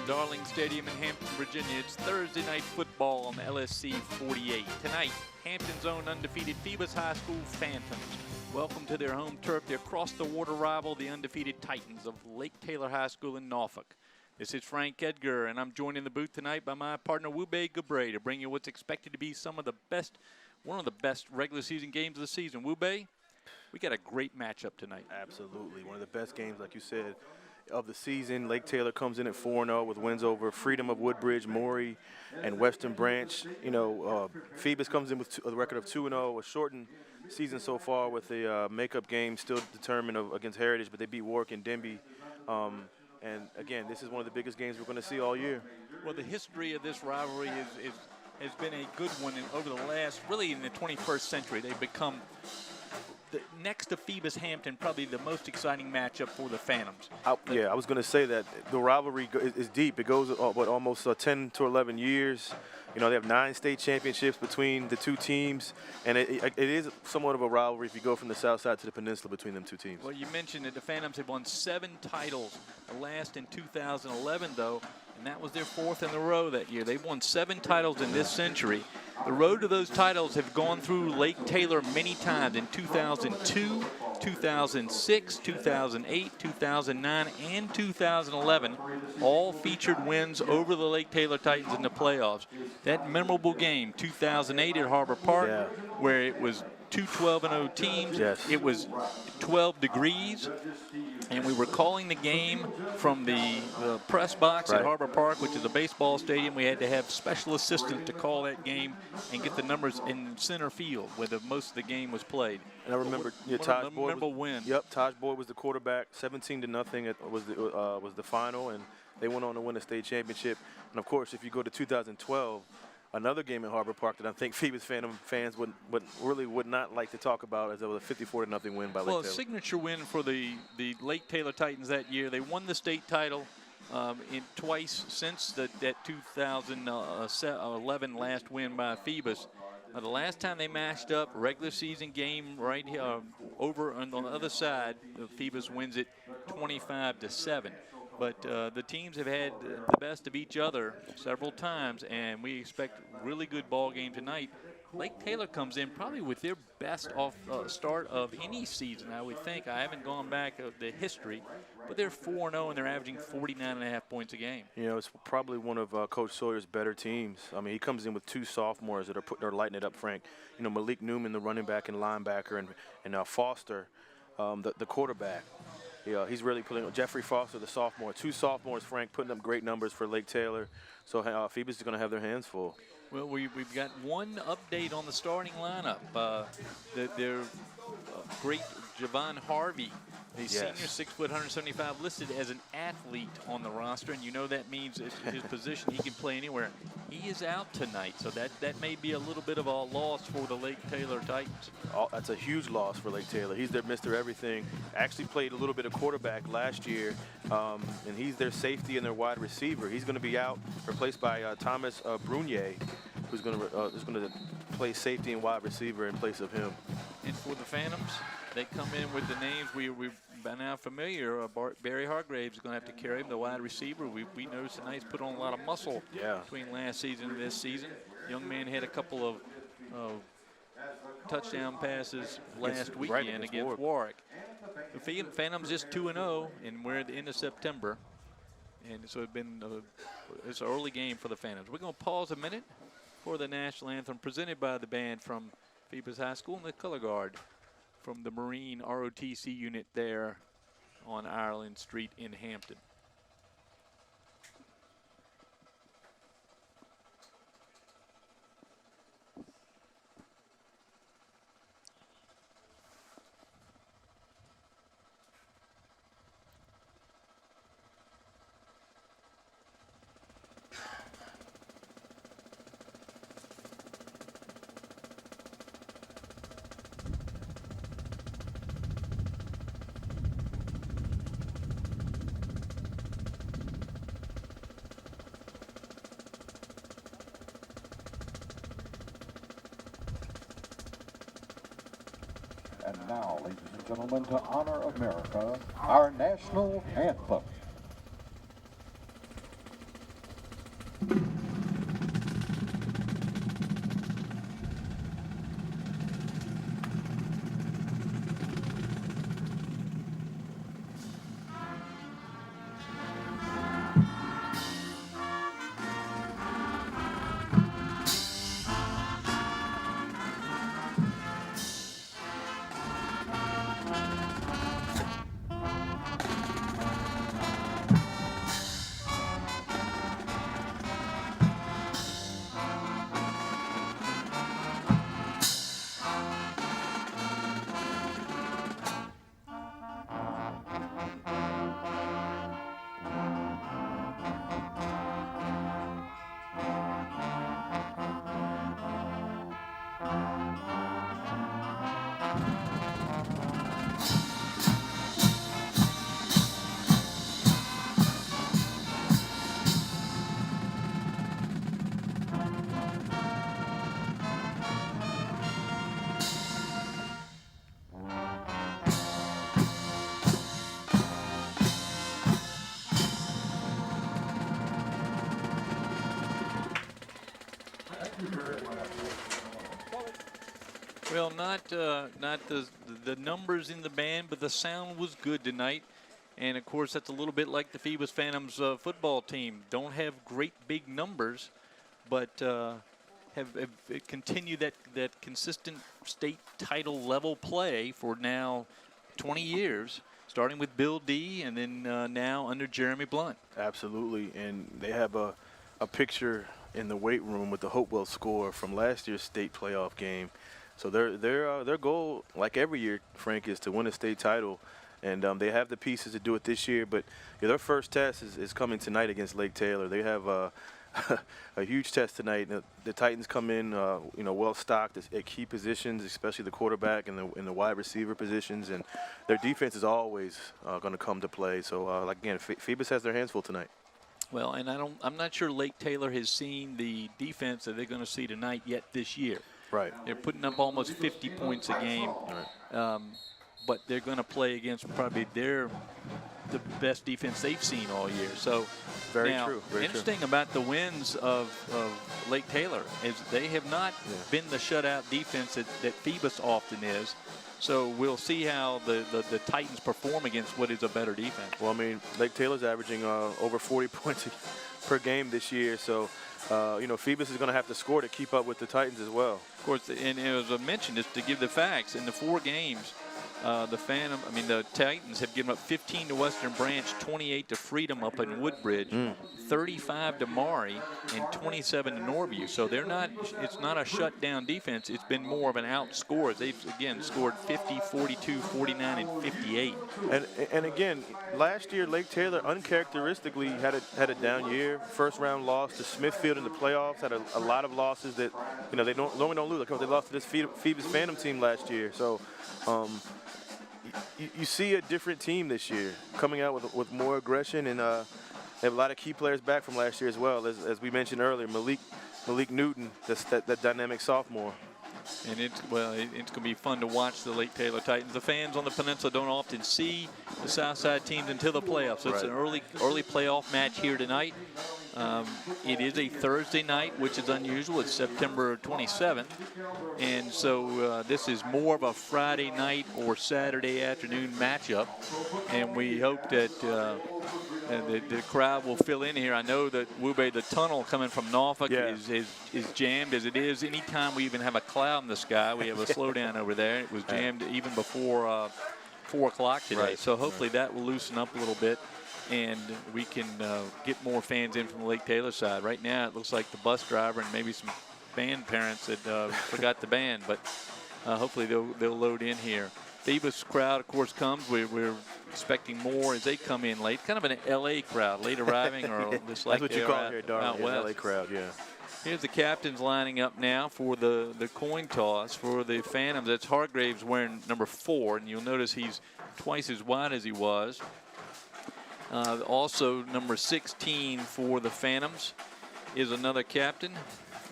Darling Stadium in Hampton, Virginia. It's Thursday night football on the LSC 48. Tonight, Hampton's own undefeated Phoebus High School Phantoms welcome to their home turf their across-the-water rival, the undefeated Titans of Lake Taylor High School in Norfolk. This is Frank Edgar, and I'm joined in the booth tonight by my partner Wube Gabre to bring you what's expected to be one of the best regular season games of the season. Wube, we got a great matchup tonight. Absolutely, one of the best games, like you said, of the season. Lake Taylor comes in at 4-0 with wins over Freedom of Woodbridge, Maury, and Western Branch. Phoebus comes in with a record of 2-0, a shortened season so far with a makeup game still determined against Heritage, but they beat Warwick and Denby. And again, this is one of the biggest games we're going to see all year. Well, the history of this rivalry has been a good one over the last, really in the 21st century. They've become, next to Phoebus Hampton, probably the most exciting matchup for the Phantoms. Yeah, I was going to say that the rivalry is deep. It goes, almost 10 to 11 years. They have 9 state championships between the two teams, and it is somewhat of a rivalry if you go from the south side to the peninsula between them two teams. Well, you mentioned that the Phantoms have won 7 titles, the last in 2011, though, and that was their 4th in a row that year. They've won 7 titles in this century. The road to those titles have gone through Lake Taylor many times in 2002, 2006, 2008, 2009, and 2011. All featured wins over the Lake Taylor Titans in the playoffs. That memorable game, 2008 at Harbor Park, where it was 2 12-0 teams. Yes. It was 12 degrees, and we were calling the game from the press box at Harbor Park, which is a baseball stadium. We had to have special assistants to call that game and get the numbers in center field where most of the game was played. And I remember Taj Boyd win. Yep, Taj Boyd was the quarterback. 17-0 was the final, and they went on to win the state championship. And of course, if you go to 2012. Another game in Harbor Park that I think Phoebus Phantom fans would not like to talk about, as it was a 54-0 win by Lake Taylor. Well, a signature win for the Lake Taylor Titans that year. They won the state title twice since that 2011 last win by Phoebus. The last time they matched up, regular season game right here over on the other side, Phoebus wins it 25-7. But the teams have had the best of each other several times, and we expect really good ball game tonight. Lake Taylor comes in probably with their best start of any season, I would think. I haven't gone back the history, but they're 4-0 and they're averaging 49.5 points a game. It's probably one of Coach Sawyer's better teams. I mean, he comes in with 2 sophomores that are lighting it up, Frank. Malik Newman, the running back and linebacker, and Foster, the quarterback. Yeah, he's really putting Jeffrey Foster, the sophomore. 2 sophomores, Frank, putting up great numbers for Lake Taylor. So Phoebus is going to have their hands full. Well, we've got one update on the starting lineup. Their great Javon Harvey, the senior, 6 foot, 175, listed as an athlete on the roster, and that means his position, he can play anywhere. He is out tonight, so that may be a little bit of a loss for the Lake Taylor Titans. That's a huge loss for Lake Taylor. He's their Mr. Everything. Actually played a little bit of quarterback last year, and he's their safety and their wide receiver. He's going to be out, replaced by Thomas Brunier, who's going to play safety and wide receiver in place of him. And for the Phantoms, they come in with the names we've been now familiar. Barry Hargraves is going to have to carry him, the wide receiver. We noticed tonight he's put on a lot of muscle between last season and this season. Young man had a couple of touchdown passes last weekend against Warwick. The Phantoms just 2-0, and we're at the end of September. And so it's an early game for the Phantoms. We're going to pause a minute for the national anthem presented by the band from Phoebus High School and the color guard from the Marine ROTC unit there on Ireland Street in Hampton. And now, ladies and gentlemen, to honor America, our national anthem. Well, not the numbers in the band, but the sound was good tonight. And of course, that's a little bit like the Phoebus Phantoms football team. Don't have great big numbers, but have continued that consistent state title level play for now 20 years, starting with Bill D. and then now under Jeremy Blunt. Absolutely, and they have a picture in the weight room with the Hopewell score from last year's state playoff game. So their goal, like every year, Frank, is to win a state title. And they have the pieces to do it this year, but their first test is coming tonight against Lake Taylor. They have a huge test tonight. The Titans come in, well stocked at key positions, especially the quarterback and the wide receiver positions, and their defense is always going to come to play. So, again, Phoebus has their hands full tonight. Well, and I'm not sure Lake Taylor has seen the defense that they're going to see tonight yet this year. Right. They're putting up almost 50 points a game. Right. But they're going to play against probably the best defense they've seen all year. So very now, true. Very interesting true. about the wins of Lake Taylor is they have not been the shutout defense that Phoebus often is. So we'll see how the Titans perform against what is a better defense. Well, I mean, Lake Taylor's averaging over 40 points per game this year. So, Phoebus is going to have to score to keep up with the Titans as well. Of course, and as I mentioned, just to give the facts, in the 4 games, the Titans have given up 15 to Western Branch, 28 to Freedom up in Woodbridge, 35 to Maury, and 27 to Norview. So it's not a shutdown defense. It's been more of an outscore. They've, again, scored 50, 42, 49, and 58. And again, last year, Lake Taylor uncharacteristically had a down year. First round loss to Smithfield in the playoffs, had a lot of losses that, they normally don't lose. Like, they lost to this Phoebus Phantom team last year. So, you see a different team this year coming out with more aggression, and they have a lot of key players back from last year as well. As we mentioned earlier, Malik Newton, that dynamic sophomore. And it's going to be fun to watch the Lake Taylor Titans. The fans on the peninsula don't often see the Southside teams until the playoffs. So it's an early playoff match here tonight. It is a Thursday night, which is unusual. It's September 27th. And so this is more of a Friday night or Saturday afternoon matchup. And we hope that the crowd will fill in here. I know that Wube, the tunnel coming from Norfolk is jammed as it is. Anytime we even have a cloud in the sky, we have a slowdown over there. It was jammed even before 4 o'clock today. Right. So hopefully that will loosen up a little bit, and we can get more fans in from the Lake Taylor side. Right now it looks like the bus driver and maybe some band parents that forgot the band, but hopefully they'll load in here. Phoebus crowd, of course, comes. We're expecting more as they come in late. Kind of an LA crowd, late arriving, or just like that's what you call it here, Darwin. out west. LA crowd, yeah. Here's the captains lining up now for the coin toss for the Phantoms. That's Hargraves wearing number 4, and you'll notice he's twice as wide as he was. Also, number 16 for the Phantoms is another captain,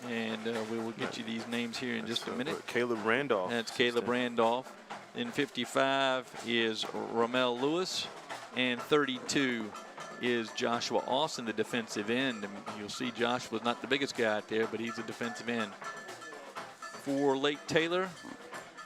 and we will get you these names here in just a minute. Caleb Randolph. That's Caleb Randolph. In 55 is Ramel Lewis, and 32 is Joshua Austin, the defensive end. And you'll see Joshua's not the biggest guy out there, but he's a defensive end. For Lake Taylor,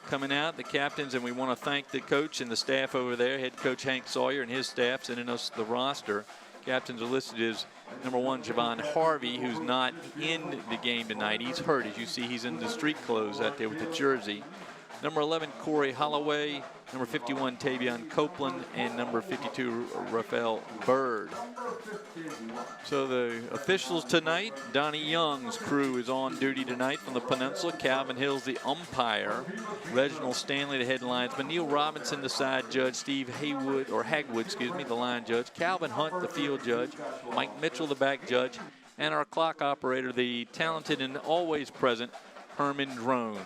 coming out, the captains, and we want to thank the coach and the staff over there, head coach Hank Sawyer and his staff sending us the roster. Captains are listed as number 1, Javon Harvey, who's not in the game tonight. He's hurt. As you see, he's in the street clothes out there with the jersey. Number 11, Corey Holloway. Number 51, Tavion Copeland. And number 52, Raphael Bird. So the officials tonight, Donnie Young's crew is on duty tonight from the Peninsula. Calvin Hill's the umpire. Reginald Stanley, the head linesman. Neil Robinson, the side judge. Steve Hagwood, the line judge. Calvin Hunt, the field judge. Mike Mitchell, the back judge. And our clock operator, the talented and always present Herman Drone.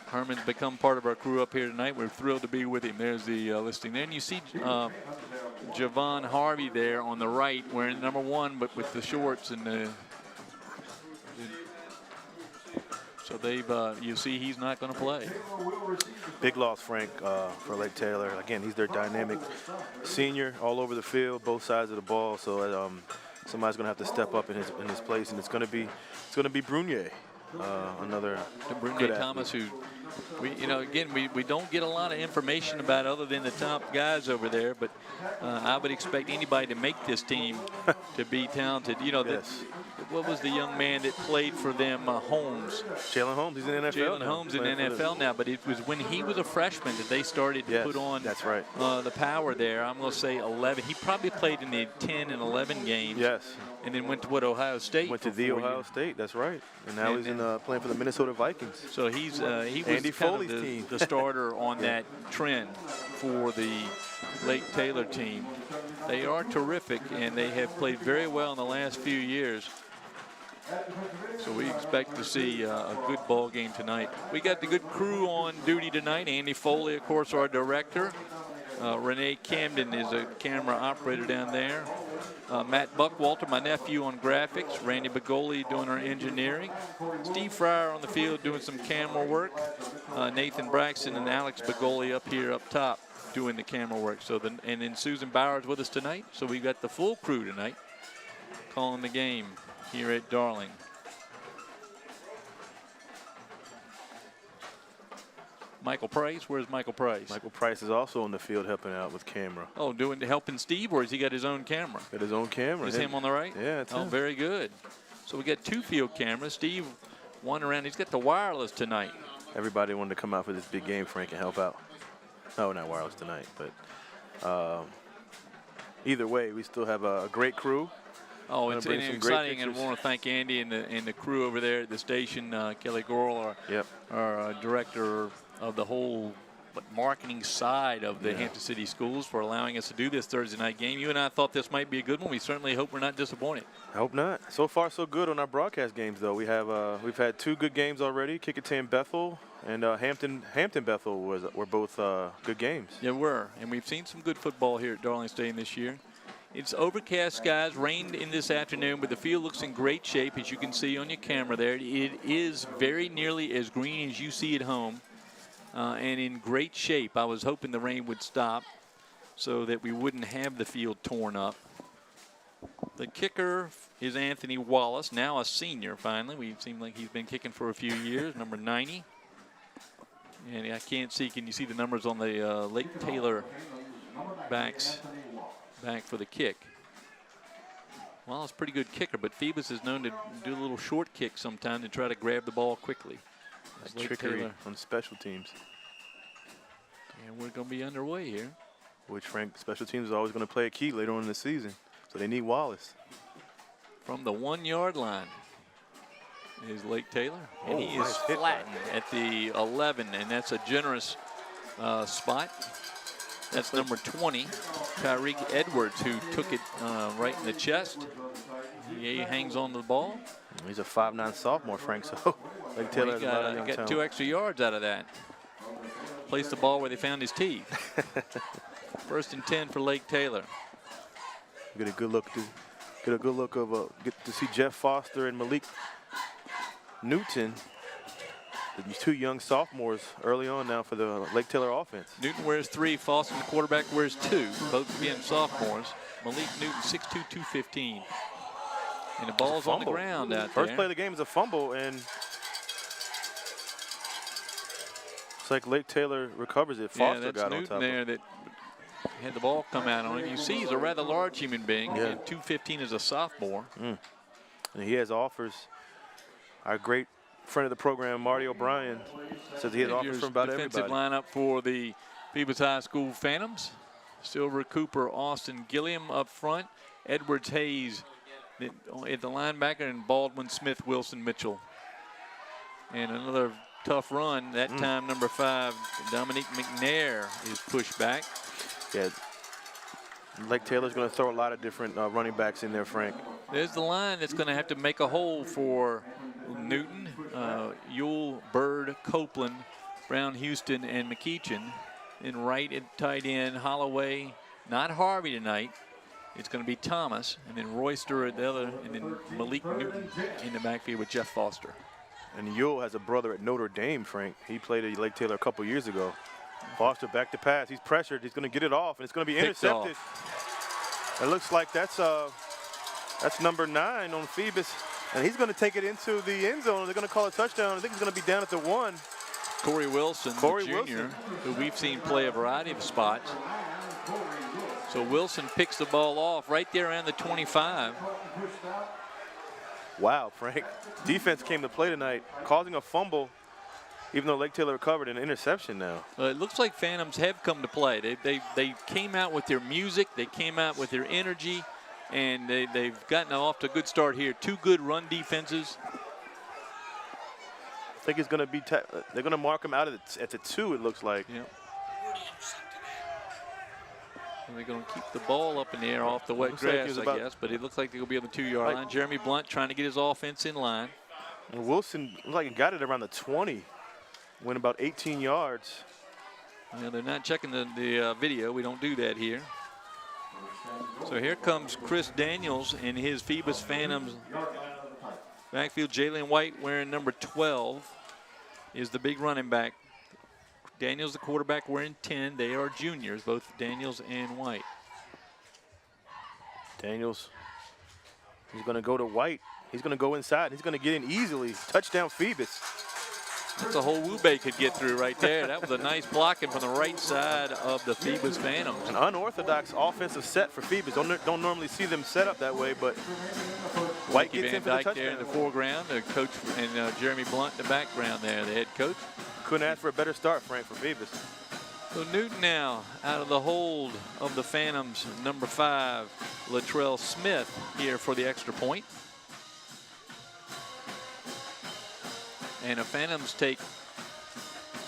Herman's become part of our crew up here tonight. We're thrilled to be with him. There's the listing there. And you see Javon Harvey there on the right wearing number 1, but with the shorts. And so you see he's not going to play. Big loss, Frank, for Lake Taylor. Again, he's their dynamic senior all over the field, both sides of the ball. So somebody's going to have to step up in his place, and it's going to be Brunier. Another Brunier Thomas, who Again, we don't get a lot of information about other than the top guys over there, but I would expect anybody to make this team to be talented. Yes. What was the young man that played for them, Holmes? Jalen Holmes, he's in the NFL Jalen Holmes in the NFL now, but it was when he was a freshman that they started to put on that's right. The power there. I'm going to say 11. He probably played in the 10 and 11 games. Yes. And then went to Ohio State. Went to the Ohio State, that's right. And now he's playing for the Minnesota Vikings. So he was Andy Foley's team. the starter on that trend for the Lake Taylor team. They are terrific, and they have played very well in the last few years. So we expect to see a good ball game tonight. We got the good crew on duty tonight. Andy Foley, of course, our director. Renee Camden is a camera operator down there. Matt Buckwalter, my nephew, on graphics. Randy Bagoli doing our engineering. Steve Fryer on the field doing some camera work. Nathan Braxton and Alex Bagoli up here up top doing the camera work. And then Susan Bowers with us tonight. So we've got the full crew tonight calling the game here at Darling. Michael Price, where's Michael Price? Michael Price is also on the field helping out with camera. Oh, helping Steve, or has he got his own camera? Got his own camera. Is him on the right? Yeah, it's him. Very good. So we got 2 field cameras. Steve, one around. He's got the wireless tonight. Everybody wanted to come out for this big game, Frank, and help out. No, not wireless tonight, but either way, we still have a great crew. Oh, it's exciting, and I want to thank Andy and the crew over there at the station, Kelly Gorel, our director of the whole marketing side of the Hampton City Schools, for allowing us to do this Thursday night game. You and I thought this might be a good one. We certainly hope we're not disappointed. I hope not. So far, so good on our broadcast games, though. We've had 2 good games already. Kickinton Bethel and Hampton Bethel were both good games. They were, and we've seen some good football here at Darling Stadium this year. It's overcast skies, rained in this afternoon, but the field looks in great shape, as you can see on your camera there. It is very nearly as green as you see at home, and in great shape. I was hoping the rain would stop so that we wouldn't have the field torn up. The kicker is Anthony Wallace, now a senior finally. We seem like he's been kicking for a few years, number 90. And I can't see, can you see the numbers on the Lake Taylor back for the kick? Well, it's a pretty good kicker, but Phoebus is known to do a little short kick sometimes and try to grab the ball quickly. That's trickery on special teams. And we're going to be underway here. Which, Frank, special teams is always going to play a key later on in the season. So they need Wallace. From the 1-yard line is Lake Taylor. And he is nice flattened at the 11, and that's a generous spot. That's number 20, Tyreek Edwards, who took it right in the chest. He hangs on to the ball. He's a 5'9" sophomore, Frank, so Lake Taylor has a lot of young got talent. 2 extra yards out of that. Placed the ball where they found his teeth. 1st and 10 for Lake Taylor. Get a good look to see Jeff Foster and Malik Newton, the 2 young sophomores early on now for the Lake Taylor offense. Newton wears 3, Foster, the quarterback, wears 2, both being sophomores. Malik Newton, 6'2", 215. And the ball's on the ground out there. First play of the game is a fumble, and it's like Lake Taylor recovers it. Foster got on top of it. There that had the ball come out on him. You see he's a rather large human being, and 215 as a sophomore. And he has offers. Our great friend of the program, Marty O'Brien, says he has offers from about everybody. Defensive lineup for the Phoebus High School Phantoms. Silver Cooper, Austin Gilliam up front. Edwards Hayes at the linebacker, and Baldwin Smith, Wilson Mitchell. And another tough run. That time, number 5, Dominique McNair is pushed back. Yeah, Lake Taylor's going to throw a lot of different running backs in there, Frank. There's the line that's going to have to make a hole for Newton, Ewell, Bird, Copeland, Brown, Houston, and McEachin. And right at tight end, Holloway, not Harvey tonight. It's going to be Thomas, and then Royster at the other, and then Malik Newton in the backfield with Jeff Foster. And Ewell has a brother at Notre Dame, Frank. He played at Lake Taylor a couple years ago. Foster back to pass. He's pressured. He's going to get it off, and it's going to be intercepted. It looks like that's number 9 on Phoebus, and he's going to take it into the end zone. They're going to call a touchdown. I think he's going to be down at the 1. Corey Wilson, the junior, who we've seen play a variety of spots. So Wilson picks the ball off right there around the 25. Wow, Frank. Defense came to play tonight, causing a fumble, even though Lake Taylor recovered an interception now. Well, it looks like Phantoms have come to play. They came out with their music, they came out with their energy, and they've gotten off to a good start here. Two good run defenses. I think it's going to be, they're going to mark him out at the 2, it looks like. Yep. And they're going to keep the ball up in the air off the wet grass, I guess, but it looks like they're going to be on the 2-yard line. Jeremy Blunt trying to get his offense in line. And Wilson looked like he got it around the 20, went about 18 yards. Yeah, they're not checking the video. We don't do that here. So here comes Chris Daniels in his Phoebus Phantoms backfield. Jalen White wearing number 12 is the big running back. Daniels, the quarterback, wearing 10. They are juniors, both Daniels and White. Daniels, he's going to go to White. He's going to go inside. He's going to get in easily. Touchdown, Phoebus. That's a whole Wube could get through right there. That was a nice blocking from the right side of the Phoebus Phantoms. An unorthodox offensive set for Phoebus. Don't normally see them set up that way, but White gets in for the touchdown. There in the foreground, the coach, and Jeremy Blunt in the background there, the head coach. Couldn't ask for a better start, Frank, for Phoebus. So Newton now out of the hold of the Phantoms, number 5, Latrell Smith here for the extra point. And the Phantoms take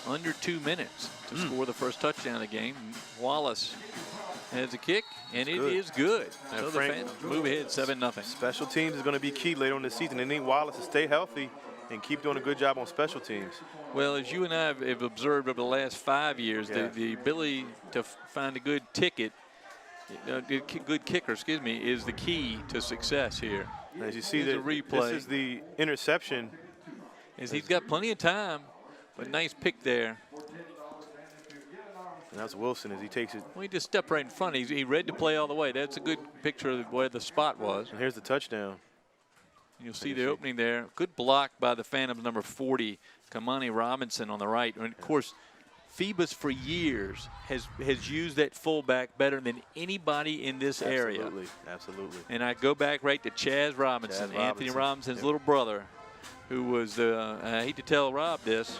under 2 minutes to score the first touchdown of the game. Wallace has a kick, and it is good. So the Phantoms move ahead 7-0. Special teams is going to be key later in the season. They need Wallace to stay healthy and keep doing a good job on special teams. Well, as you and I have observed over the last 5 years, the ability to find a good good kicker, is the key to success here. As you see, this is the interception. As he's got plenty of time, but nice pick there. And that's Wilson as he takes it. Well, he just stepped right in front. He read the play all the way. That's a good picture of where the spot was. And here's the touchdown. You'll see the opening there. Good block by the Phantoms, number 40, Kamani Robinson on the right. And of course, Phoebus for years has used that fullback better than anybody in this area. Absolutely. And I go back right to Chaz Robinson, Anthony Robinson's little brother, who was, I hate to tell Rob this,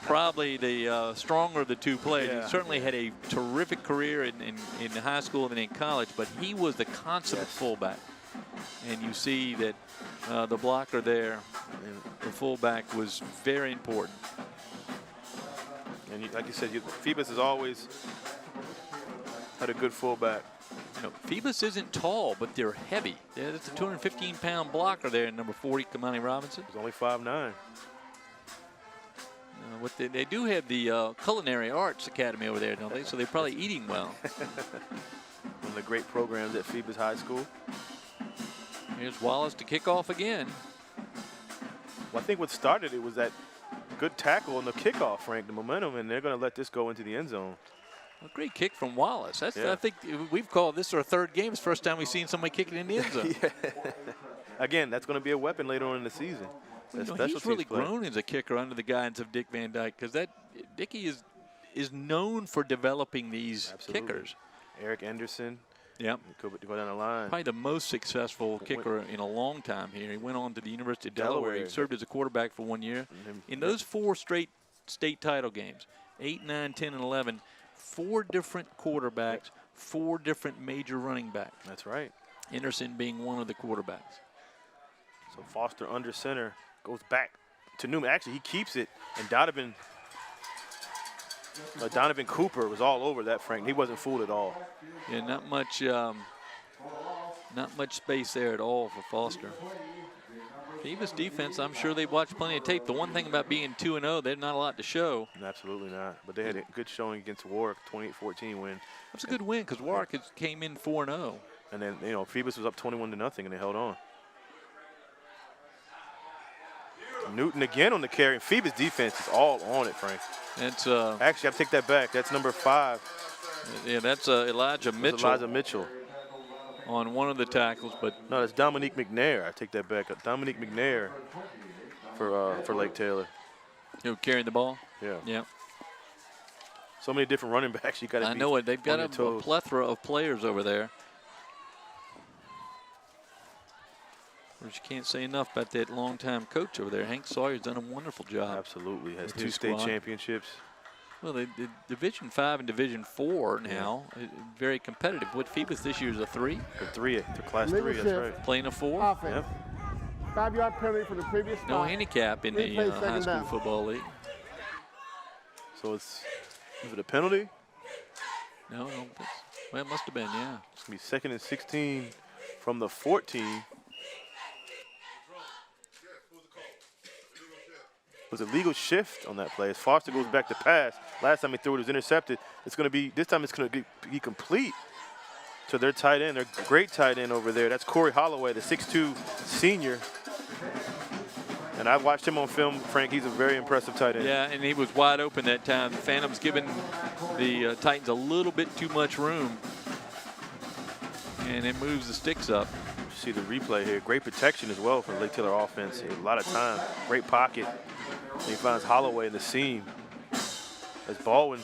probably the stronger of the two players. He certainly had a terrific career in high school and in college, but he was the consummate fullback. And you see that the blocker there, the fullback, was very important. And like you said, Phoebus has always had a good fullback. You know, Phoebus isn't tall, but they're heavy. That's a 215-pound blocker there, number 40, Kamani Robinson. He's only 5'9". They do have the Culinary Arts Academy over there, don't they? So they're probably eating well. One of the great programs at Phoebus High School. Here's Wallace to kick off again. Well, I think what started it was that good tackle on the kickoff, Frank, the momentum, and they're going to let this go into the end zone. A great kick from Wallace. I think we've called this our third game. It's the first time we've seen somebody kick it in the end zone. Again, that's going to be a weapon later on in the season. He's really grown as a kicker under the guidance of Dick Van Dyke, because Dickie is known for developing these kickers. Eric Anderson. Yep. Go down the line. Probably the most successful kicker in a long time here. He went on to the University of Delaware. He served as a quarterback for 1 year. In those 4 straight state title games, 8, 9, 10, and 11, 4 different quarterbacks, 4 different major running backs. That's right. Anderson being one of the quarterbacks. So Foster under center goes back to Newman. Actually, he keeps it, and Donovan Cooper was all over that, Frank. He wasn't fooled at all. Yeah, not much space there at all for Foster. Phoebus defense, I'm sure they've watched plenty of tape. The one thing about being 2-0, there's not a lot to show. Absolutely not. But they had a good showing against Warwick, 28-14 win. That's a good win because Warwick came in 4-0. And then, Phoebus was up 21-0, and they held on. Newton again on the carry. And Phoebus defense is all on it, Frank. That's actually, I take that back. That's number 5. Yeah, that's Elijah Mitchell. On one of the tackles, but no, that's Dominique McNair. I take that back. Dominique McNair for Lake Taylor. Who carrying the ball? Yeah. Yeah. So many different running backs. You got to. I know it. They've got a plethora of players over there. But you can't say enough about that longtime coach over there. Hank Sawyer's done a wonderful job. Absolutely. Has with 2 state championships. Well, the Division 5 and Division 4 now, very competitive. What Phoebus this year is a 3? A 3, to Class 3, that's right. Playing a 4? Offense. Yep. 5-yard penalty for the previous No handicap in the high school football league. So is it a penalty? No, well, it must have been, yeah. It's going to be 2nd and 16 from the 14. Was a legal shift on that play as Foster goes back to pass. Last time he threw it, was intercepted. It's going to be, this time it's going to be complete to their tight end, their great tight end over there. That's Corey Holloway, the 6'2 senior. And I've watched him on film, Frank. He's a very impressive tight end. Yeah, and he was wide open that time. The Phantoms giving the Titans a little bit too much room. And it moves the sticks up. See the replay here. Great protection as well for the Lake Taylor offense. A lot of time. Great pocket. And he finds Holloway in the seam. As Baldwin.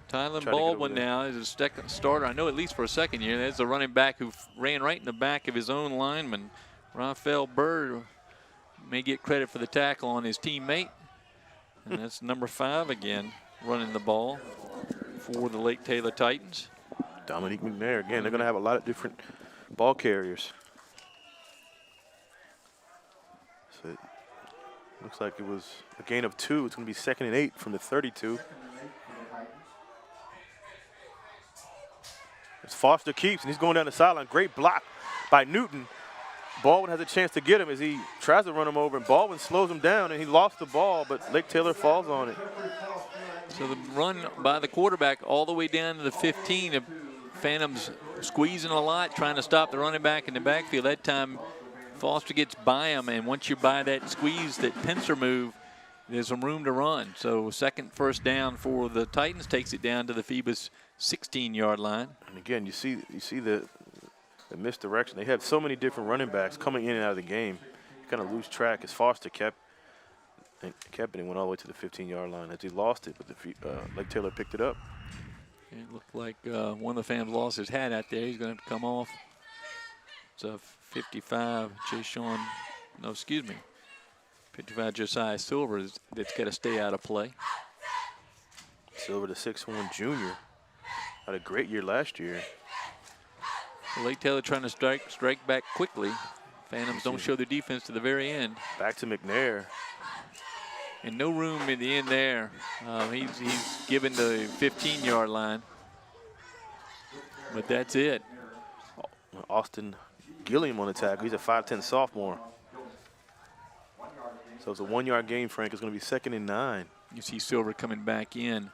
Tylen Baldwin now is a second starter. I know at least for a second year. There's a running back who ran right in the back of his own lineman. Raphael Bird may get credit for the tackle on his teammate. And that's number 5 again, running the ball for the Lake Taylor Titans. Dominique McNair. Again, they're going to have a lot of different ball carriers. So it looks like it was a gain of 2. It's going to be 2nd and 8 from the 32. As Foster keeps, and he's going down the sideline. Great block by Newton. Baldwin has a chance to get him as he tries to run him over, and Baldwin slows him down, and he lost the ball, but Lake Taylor falls on it. So the run by the quarterback all the way down to the 15. The Phantoms squeezing a lot, trying to stop the running back in the backfield. That time, Foster gets by him, and once you buy that squeeze, that pincer move, there's some room to run. So second first down for the Titans, takes it down to the Phoebus 16-yard line. And again, you see the misdirection. They have so many different running backs coming in and out of the game. You kind of lose track as Foster kept it and went all the way to the 15-yard line. As he lost it, but Lake Taylor picked it up. It looked like one of the fans lost his hat out there. He's going to have to come off. It's a 55, 55 Josiah Silver that's got to stay out of play. Silver, the 6'1 junior, had a great year last year. Lake Taylor trying to strike back quickly. Phantoms don't show their defense to the very end. Back to McNair. And no room in the end there. He's given the 15-yard line. But that's it. Austin Gilliam on the tackle. He's a 5'10 sophomore. So it's a 1-yard gain, Frank. It's going to be 2nd and 9. You see Silver coming back in.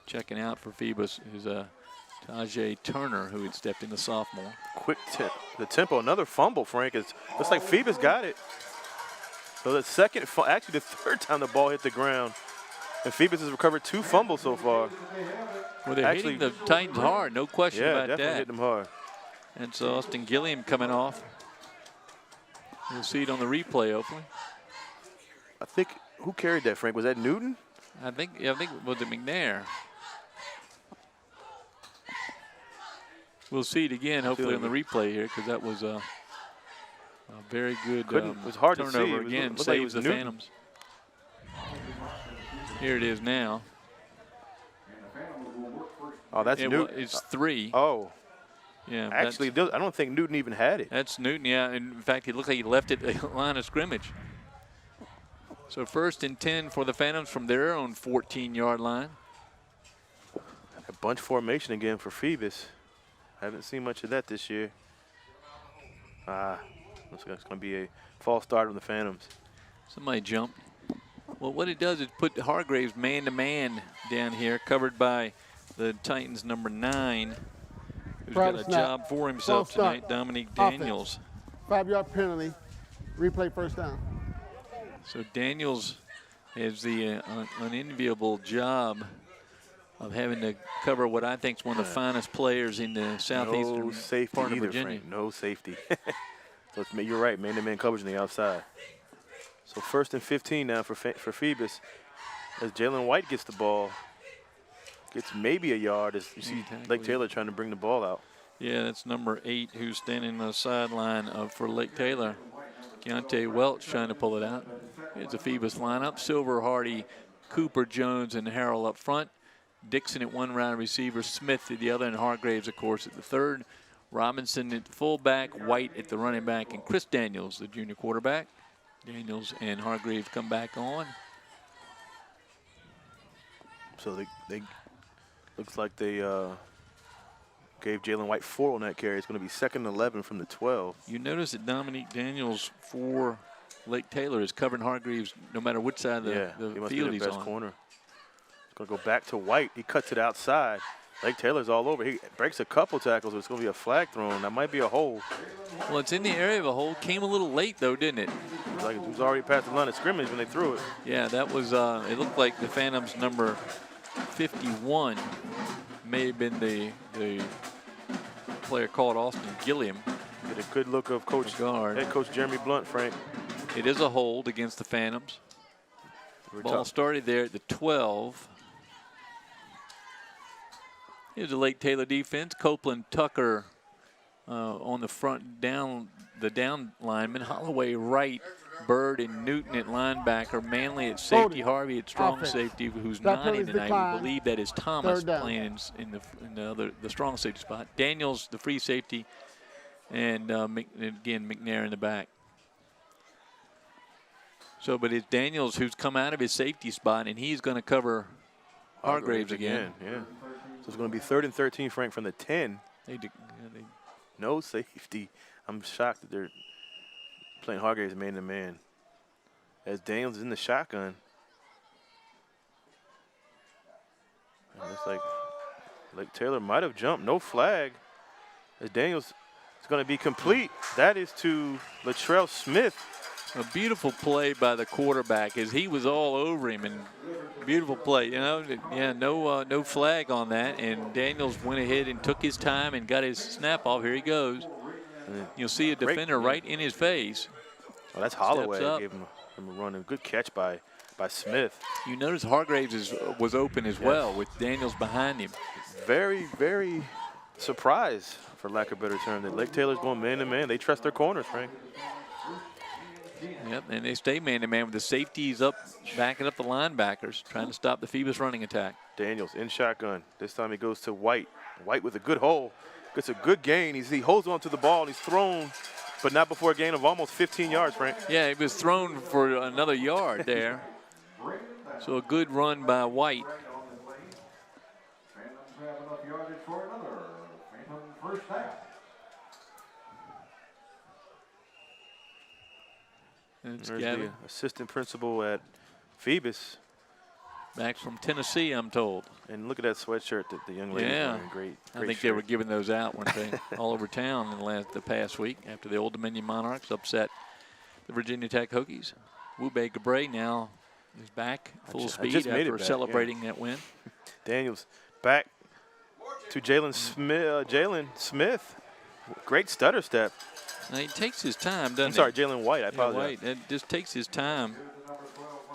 Checking out for Phoebus is Tajay Turner, who had stepped in, the sophomore. Quick tip. The tempo, another fumble, Frank. Looks like Phoebus got it. So the actually the 3rd time the ball hit the ground. And Phoebus has recovered 2 fumbles so far. Well, they're hitting the Titans hard, no question about that. Yeah, definitely hitting them hard. And so Austin Gilliam coming off. We'll see it on the replay, hopefully. I think, who carried that, Frank? Was that Newton? I think it was McNair. We'll see it again, hopefully, on the replay here, because that was a very good it was hard turnover. to see. Again, saves like the Newton. Phantoms. Here it is now. Oh, that's Newton. It's 3. Oh. Yeah. Actually, I don't think Newton even had it. That's Newton, yeah. In fact, it looked like he left it at the line of scrimmage. So 1st and 10 for the Phantoms from their own 14-yard line. A bunch formation again for Phoebus. Haven't seen much of that this year. Looks like it's going to be a false start on the Phantoms. Somebody jumped. Well, what it does is put Hargraves man-to-man down here, covered by the Titans' number 9, who's got a job for himself tonight, Dominique Daniels. 5-yard penalty, replay first down. So Daniels has the unenviable job of having to cover what I think is one of the finest players in the southeastern part of Virginia. Frank. No safety. So you're right, man-to-man coverage on the outside. So 1st and 15 now for Phoebus. As Jalen White gets the ball, gets maybe a yard as you see Lake Taylor trying to bring the ball out. Yeah, that's number 8 who's standing on the sideline for Lake Taylor. Keontae Welch trying to pull it out. Here's the Phoebus lineup. Silver, Hardy, Cooper, Jones, and Harrell up front. Dixon at one round receiver, Smith at the other, and Hargraves, of course, at the third. Robinson at the fullback, White at the running back, and Chris Daniels, the junior quarterback. Daniels and Hargraves come back on. So they looks like they gave Jalen White 4 on that carry. It's going to be 2nd and 11 from the 12. You notice that Dominique Daniels for Lake Taylor is covering Hargreaves no matter which side of the he must field be he's the best on. corner. It's going to go back to White. He cuts it outside. Lake Taylor's all over. He breaks a couple tackles, but it's going to be a flag thrown. That might be a hold. Well, it's in the area of a hold. Came a little late, though, didn't it? Like it was already past the line of scrimmage when they threw it. Yeah, that was, it looked like the Phantoms number 51 may have been the player called Austin Gilliam. Get a good look of head coach Jeremy Blunt, Frank. It is a hold against the Phantoms. Ball started there at the 12. Here's the Lake Taylor defense. Copeland, Tucker on the front down lineman. Holloway right, Bird and Newton at linebacker. Manley at safety. Harvey at strong safety, who's not in tonight. We believe that is Thomas playing in the strong safety spot. Daniels, the free safety, and again McNair in the back. So, but it's Daniels who's come out of his safety spot, and he's going to cover Hargraves again. Yeah. So it's going to be 3rd and 13, Frank, from the 10. No safety. I'm shocked that they're playing Hargraves man-to-man. As Daniels is in the shotgun. And looks like Lake Taylor might have jumped. No flag. As Daniels is going to be complete. That is to Latrell Smith. A beautiful play by the quarterback as he was all over him, and beautiful play. You know, yeah, no flag on that, and Daniels went ahead and took his time and got his snap off. Here he goes. You'll see a defender right in his face. Oh, that's Holloway. Gave him a run. A good catch by Smith. You notice Hargraves was open as well with Daniels behind him. Very, very surprised, for lack of a better term, that Lake Taylor's going man-to-man. They trust their corners, Frank. Yep, and they stay man-to-man with the safeties up, backing up the linebackers, trying to stop the Phoebus running attack. Daniels in shotgun. This time he goes to White. White with a good hole. Gets a good gain. He holds on to the ball, and he's thrown, but not before a gain of almost 15 yards, Frank. Yeah, he was thrown for another yard there. So a good run by White. There's the assistant principal at Phoebus. Back from Tennessee, I'm told. And look at that sweatshirt that the young lady is wearing. Great I think they were giving those out, weren't they? All over town in the past week after the Old Dominion Monarchs upset the Virginia Tech Hokies. Wube Gabre now is back full speed after celebrating that win. Daniels back to Jalen Smith. Great stutter step. Now he takes his time, doesn't he? I'm sorry, Jalen White. I apologize. White. It just takes his time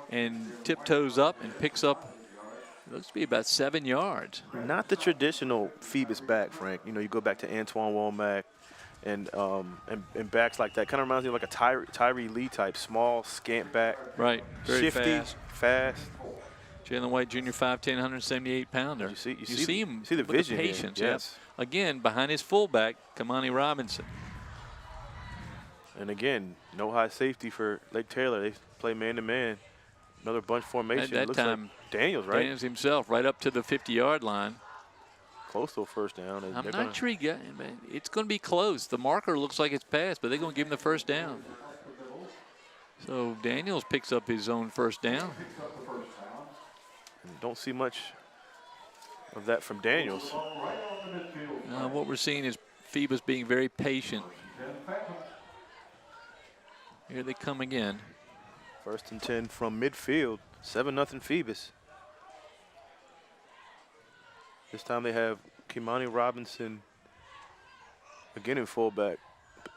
and tiptoes up and picks up, it looks to be about 7 yards. Not the traditional Phoebus back, Frank. You know, you go back to Antoine Womack and backs like that. Kind of reminds me of like a Tyree Lee type, small, scant back. Right, very shifty, fast. Jalen White, Jr., 5'10", 178-pounder. You see him. See the vision. The patience. Yes. Yeah. Again, behind his fullback, Kamani Robinson. And again, no high safety for Lake Taylor. They play man-to-man. Another bunch formation. At that time, like Daniels, right? Daniels himself, right up to the 50-yard line. Close to a first down. I'm not sure it's going to be close. The marker looks like it's passed, but they're going to give him the first down. So Daniels picks up his own first down. Don't see much of that from Daniels. What we're seeing is Phoebus being very patient. Here they come again. 1st and 10 from midfield. 7-0 Phoebus. This time they have Kimani Robinson again in fullback,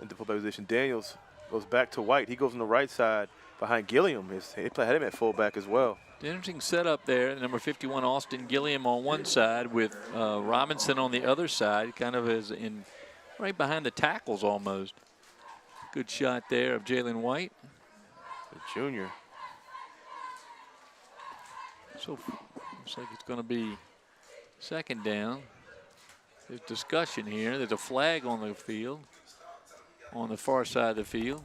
in the fullback position. Daniels goes back to White. He goes on the right side. behind Gilliam. They had him at fullback as well. Interesting setup there. Number 51, Austin Gilliam on one side with Robinson on the other side, kind of as in right behind the tackles almost. Good shot there of Jalen White. The junior. So looks like it's going to be second down. There's discussion here. There's a flag on the field, on the far side of the field.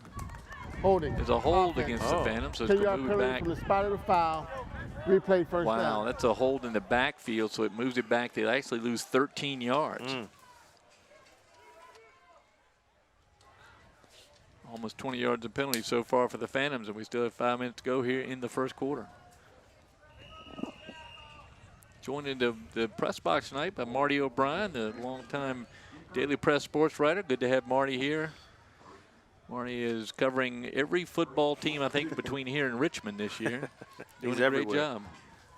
Holding. There's a hold against the Phantoms, so it's 10-yard going to move it penalty back. from the spot of the foul. Replay first down. Wow, that's a hold in the backfield, so it moves it back. They actually lose 13 yards. Almost 20 yards of penalty so far for the Phantoms, and we still have 5 minutes to go here in the first quarter. Joined into the press box tonight by Marty O'Brien, the longtime Daily Press sports writer. Good to have Marty here. Marty is covering every football team, I think, between here and Richmond this year. Doing He's a everywhere. great job.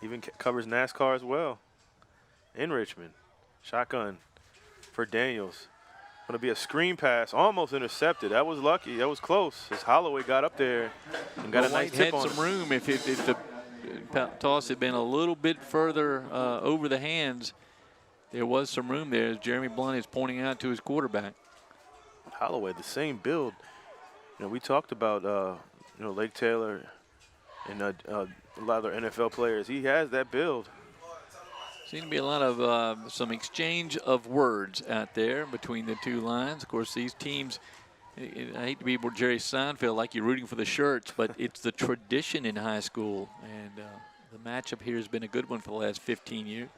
Even covers NASCAR as well in Richmond. Shotgun for Daniels. Going to be a screen pass, almost intercepted. That was lucky. That was close. As Holloway got up there and got a nice tip on had some room. If the toss had been a little bit further over the hands, there was some room there, as Jeremy Blunt is pointing out to his quarterback. Holloway, the same build. You know, we talked about you know, Lake Taylor and a lot of their NFL players. He has that build. Seems to be a lot of some exchange of words out there between the two lines. Of course, these teams, I hate to be Jerry Seinfeld like you're rooting for the shirts, but it's the tradition in high school. And the matchup here has been a good one for the last 15 years.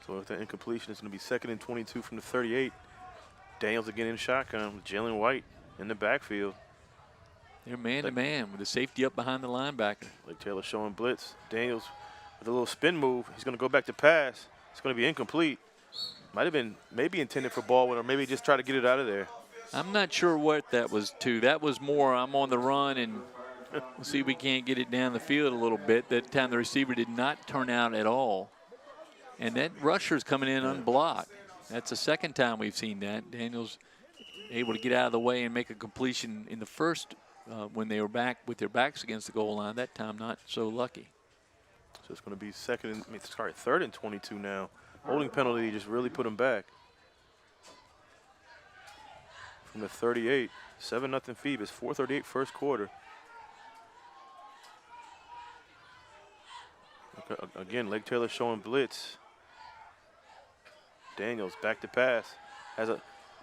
So if the incompletion is going to be 2nd and 22 from the 38. Daniels again in shotgun with Jalen White in the backfield. They're man-to-man with the safety up behind the linebacker. Lake Taylor showing blitz. Daniels with a little spin move. He's going to go back to pass. It's going to be incomplete. Might have been maybe intended for Baldwin, or maybe just try to get it out of there. I'm not sure what that was to. That was more I'm on the run and we'll see if we can't get it down the field a little bit. That time the receiver did not turn out at all. And that rusher's coming in unblocked. That's the second time we've seen that. Daniels able to get out of the way and make a completion in the first when they were back with their backs against the goal line. That time not so lucky. So it's going to be 3rd and 22 now. Holding penalty just really put him back. From the 38, 7-0 Phoebus, 4:38 first quarter. Again, Lake Taylor showing blitz. Daniels back to pass. Has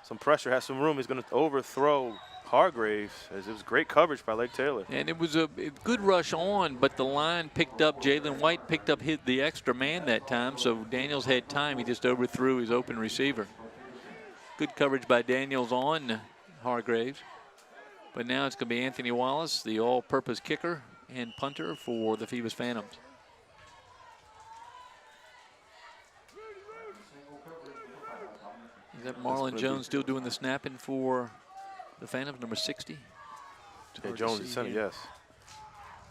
some pressure, has some room. He's going to overthrow Hargraves, as it was great coverage by Lake Taylor. And it was a good rush on, but the line picked up, Jalen White picked up the extra man that time, so Daniels had time. He just overthrew his open receiver. Good coverage by Daniels on Hargraves. But now it's going to be Anthony Wallace, the all-purpose kicker and punter for the Phoebus Phantoms. Is that Marlon Jones still doing the snapping for the Phantoms, number 60? Yeah, Jones is center, yes.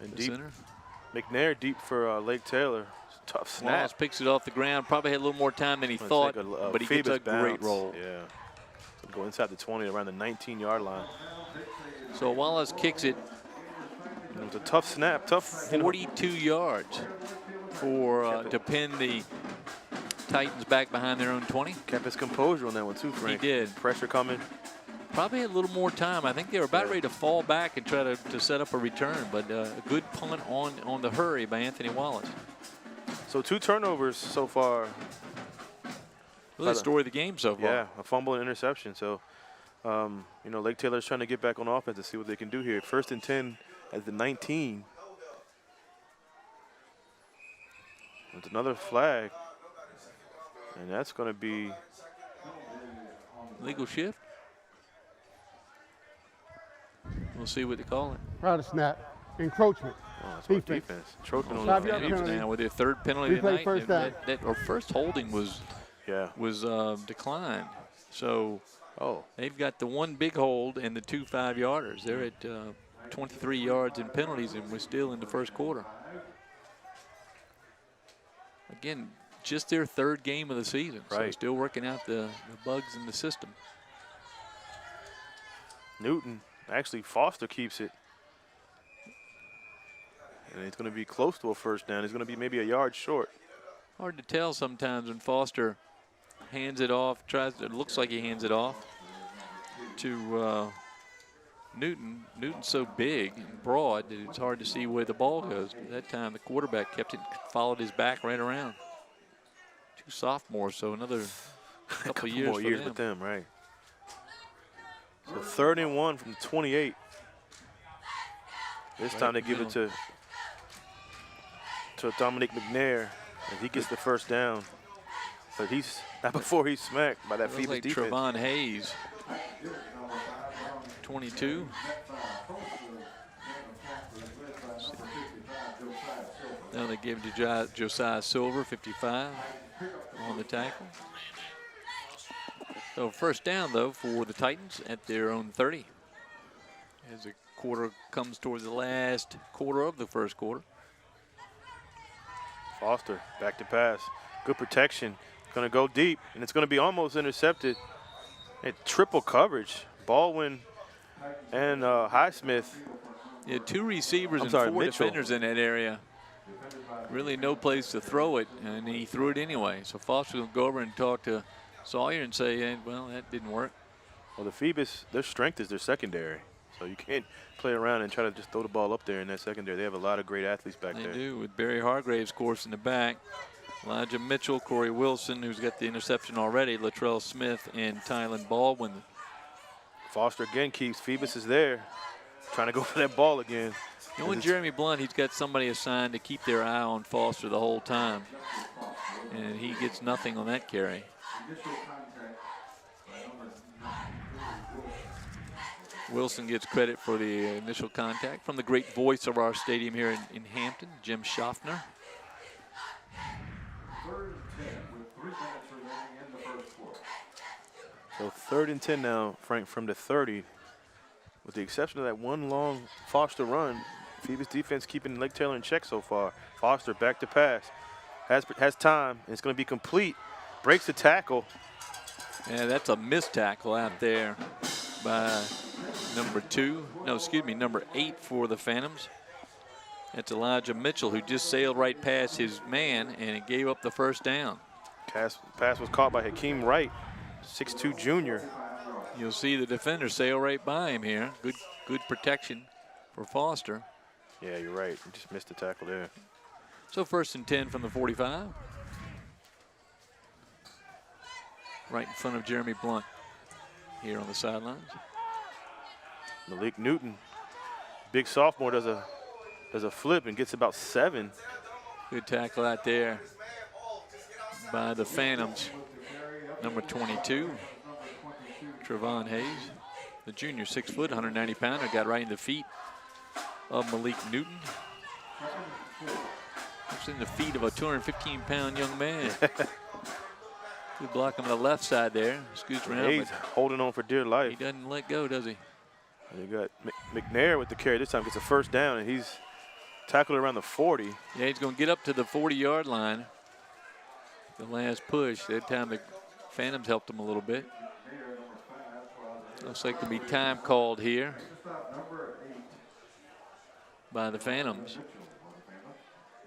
And deep. Center. McNair deep for Lake Taylor. Tough snap. Wallace picks it off the ground. Probably had a little more time than he thought, but he gets a great roll. Yeah. Go inside the 20, around the 19-yard line. So Wallace kicks it. It was a tough snap, tough. 42 yards for to pin the Titans back behind their own 20. Kept his composure on that one too, Frank. He did. Pressure coming. Probably a little more time. I think they were about ready to fall back and try to set up a return, but a good punt on the hurry by Anthony Wallace. So 2 turnovers so far. Really the story of the game so far. Yeah, a fumble and interception. So, you know, Lake Taylor's trying to get back on offense to see what they can do here. 1st and 10 at the 19. It's another flag. And that's going to be legal shift. We'll see what they call it. Proud of snap. Encroachment. Oh, that's what defense. Encroachment on the penalty. Now with their 3rd penalty tonight. First down. That first holding was declined. So they've got the 1 big hold and the 2 5-yarders. They're at 23 yards in penalties, and we're still in the first quarter. Again, just their 3rd game of the season. Right. So still working out the bugs in the system. Newton. Actually, Foster keeps it. and it's going to be close to a first down. He's going to be maybe a yard short. Hard to tell sometimes when Foster hands it off, it looks like he hands it off to Newton. Newton's so big and broad that it's hard to see where the ball goes. But that time the quarterback kept it, followed his back right around. 2 sophomores, so another couple more years years with them, right? So 3rd and 1 from the 28. This time they give it to Dominic McNair, and he gets the first down. But he's not before he's smacked by that Phoebus like defense. Trevon Hayes, 22. Now they give it to Josiah Silver, 55, on the tackle. So first down, though, for the Titans at their own 30. As the quarter comes towards the last quarter of the first quarter. Foster back to pass. Good protection. Going to go deep, and it's going to be almost intercepted. And triple coverage. Baldwin and Highsmith. Yeah, 2 receivers and sorry, 4 Mitchell. defenders in that area. Really no place to throw it, and he threw it anyway. So Foster will go over and talk to Sawyer and say, hey, well, that didn't work. Well, the Phoebus, their strength is their secondary. So you can't play around and try to just throw the ball up there in that secondary. They have a lot of great athletes back there. They do, with Barry Hargraves, of course, in the back. Elijah Mitchell, Corey Wilson, who's got the interception already, Latrell Smith, and Tylen Baldwin. Foster again keeps. Phoebus is there, trying to go for that ball again. Knowing Jeremy Blunt, he's got somebody assigned to keep their eye on Foster the whole time. And he gets nothing on that carry. Wilson gets credit for the initial contact from the great voice of our stadium here in Hampton, Jim Schaffner. So 3rd and 10 now, Frank, from the 30. With the exception of that one long Foster run, Phoebus defense keeping Lake Taylor in check so far. Foster back to pass. Has time, and it's going to be complete. Breaks the tackle. Yeah, that's a missed tackle out there by number 8 for the Phantoms. That's Elijah Mitchell, who just sailed right past his man, and it gave up the first down. Pass was caught by Hakeem Wright, 6'2" junior. You'll see the defender sail right by him here. Good protection for Foster. Yeah, you're right. He just missed the tackle there. So 1st and 10 from the 45. Right in front of Jeremy Blunt here on the sidelines. Malik Newton, big sophomore, does a flip and gets about 7. Good tackle out there by the Phantoms. Number 22, Trevon Hayes, the junior, 6 foot, 190 pounder, got right in the feet of Malik Newton. It's in the feet of a 215-pound young man. Good block on the left side there. Scoots around. Hayes holding on for dear life. He doesn't let go, does he? And you got McNair with the carry. This time gets a first down, and he's tackled around the 40. Yeah, he's going to get up to the 40-yard line. The last push. That time the Phantoms helped him a little bit. Looks like there'll be time called here by the Phantoms.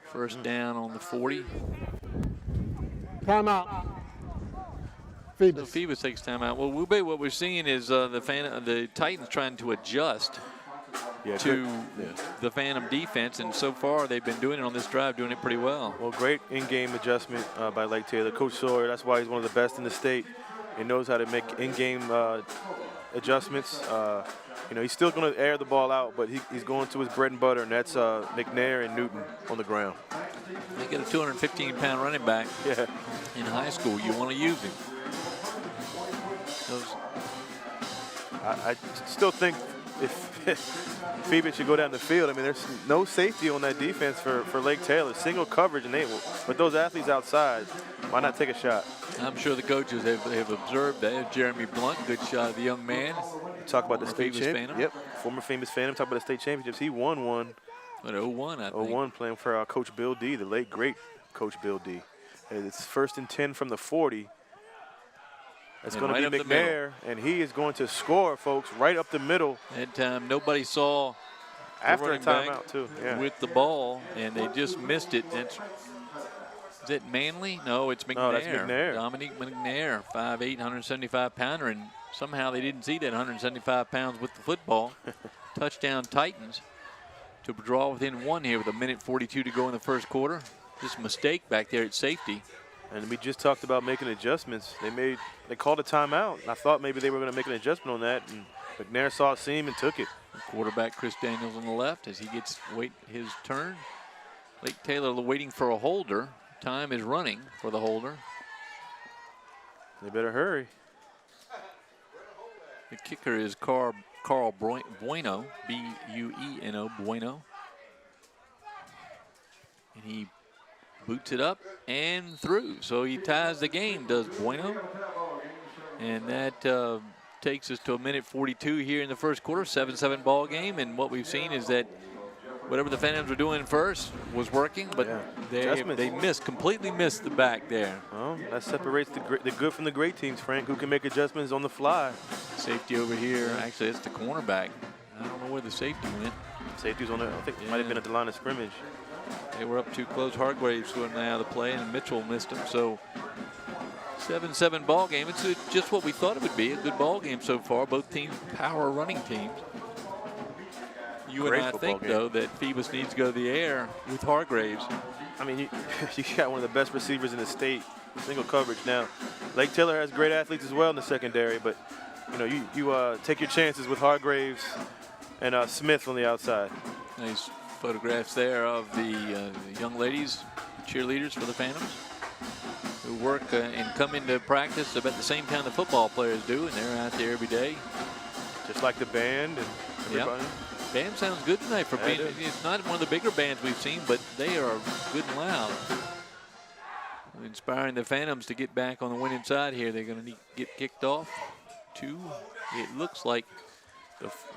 First down on the 40. Timeout. So Phoebus. Phoebus takes time out. Well, what we're seeing is the Titans trying to adjust to the Phantom defense, and so far they've been doing it on this drive, doing it pretty well. Well, great in-game adjustment by Lake Taylor. Coach Sawyer, that's why he's one of the best in the state. He knows how to make in-game adjustments. He's still going to air the ball out, but he's going to his bread and butter, and that's McNair and Newton on the ground. They get a 215-pound running back in high school. You want to use him. I still think if Phoebus should go down the field, I mean, there's no safety on that defense for Lake Taylor. Single coverage, and with those athletes outside, why not take a shot? I'm sure the coaches have observed that. Jeremy Blunt, good shot of the young man. Talk about the state Phoebus champion. Yep, former Famous Phantom. Talk about the state championships. He won one. At 01, I think. 01, playing for Coach Bill D, the late great Coach Bill D. And it's 1st and 10 from the 40. It's going to be McNair, and he is going to score, folks, right up the middle. That time, nobody saw After a running back timeout, too. Yeah. with the ball, and they just missed it. Is it Manley? No, it's McNair. No, that's McNair. Dominique McNair, 5'8", 175-pounder, and somehow they didn't see that 175 pounds with the football. Touchdown Titans to draw within 1 here with 1:42 to go in the first quarter. Just a mistake back there at safety. And we just talked about making adjustments. They called a timeout. I thought maybe they were going to make an adjustment on that, and McNair saw it seam and took it. Quarterback Chris Daniels on the left as he gets his turn. Lake Taylor waiting for a holder. Time is running for the holder. They better hurry. The kicker is Carl Bueno, B-U-E-N-O, Bueno. And he boots it up and through. So he ties the game, does Bueno. And that takes us to 1:42 here in the first quarter, 7-7 ball game. And what we've seen is that whatever the Phantoms were doing first was working, but they completely missed the back there. Well, that separates the good from the great teams, Frank, who can make adjustments on the fly. Safety over here. Actually, it's the cornerback. I don't know where the safety went. Safety's on there. I think it might have been at the line of scrimmage. They were up too close. Hargraves went out of the play, and Mitchell missed him. So 7-7 ball game. It's just what we thought it would be. A good ball game so far. Both teams power running teams. You and I think, though, that Phoebus needs to go to the air with Hargraves. I mean, you got one of the best receivers in the state, single coverage. Now, Lake Taylor has great athletes as well in the secondary, but, you know, you take your chances with Hargraves and Smith on the outside. Nice photographs there of the young ladies, cheerleaders for the Phantoms, who work and come into practice about the same time the football players do, and they're out there every day. Just like the band and everybody. Yep. Band sounds good tonight for being. It's not one of the bigger bands we've seen, but they are good and loud. Inspiring the Phantoms to get back on the winning side here. They're going to get kicked off. It looks like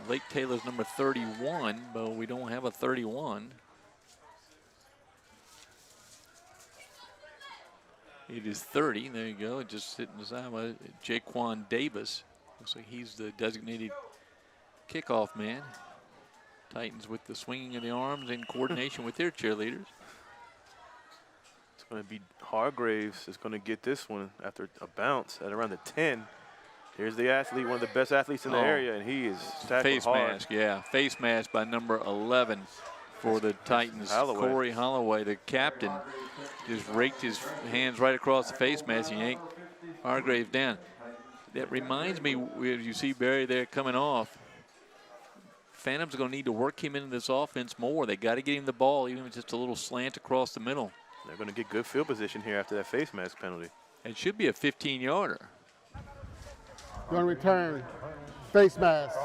Lake Taylor's number 31, but we don't have a 31. It is 30. There you go. Just sitting aside. Jaquan Davis. Looks like he's the designated kickoff man. Titans with the swinging of the arms in coordination with their cheerleaders. It's going to be Hargraves is going to get this one after a bounce at around the 10. Here's the athlete, one of the best athletes in the area, and he is tackled face hard. mask, yeah. Face mask by number 11 for the Titans. Corey Holloway, the captain, just raked his hands right across the face mask and yanked Hargraves down. That reminds me, you see Barry there coming off. Phantoms are going to need to work him into this offense more. They got to get him the ball, even if it's just a little slant across the middle. They're going to get good field position here after that face mask penalty. It should be a 15-yarder. Going to return, face mask,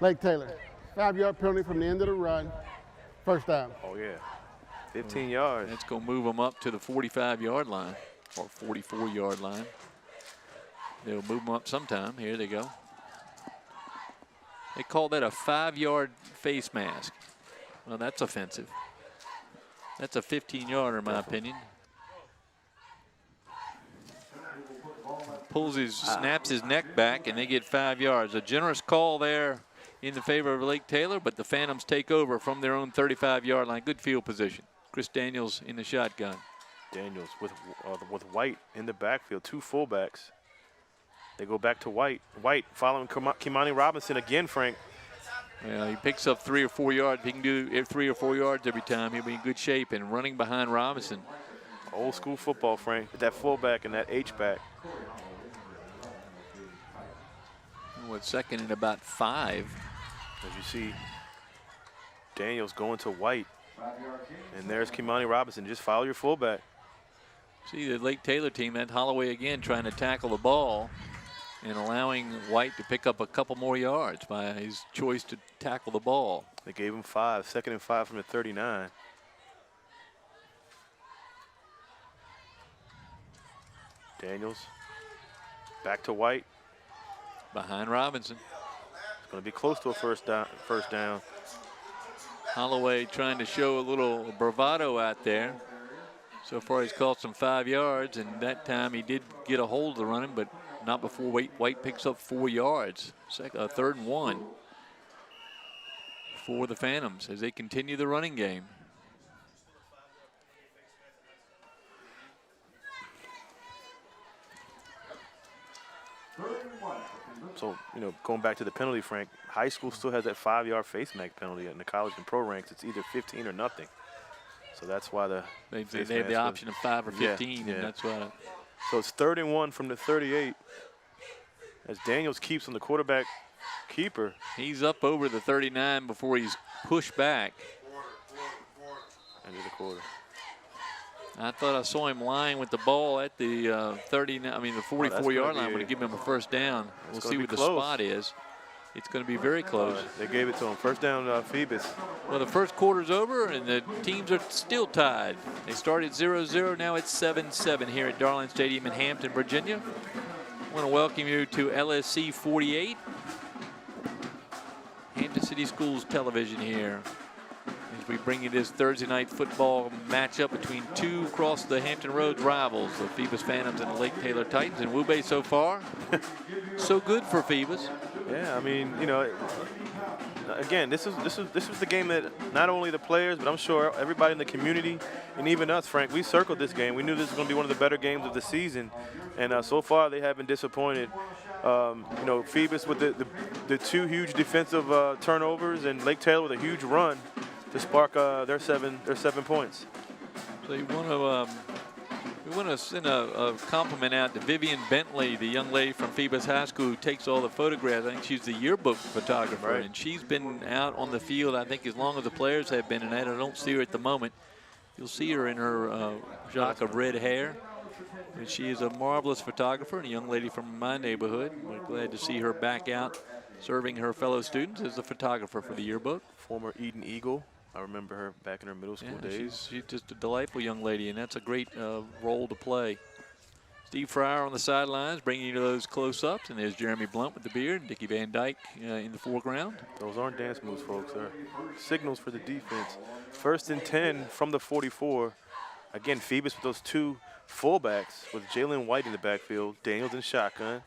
Lake Taylor. 5-yard penalty from the end of the run, first down. Oh, yeah. 15 yards. That's going to move them up to the 45-yard line or 44-yard line. They'll move them up sometime. Here they go. They call that a 5-yard face mask. Well, that's offensive. That's a 15-yarder, in my opinion. Snaps his neck back, and they get 5 yards. A generous call there in the favor of Lake Taylor, but the Phantoms take over from their own 35-yard line. Good field position. Chris Daniels in the shotgun. Daniels with White in the backfield, 2 fullbacks. They go back to White. White following Kimani Robinson again, Frank. Well, he picks up 3 or 4 yards. He can do 3 or 4 yards every time. He'll be in good shape and running behind Robinson. Old school football, Frank, with that fullback and that H-back. Second and about 5. As you see, Daniels going to White. And there's Kimani Robinson. Just follow your fullback. See the Lake Taylor team, that Holloway again trying to tackle the ball and allowing White to pick up a couple more yards by his choice to tackle the ball. They gave him 5, 2nd and 5 from the 39. Daniels back to White. Behind Robinson. It's going to be close to a first down. Holloway trying to show a little bravado out there. So far he's caught some 5 yards, and that time he did get a hold of the running, but not before White picks up 4 yards. 3rd and 1. for the Phantoms as they continue the running game. So, you know, going back to the penalty, Frank, high school still has that 5-yard face mask penalty. In the college and pro ranks, it's either 15 or nothing. So that's why they have the option of 5 or 15, and that's why. So it's 3rd and 1 from the 38 as Daniels keeps on the quarterback keeper. He's up over the 39 before he's pushed back. End of the quarter. I thought I saw him lying with the ball at the 44-yard line. Would have given him a first down. We'll see what the spot is. It's going to be very close. They gave it to him. First down, Phoebus. Well, the first quarter's over, and the teams are still tied. They started 0-0. Now it's 7-7 here at Darling Stadium in Hampton, Virginia. I want to welcome you to LSC 48, Hampton City Schools Television here, as we bring you this Thursday night football matchup between two across the Hampton Roads rivals, the Phoebus Phantoms and the Lake Taylor Titans. And Wube, so far, so good for Phoebus. Yeah, I mean, you know, again, this was the game that not only the players, but I'm sure everybody in the community and even us, Frank, we circled this game. We knew this was going to be one of the better games of the season, and so far they have been disappointed. You know, Phoebus with the 2 huge defensive turnovers, and Lake Taylor with a huge run to spark their 7 points. So you want to we want to send a compliment out to Vivian Bentley, the young lady from Phoebus High School who takes all the photographs. I think she's the yearbook photographer, right. And she's been out on the field, I think, as long as the players have been. And I don't see her at the moment. You'll see her in her shock of red hair. And she is a marvelous photographer and a young lady from my neighborhood. We're glad to see her back out serving her fellow students as a photographer for the yearbook. Former Eden Eagle. I remember her back in her middle school days. She's just a delightful young lady, and that's a great role to play. Steve Fryer on the sidelines, bringing you those close-ups, and there's Jeremy Blunt with the beard, and Dickie Van Dyke in the foreground. Those aren't dance moves, folks. They're signals for the defense. 1st and 10 from the 44. Again, Phoebus with those 2 fullbacks with Jalen White in the backfield, Daniels in shotgun.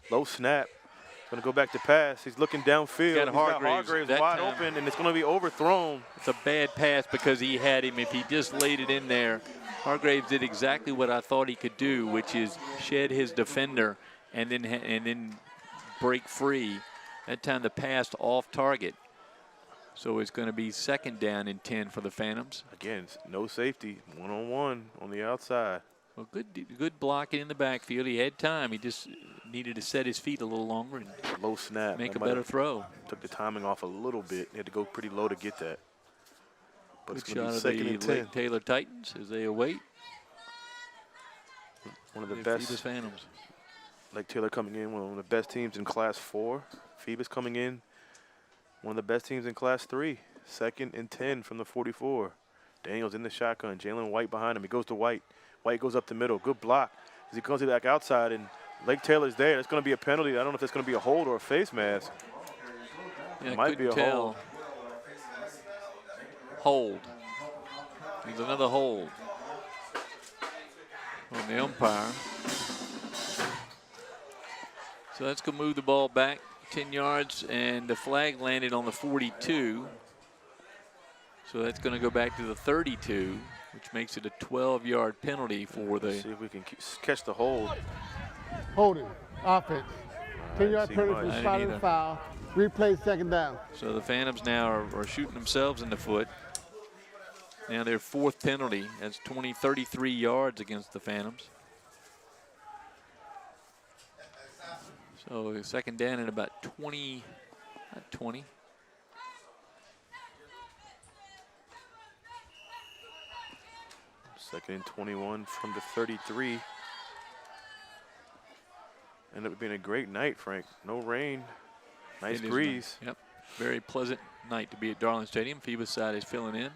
Low snap. Going to go back to pass. He's looking downfield. He's got Hargraves wide open, and it's going to be overthrown. It's a bad pass because he had him. If he just laid it in there, Hargraves did exactly what I thought he could do, which is shed his defender and then break free. That time the pass off target. So it's going to be 2nd down and 10 for the Phantoms. Again, no safety, one-on-one on the outside. Well, good blocking in the backfield. He had time. He just needed to set his feet a little longer and low snap. Make a better throw. Took the timing off a little bit. He had to go pretty low to get that. But good it's going shot to be 2nd of the and 10. Lake Taylor Titans as they await. One of the best. Phoebus Phantoms. Lake Taylor coming in, one of the best teams in Class 4. Phoebus coming in, one of the best teams in Class 3. 2nd and 10 from the 44. Daniels in the shotgun. Jalen White behind him. He goes to White. White goes up the middle. Good block as he comes back outside, and Lake Taylor's there. It's going to be a penalty. I don't know if it's going to be a hold or a face mask. Yeah, might be a hold. Hold. There's another hold on the umpire. So that's going to move the ball back 10 yards, and the flag landed on the 42. So that's going to go back to the 32, which makes it a 12-yard penalty for the. See if we can catch the hold. Holding, offense. 10-yard penalty for spotting the foul. Replay 2nd down. So the Phantoms now are shooting themselves in the foot. Now their 4th penalty. That's 33 yards against the Phantoms. So 2nd down and about 20, not 20. Second and 21 from the 33. Ended up being a great night, Frank. No rain. Nice breeze. Yep. Very pleasant night to be at Darling Stadium. Phoebus side is filling in.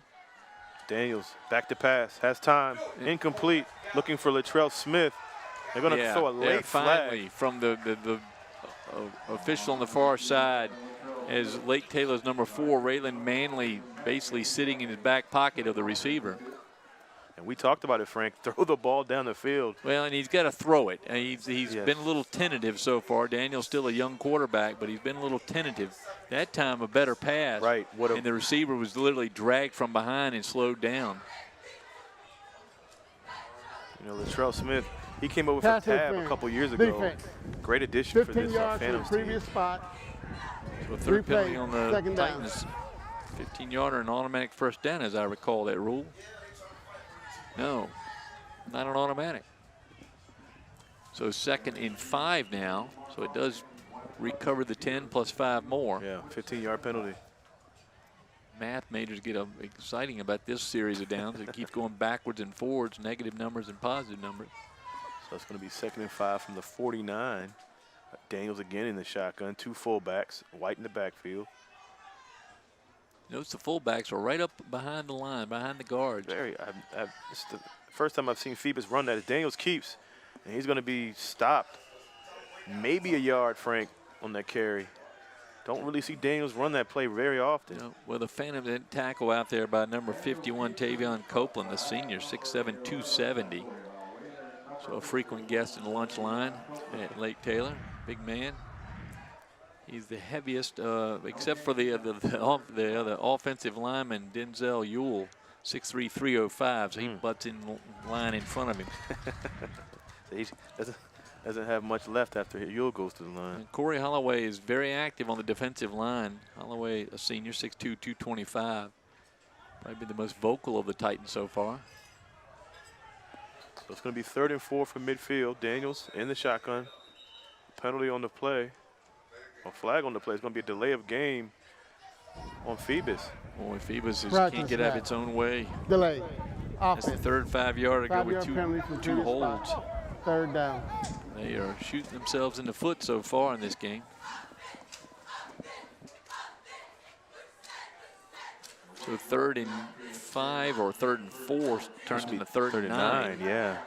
Daniels back to pass. Has time. Incomplete. Looking for Latrell Smith. They're going to throw a late flag. From the official on the far side, as Lake Taylor's number 4, Raylan Manley, basically sitting in his back pocket of the receiver. And we talked about it, Frank. Throw the ball down the field. Well, and he's got to throw it. And he's Yes. been a little tentative so far. Daniel's still a young quarterback, but he's been a little tentative. That time, a better pass. Right. And the receiver was literally dragged from behind and slowed down. You know, Latrell Smith, he came over Pass from Tab a interference. couple years ago. Defense. Great addition for 15 this yards from the Phantoms team. previous spot. So a third Replay, penalty on the second down. Titans. 15-yarder and automatic first down, as I recall that rule. No, not an automatic. So 2nd and 5 now. So it does recover the 10 plus 5 more. Yeah, 15-yard penalty. Math majors get exciting about this series of downs. It keeps going backwards and forwards, negative numbers and positive numbers. So it's going to be 2nd and 5 from the 49. Daniels again in the shotgun. 2 fullbacks. White in the backfield. Notice the fullbacks are right up behind the line, behind the guards. It's the first time I've seen Phoebus run that. Daniels keeps, and he's going to be stopped. Maybe a yard, Frank, on that carry. Don't really see Daniels run that play very often. You know, well, the Phantom didn't tackle out there by number 51, Tavion Copeland, the senior, 6'7", 270. So a frequent guest in the lunch line at Lake Taylor, big man. He's the heaviest, except for the other offensive lineman, Denzel Ewell, 6'3", 305. So he butts in line in front of him. So he doesn't have much left after Ewell goes to the line. And Corey Holloway is very active on the defensive line. Holloway, a senior, 6'2", 225. Probably the most vocal of the Titans so far. So it's going to be 3rd and 4 from midfield. Daniels in the shotgun. Penalty on the play. A flag on the play. It's going to be a delay of game on Phoebus. Boy, Phoebus Practice can't get out of snap. its own way. Delay. That's the Offense. 3rd 5-yarder go with 5-yard penalty from two previous holds. spot. 3rd down. They are shooting themselves in the foot so far in this game. So 3rd and 5 or 3rd and 4 turns into 3rd and 9. Yeah.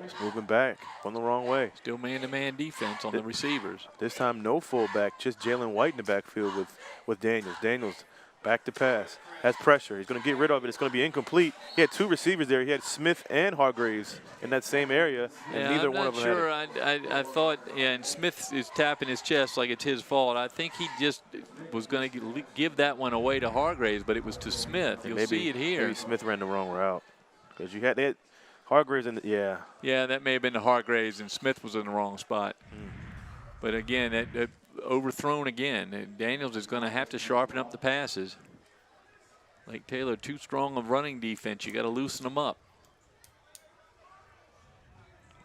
Just moving back. Going the wrong way. Still man-to-man defense on the receivers. This time no fullback, just Jalen White in the backfield with Daniels. Daniels back to pass. Has pressure. He's going to get rid of it. It's going to be incomplete. He had 2 receivers there. He had Smith and Hargraves in that same area, and Yeah, neither I'm one not of them sure. had it. I thought, yeah, and Smith is tapping his chest like it's his fault. I think he just was going to give that one away to Hargraves, but it was to Smith. You'll see it here. Maybe Smith ran the wrong route because they had Hargraves in the, yeah. Yeah, that may have been to Hargraves, and Smith was in the wrong spot. But again, that overthrown again. And Daniels is going to have to sharpen up the passes. Lake Taylor too strong of running defense. You got to loosen them up.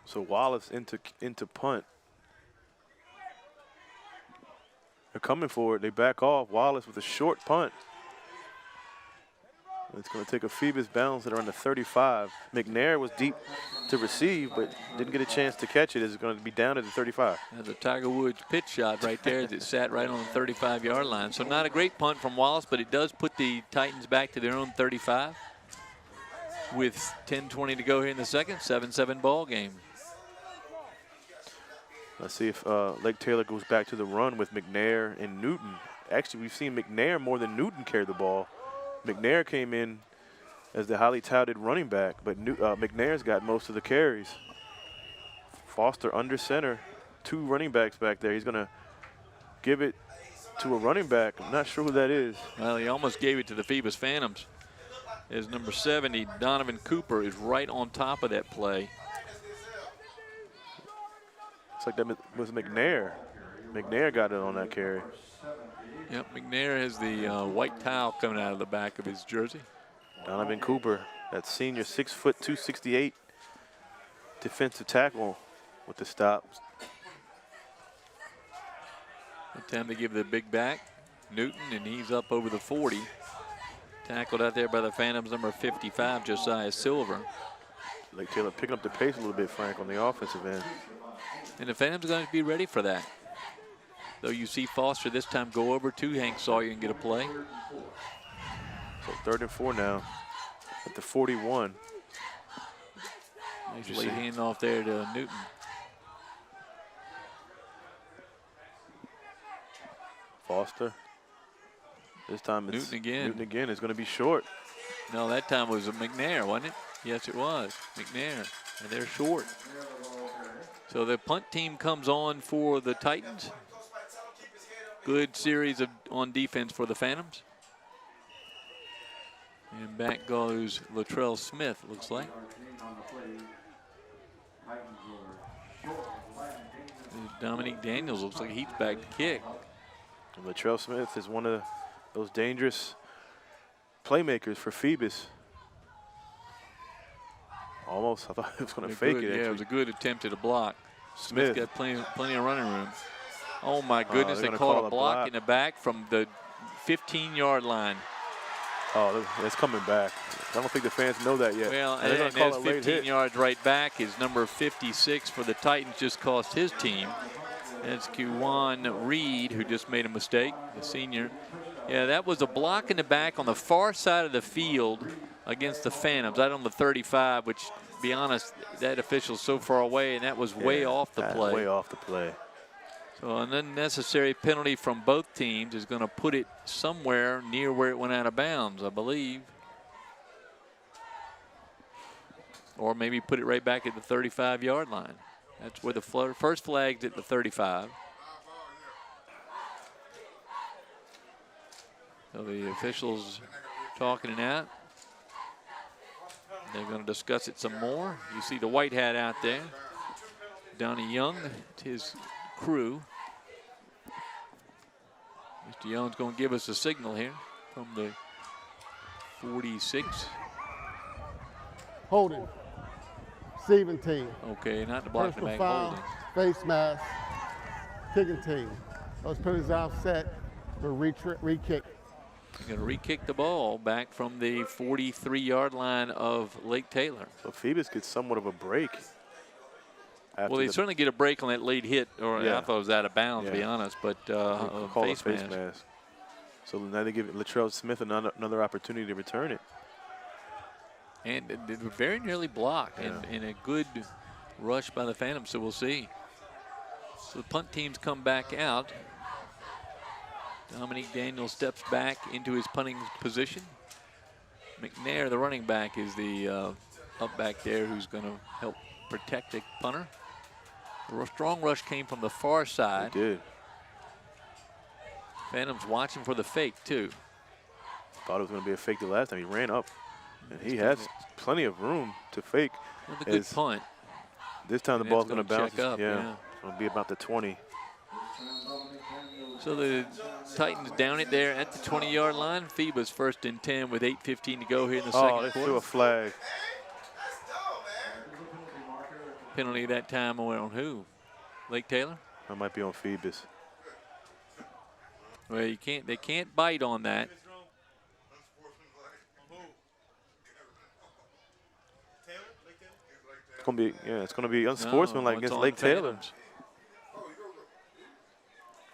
So Wallace into punt. They're coming for it. They back off. Wallace with a short punt. It's going to take a Phoebus bounce at around the 35. McNair was deep to receive, but didn't get a chance to catch it. It's going to be down at the 35. That's a Tiger Woods pitch shot right there that sat right on the 35-yard line. So not a great punt from Wallace, but it does put the Titans back to their own 35 with 10:20 to go here in the second. 7-7 ball game. Let's see if Lake Taylor goes back to the run with McNair and Newton. Actually, we've seen McNair more than Newton carry the ball. McNair came in as the highly touted running back, but McNair's got most of the carries. Foster under center, 2 running backs back there. He's going to give it to a running back. I'm not sure who that is. Well, he almost gave it to the Phoebus Phantoms. As number 70, Donovan Cooper, is right on top of that play. It's like that was McNair. McNair got it on that carry. Yep, McNair has the white towel coming out of the back of his jersey. Donovan Cooper, that senior 6', 268 defensive tackle with the stop. Time to give the big back, Newton, and he's up over the 40. Tackled out there by the Phantoms, number 55, Josiah Silver. Lake Taylor picking up the pace a little bit, Frank, on the offensive end. And the Phantoms are going to be ready for that. Though you see Foster this time go over to Hank Sawyer and get a play. So 3rd and 4 now at the 41. Nice late handoff there to Newton. Foster. This time it's Newton again. Newton again is going to be short. No, that time was a McNair, wasn't it? Yes, it was. McNair. And they're short. So the punt team comes on for the Titans. Good series on defense for the Phantoms. And back goes Latrell Smith, looks like. Dominique Daniels looks like he's back to kick. And Latrell Smith is one of those dangerous playmakers for Phoebus. Almost, I thought he was going to fake it. Yeah, it was a good attempt at a block. Smith got plenty of running room. Oh my goodness, they called a block in the back from the 15-yard line. Oh, it's coming back. I don't think the fans know that yet. Well, and that's 15 yards right back. Is number 56 for the Titans, just cost his team. That's Kuwan Reed, who just made a mistake, the senior. Yeah, that was a block in the back on the far side of the field against the Phantoms, right on the 35, which, to be honest, that official's so far away, and that was way off the play. Way off the play. So an unnecessary penalty from both teams is going to put it somewhere near where it went out of bounds, I believe. Or maybe put it right back at the 35-yard line. That's where the first flag's at the 35. So the officials talking it out. They're going to discuss it some more. You see the white hat out there. Donnie Young, his crew. Mr. Young's going to give us a signal here from the 46. Holding. Receiving team. Okay, not the block in the Personal back, foul, holding. face mask, kicking team. Those penalties offset for re-kick. They're going to re-kick the ball back from the 43-yard line of Lake Taylor. So Phoebus gets somewhat of a break. Well, they certainly get a break on that late hit, or Yeah. I thought it was out of bounds, to be honest, but face mask. So now they give Latrell Smith another opportunity to return it. And it very nearly blocked, and a good rush by the Phantoms, so we'll see. So the punt teams come back out. Dominique Daniels steps back into his punting position. McNair, the running back, is the up back there who's going to help protect the punter. The strong rush came from the far side. It did. Phantoms watching for the fake, too. Thought it was going to be a fake the last time. He ran up, and he has plenty of room to fake. With a good punt. This time the ball's going to bounce. Up, yeah. It's going to be about the 20. So the Titans down it there at the 20-yard line. Phoebus first and 10 with 8:15 to go here in the second quarter. Oh, they threw a flag. Penalty that time on who? Lake Taylor? That might be on Phoebus. Well, you can't. They can't bite on that. It's gonna be it's gonna be unsportsmanlike against Lake Taylor.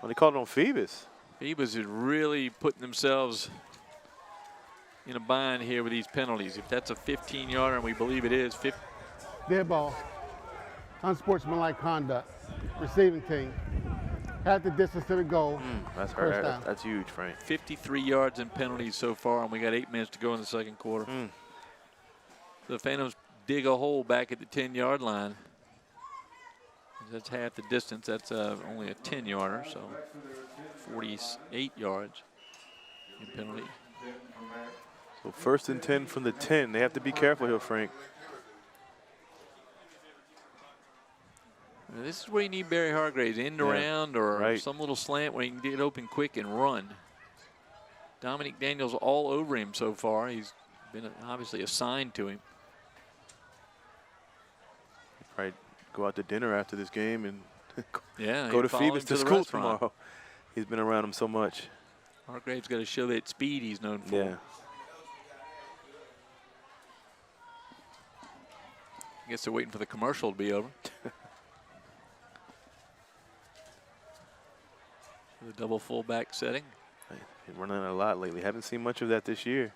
Well, they called it on Phoebus. Phoebus is really putting themselves in a bind here with these penalties. If that's a 15-yarder, and we believe it is, Dead ball. Unsportsmanlike conduct. Receiving team. Had the distance to the goal. That's First hurt. down. That's huge, Frank. 53 yards in penalties so far, and we got 8 minutes to go in the second quarter. The Phantoms dig a hole back at the 10-yard line. That's half the distance. That's only a 10-yarder, so 48 yards in penalty. So first and 10 from the 10. They have to be careful here, Frank. Now, this is where you need Barry Hargraves, end around or some little slant where he can get open quick and run. Dominique Daniels all over him so far. He's been obviously assigned to him. Right. Go out to dinner after this game and yeah, go to Phoebus to school restaurant tomorrow. He's been around him so much. Hargraves got to show that speed he's known for. Yeah. I guess they're waiting for the commercial to be over. The double fullback setting. He's running a lot lately. Haven't seen much of that this year.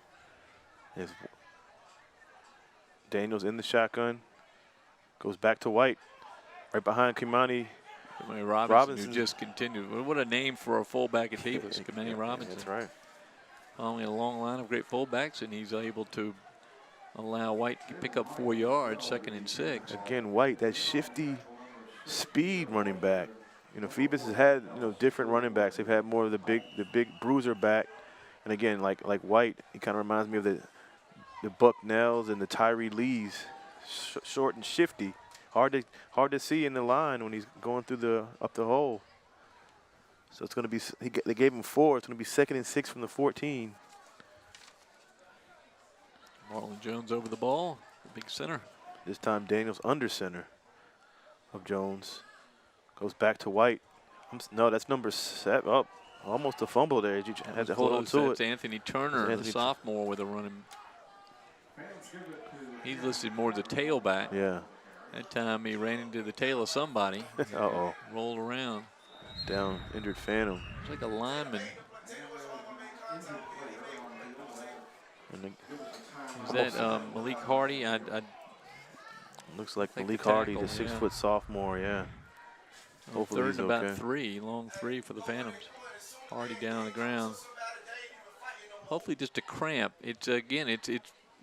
Daniels in the shotgun. Goes back to White. Right behind Kimani Robinson. Who just continued. What a name for a fullback at Phoebus, Kimani Robinson. That's right. Following a long line of great fullbacks, and he's able to allow White to pick up 4 yards, 2nd and 6. Again, White, that shifty speed running back. You know, Phoebus has had, you know, different running backs. They've had more of the big bruiser back. And again, like White, he kind of reminds me of the Bucknells and the Tyree Lees, short and shifty. Hard to see in the line when he's going through up the hole. So it's going to be, they gave him 4. It's going to be 2nd and 6 from the 14. Marlon Jones over the ball, the big center. This time Daniels under center of Jones. Goes back to White. No, that's number 7. Oh, almost a fumble there. You had to hold on to That's it. Anthony Turner, the sophomore, with a running. He's listed more as a tailback. Yeah. That time he ran into the tail of somebody. Uh-oh. Rolled around. Down, injured Phantom. It's like a lineman. Is that Malik Hardy? Looks like Like Malik the Hardy, tackle, the 6-foot sophomore, yeah. Hopefully 3rd he's and about okay. 3, long 3 for the Phantoms. Hardy down on the ground. Hopefully just a cramp. It's again,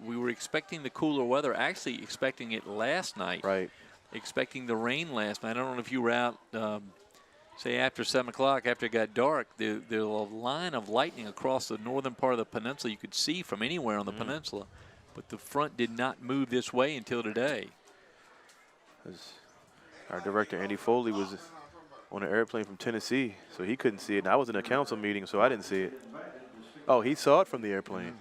we were expecting the cooler weather, actually expecting it last night. Right. Expecting the rain last night. I don't know if you were out, say after 7 o'clock, after it got dark, there's a line of lightning across the northern part of the peninsula you could see from anywhere on the peninsula. But the front did not move this way until today. Our director, Andy Foley, was on an airplane from Tennessee, so he couldn't see it. And I was in a council meeting, so I didn't see it. Oh, he saw it from the airplane.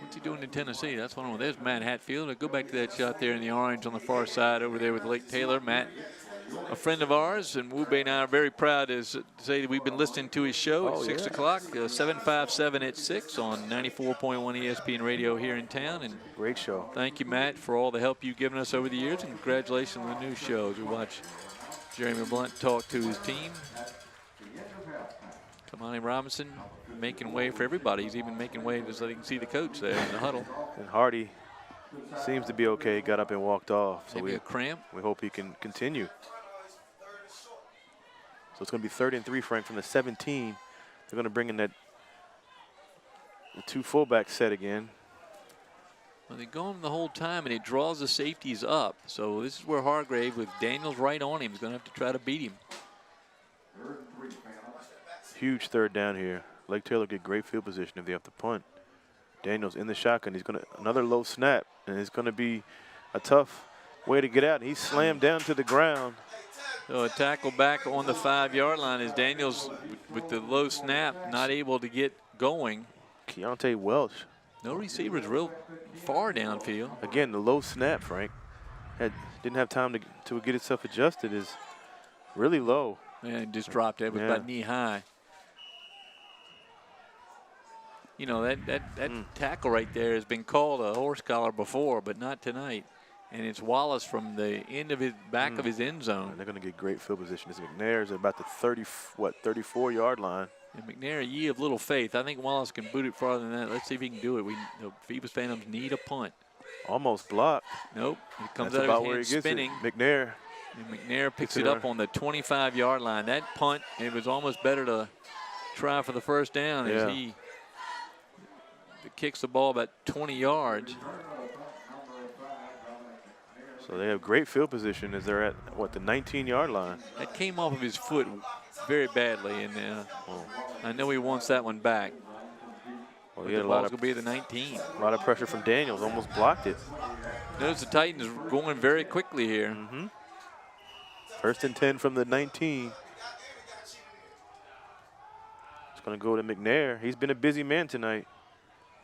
What's he doing in Tennessee? That's one of them. There's Matt Hatfield. Go back to that shot there in the orange on the far side over there with Lake Taylor. Matt, a friend of ours, and Wube and I are very proud to say that we've been listening to his show at 6 o'clock, 757 at 6 on 94.1 ESPN radio here in town. And great show. Thank you, Matt, for all the help you've given us over the years, and congratulations on the new show as we watch Jeremy Blunt talk to his team. Kamani Robinson making way for everybody. He's even making way just so they can see the coach there in the huddle. And Hardy seems to be okay. Got up and walked off. So Maybe a cramp. We hope he can continue. So it's going to be 3rd and 3, Frank, from the 17. They're going to bring in the 2 fullback set again. Well, they're going the whole time, and it draws the safeties up. So this is where Hargrave, with Daniels right on him, is going to have to try to beat him. Huge 3rd down here. Lake Taylor get great field position if they have to punt. Daniels in the shotgun. He's going to another low snap, and it's going to be a tough way to get out. He's slammed down to the ground. So a tackle back on the 5-yard line is Daniels with the low snap, not able to get going. Keontae Welch. No receivers real far downfield. Again, the low snap, Frank. Didn't have time to get itself adjusted. Is really low. And just dropped it. It was about knee high. You know, that tackle right there has been called a horse collar before, but not tonight. And it's Wallace from the end of his back of his end zone. And they're going to get great field position. This McNair is about the 34-yard line. And McNair, ye of little faith. I think Wallace can boot it farther than that. Let's see if he can do it. The Phoebus Phantoms need a punt. Almost blocked. Nope. It comes That's out about of where his he hand gets spinning. it. McNair. And McNair picks it up on the 25-yard line. That punt, it was almost better to try for the first down as he kicks the ball about 20 yards. So they have great field position as they're at, what, the 19-yard line. That came off of his foot very badly, and I know he wants that one back. Well, But the ball's going to be at the 19. A lot of pressure from Daniels, almost blocked it. Notice the Titans going very quickly here. 1st and 10 from the 19. It's going to go to McNair. He's been a busy man tonight.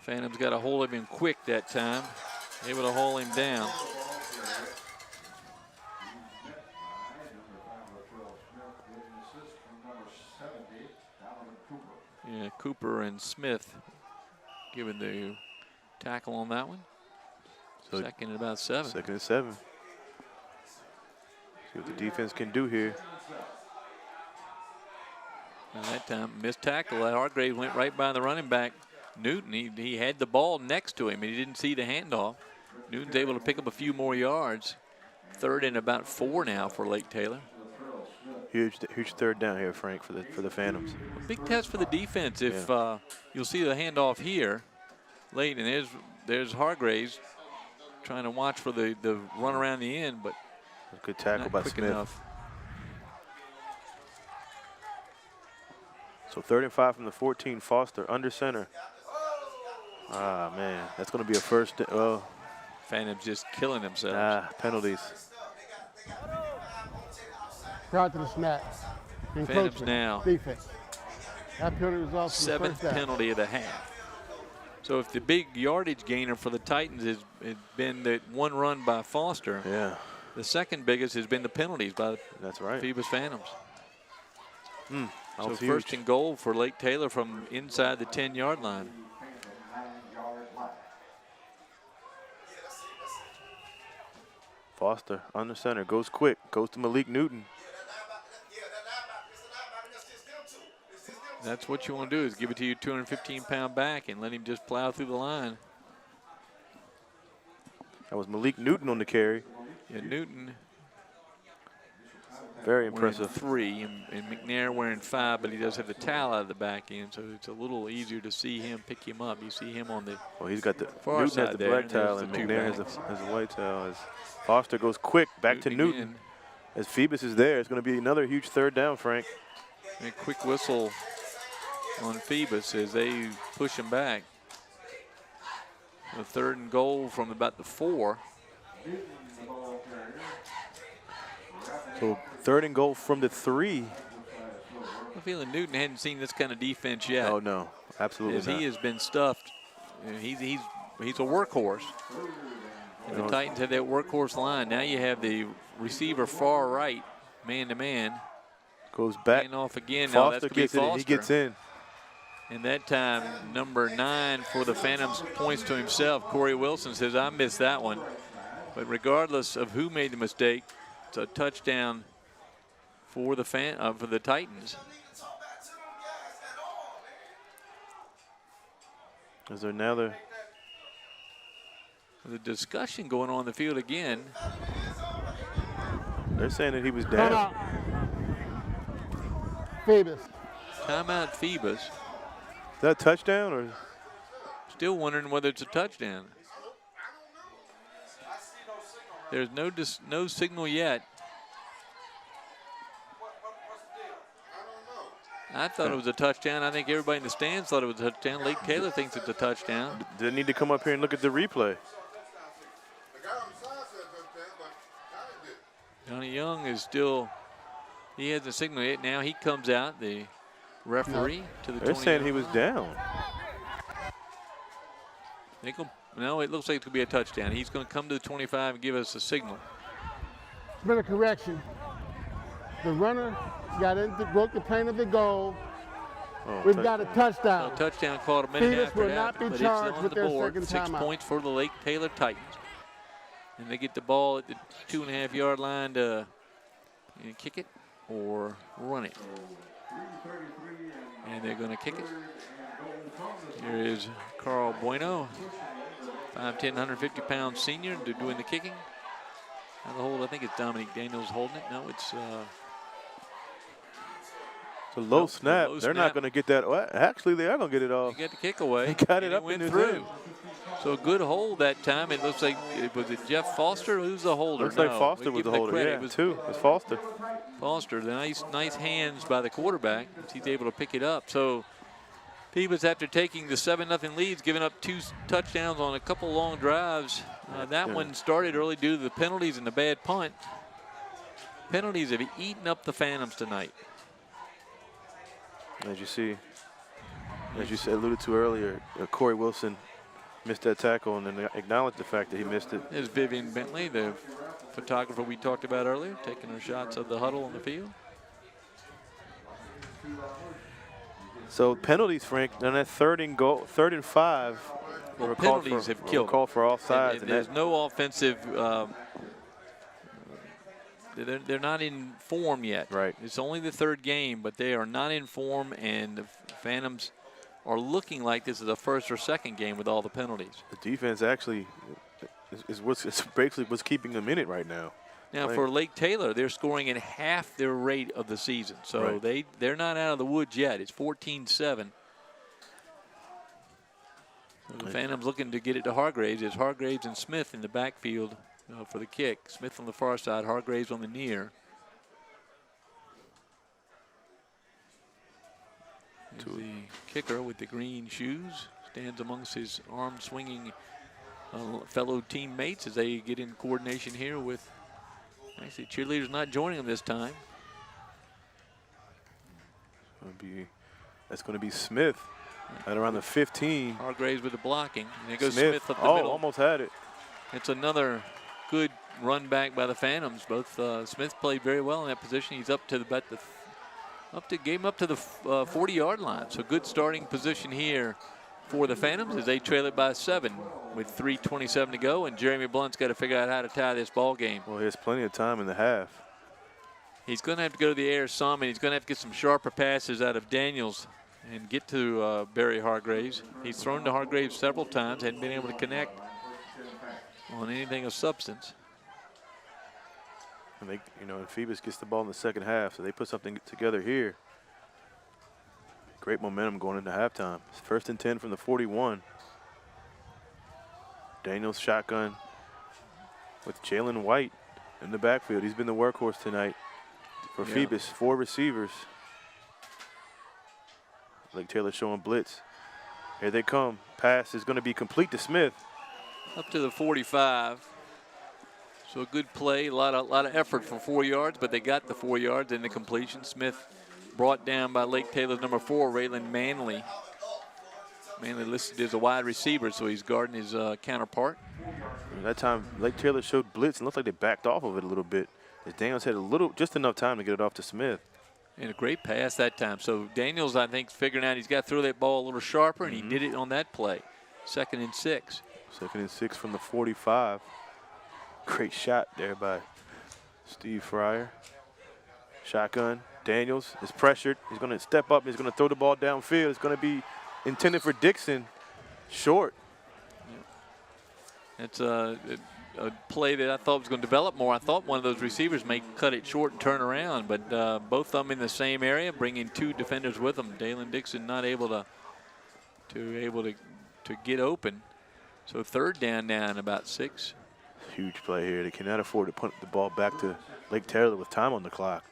Phantoms got a hold of him quick that time, able to haul him down. Yeah, Cooper and Smith giving the tackle on that one. So 2nd and about 7. 2nd and 7. See what the defense can do here. And that time, missed tackle. Hargrave went right by the running back, Newton. He had the ball next to him, and he didn't see the handoff. Newton's able to pick up a few more yards. 3rd and about 4 now for Lake Taylor. Huge 3rd down here, Frank, for the Phantoms. A big test for the defense. If you'll see the handoff here late, and there's there's Hargraves trying to watch for the run around the end, but good tackle not by quick Smith. enough. So 3rd and 5 from the 14. Foster under center. Ah, man, that's going to be a first. Well, Phantoms just killing themselves. penalties. Prior to the snap. Phantoms Encroachment. now. Defense. That penalty was off. 7th penalty of the half. So if the big yardage gainer for the Titans has been that one run by Foster, Yeah, the second biggest has been the penalties by that's right. Phoebus Phantoms. That So was first huge. and goal for Lake Taylor from inside the 10-yard line. Foster under center, goes quick, goes to Malik Newton. That's what you want to do, is give it to your 215-pound back and let him just plow through the line. That was Malik Newton on the carry. Yeah, Newton Very wearing impressive. 3 and McNair wearing 5, but he does have the towel out of the back end, so it's a little easier to see him pick him up. You see him on the Well, he's got the far Newton has side the there, black and there's towel the and two McNair has backs. the white towel. As Foster goes quick back to Newton. again. As Phoebus is there, it's going to be another huge 3rd down, Frank. And a quick whistle on Phoebus as they push him back. The 3rd and goal from about the 4. So 3rd and goal from the 3. I'm feeling Newton hadn't seen this kind of defense yet. Oh no, absolutely As not. he has been stuffed. You know, he's a workhorse. And the Titans have that workhorse line. Now you have the receiver far right, man to man. Goes back. And off again. Now that's Foster going to be gets it. Foster. He gets in. And that time, number 9 for the Phantoms points to himself. Corey Wilson says, I missed that one. But regardless of who made the mistake, it's a touchdown for the Titans. Is there another? The discussion going on the field again. They're saying that he was down. Timeout. Phoebus. Timeout Phoebus. Is that a touchdown or? Still wondering whether it's a touchdown. There's no signal yet. I thought it was a touchdown. I think everybody in the stands thought it was a touchdown. Lake Taylor thinks it's a touchdown. They need to come up here and look at the replay. Johnny Young is still, he has a signal yet. Now he comes out, the referee, to the 20. They're saying he was down. No, it looks like it could be a touchdown. He's going to come to the 25 and give us a signal. It's been a correction. The runner got into, broke the plane of the goal. Oh, We've got a touchdown. A touchdown called a minute Phoebus after will it not happened, be but charged it's on with the their board. second 6 timeout. points for the Lake Taylor Titans. And they get the ball at the 2.5-yard line to kick it or run it. And they're going to kick it. Here is Carl Bueno, 5'10", 150-pound senior, doing the kicking. Now the hold, I think it's Dominic Daniels holding it. No, it's a low snap. low They're snap. not going to get that. Well, actually, they are going to get it off. He got the kick away. He got it and up went in his through. end. So a good hold that time. It looks like, was it Jeff Foster? Who's the holder? Looks like No, Foster we was give the him holder. credit. Yeah, It was two. It's Foster. Foster, the nice hands by the quarterback. He's able to pick it up. So Phoebus, after taking the 7-0 leads, giving up 2 touchdowns on a couple long drives. That one started early due to the penalties and the bad punt. Penalties have eaten up the Phantoms tonight. As you see, as you said, alluded to earlier, Corey Wilson missed that tackle and then acknowledged the fact that he missed it. There's Vivian Bentley, the photographer we talked about earlier, taking her shots of the huddle on the field. So penalties, Frank, on that 3rd and 5. Well, penalties have killed. Called for offsides. And there's no offensive. They're not in form yet. Right. It's only the 3rd game, but they are not in form, and the Phantoms are looking like this is the 1st or 2nd game with all the penalties. The defense actually is basically what's keeping them in it right now. Now, for Lake Taylor, they're scoring at half their rate of the season. So they're not out of the woods yet. It's 14-7. The Phantoms looking to get it to Hargraves. It's Hargraves and Smith in the backfield for the kick. Smith on the far side, Hargraves on the near. Here's the kicker with the green shoes. Stands amongst his arm-swinging fellow teammates as they get in coordination here with, actually, cheerleaders not joining them this time. That's going to be Smith at around the 15. Hargraves with the blocking. And there goes Smith up the middle. Almost had it. It's another good run back by the Phantoms. Both Smith played very well in that position. He's up to the 40-yard line. So good starting position here for the Phantoms as they trail it by 7 with 3:27 to go. And Jeremy Blunt's got to figure out how to tie this ball game. Well, there's plenty of time in the half. He's going to have to go to the air some, and he's going to have to get some sharper passes out of Daniels and get to Barry Hargraves. He's thrown to Hargraves several times, hadn't been able to connect on anything of substance. And and Phoebus gets the ball in the second half, so they put something together here. Great momentum going into halftime. It's 1st and 10 from the 41. Daniels shotgun with Jalen White in the backfield. He's been the workhorse tonight for Phoebus. 4 receivers. Lake Taylor showing blitz. Here they come. Pass is going to be complete to Smith. Up to the 45. So a good play, a lot of effort for 4 yards, but they got the 4 yards in the completion. Smith brought down by Lake Taylor's number 4, Raylan Manley. Manley listed as a wide receiver, so he's guarding his counterpart. And that time, Lake Taylor showed blitz and looked like they backed off of it a little bit. As Daniels had just enough time to get it off to Smith. And a great pass that time. So Daniels, I think, figuring out he's got to throw that ball a little sharper, and he did it on that play. 2nd and 6. 2nd and 6 from the 45. Great shot there by Steve Fryer. Shotgun. Daniels is pressured. He's going to step up. He's going to throw the ball downfield. It's going to be intended for Dixon. Short. It's a play that I thought was going to develop more. I thought one of those receivers may cut it short and turn around, but both of them in the same area, bringing 2 defenders with them. Dalen Dixon not able to get open. So 3rd down now and about 6. Huge play here. They cannot afford to punt the ball back to Lake Taylor with time on the clock.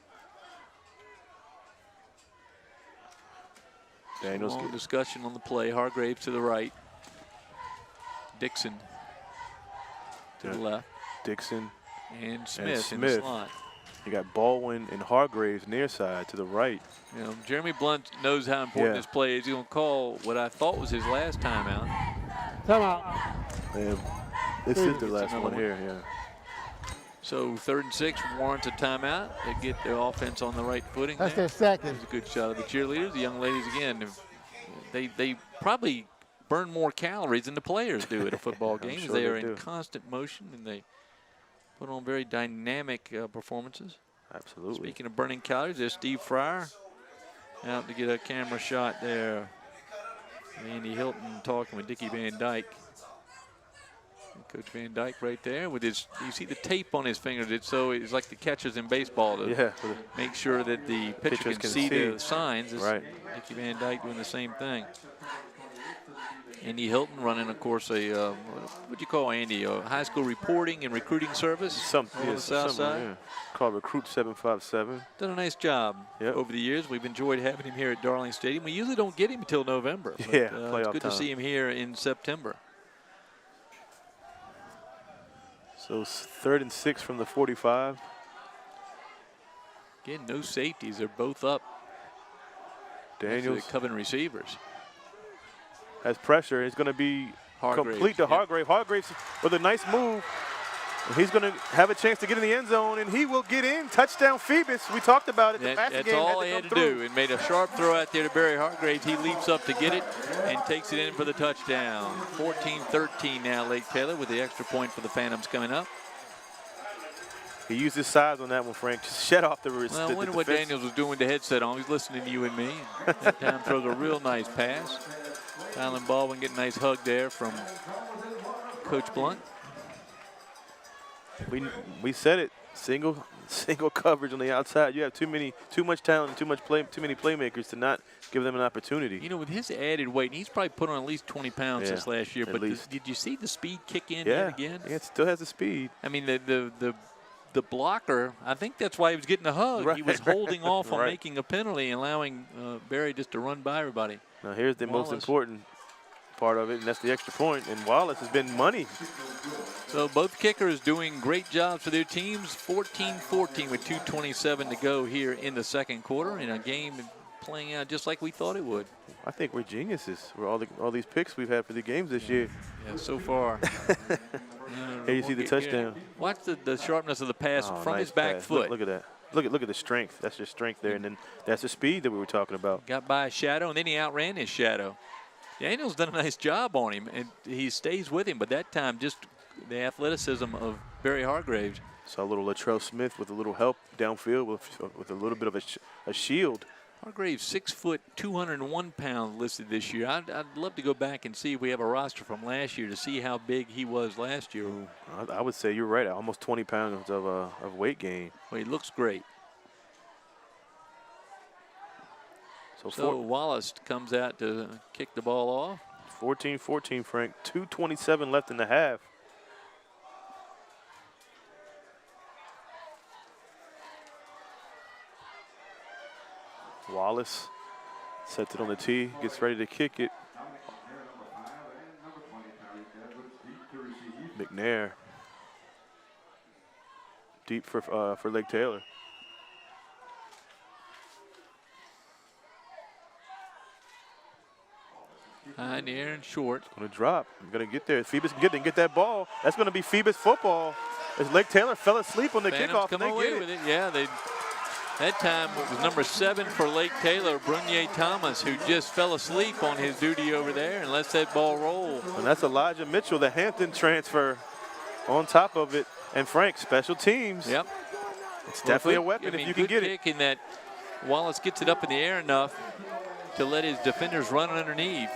Daniels. Long discussion on the play. Hargraves to the right. Dixon to the left. Dixon and Smith in the slot. You got Baldwin and Hargraves near side to the right. You know, Jeremy Blunt knows how important this play is. He's going to call what I thought was his last timeout. Timeout. This is the last one here, So 3rd and 6 warrants a timeout to get the offense on the right footing. That's their second. That's a good shot of the cheerleaders. The young ladies, again, they probably burn more calories than the players do at a football game. Sure they are in constant motion, and they put on very dynamic performances. Absolutely. Speaking of burning calories, there's Steve Fryer out to get a camera shot there. Andy Hilton talking with Dickie Van Dyke. Coach Van Dyke right there with his, you see the tape on his fingers. It's like the catchers in baseball to make sure that the pitcher can see the signs. Right. Dickie Van Dyke doing the same thing. Andy Hilton running, of course, a what do you call Andy? A high school reporting and recruiting service on the south side. Yeah. Called Recruit 757. Done a nice job over the years. We've enjoyed having him here at Darling Stadium. We usually don't get him until November. But, it's good to see him here in September. So 3rd and 6 from the 45. Again, no safeties. They're both up. Daniels covering receivers. Has pressure. It's going to be Hargraves, complete to Hargraves. Hargraves with a nice move. He's going to have a chance to get in the end zone, and he will get in. Touchdown Phoebus. We talked about it. That's all he had to do. And made a sharp throw out there to Barry Hargraves. He leaps up to get it and takes it in for the touchdown. 14-13 now, Lake Taylor, with the extra point for the Phantoms coming up. He used his size on that one, Frank. Just shut off the wrist. Well, I wonder what Daniels was doing with the headset on. He's listening to you and me. That time throws a real nice pass. Tylen Baldwin getting a nice hug there from Coach Blunt. We said it. Single coverage on the outside. You have too much talent, too many playmakers to not give them an opportunity. You know, with his added weight, he's probably put on at least 20 pounds this last year. But did you see the speed kick in yet again? Yeah, it still has the speed. I mean, the blocker, I think that's why he was getting the hug. Right. He was holding off on Right. making a penalty and allowing Barry just to run by everybody. Now here's the most important part of it, and that's the extra point. And Wallace has been money. So both kickers doing great jobs for their teams. 14-14 with 2:27 to go here in the second quarter, and a game playing out just like we thought it would. I think we're geniuses. We're all these picks we've had for the games this year. Yeah, so far. Here you see the touchdown. Watch the sharpness of the pass from nice his back pass. foot. Look at that. Look at the strength. That's just strength there, and then that's the speed that we were talking about. Got by a shadow, and then he outran his shadow. Daniel's done a nice job on him, and he stays with him, but that time just the athleticism of Barry Hargraves. Saw a little Latrell Smith with a little help downfield with a little bit of a shield. Hargraves, 6 foot, 201 pounds listed this year. I'd love to go back and see if we have a roster from last year to see how big he was last year. I would say you're right. Almost 20 pounds of weight gain. Well, he looks great. So Wallace comes out to kick the ball off. 14-14, Frank. 2:27 left in the half. Wallace sets it on the tee, gets ready to kick it. McNair. Deep for Lake Taylor. High in the air and short. Going to drop. I'm going to get there. Phoebus can get that ball. That's going to be Phoebus football. As Lake Taylor fell asleep on the kickoff. Come away with it. Yeah, that time it was number 7 for Lake Taylor, Brunier Thomas, who just fell asleep on his duty over there and lets that ball roll. And that's Elijah Mitchell, the Hampton transfer, on top of it. And Frank, special teams. Yep. It's definitely a weapon if you can get it. Good kick in that Wallace gets it up in the air enough to let his defenders run underneath.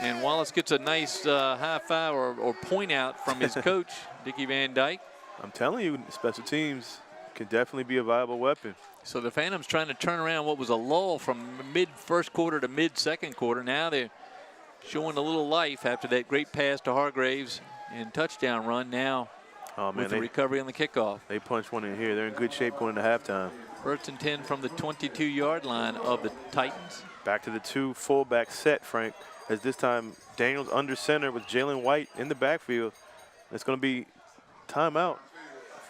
And Wallace gets a nice high five or point out from his coach, Dickie Van Dyke. I'm telling you, special teams can definitely be a viable weapon. So the Phantoms trying to turn around what was a lull from mid-first quarter to mid-second quarter. Now they're showing a little life after that great pass to Hargraves and touchdown run now with the recovery on the kickoff. They punched one in here. They're in good shape going into halftime. 1st and 10 from the 22-yard line of the Titans. Back to the 2 fullback set, Frank, as this time Daniels under center with Jalen White in the backfield. It's going to be timeout.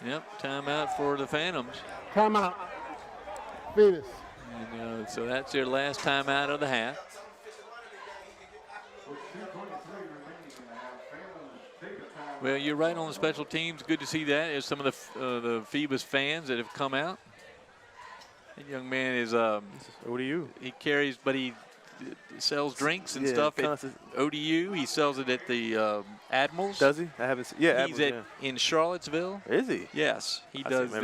Yep, timeout for the Phantoms. Timeout. Phoebus. And, so that's their last timeout of the half. Well, you're right on the special teams. Good to see that. There's some of the Phoebus fans that have come out. That young man is ODU. He carries, but he sells drinks and stuff at ODU. He sells it at the Admirals. Does he? I haven't seen. Yeah, he's in Charlottesville. Is he? Yes, he does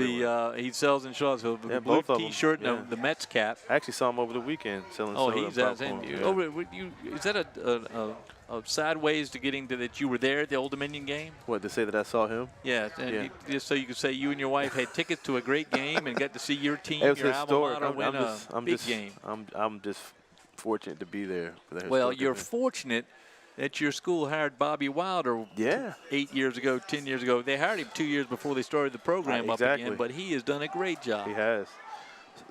he sells in Charlottesville. The blue T-shirt and the Mets cap. I actually saw him over the weekend selling. Oh, he's is that a sideways to getting to that you were there at the Old Dominion game? What, to say that I saw him? Yeah, just so you could say you and your wife had tickets to a great game and got to see your team, your historic. alma mater win a big game. I'm just fortunate to be there. Well, you're fortunate that your school hired Bobby Wilder 8 years ago, 10 years ago. They hired him 2 years before they started the program up again, but he has done a great job. He has.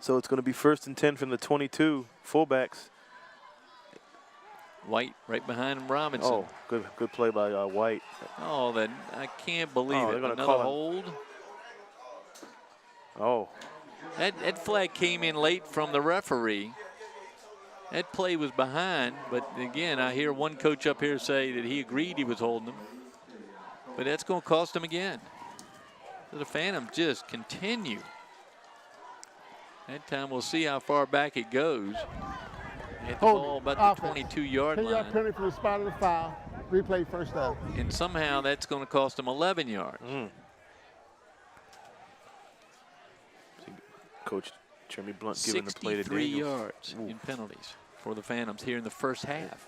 So it's going to be 1st and 10 from the 22 fullbacks. White right behind Robinson. Oh, good play by White. Oh, I can't believe it. Another hold. Oh. That flag came in late from the referee. That play was behind, but again, I hear one coach up here say that he agreed he was holding them. But that's going to cost him again. So the Phantoms just continue. That time we'll see how far back it goes. Hit the ball about the 22-yard line. 10-yard penalty from the spot of the foul. Replay first down. And somehow that's going to cost him 11 yards. Coach Jeremy Blunt giving the play to Daniels. 63 yards in penalties for the Phantoms here in the first half.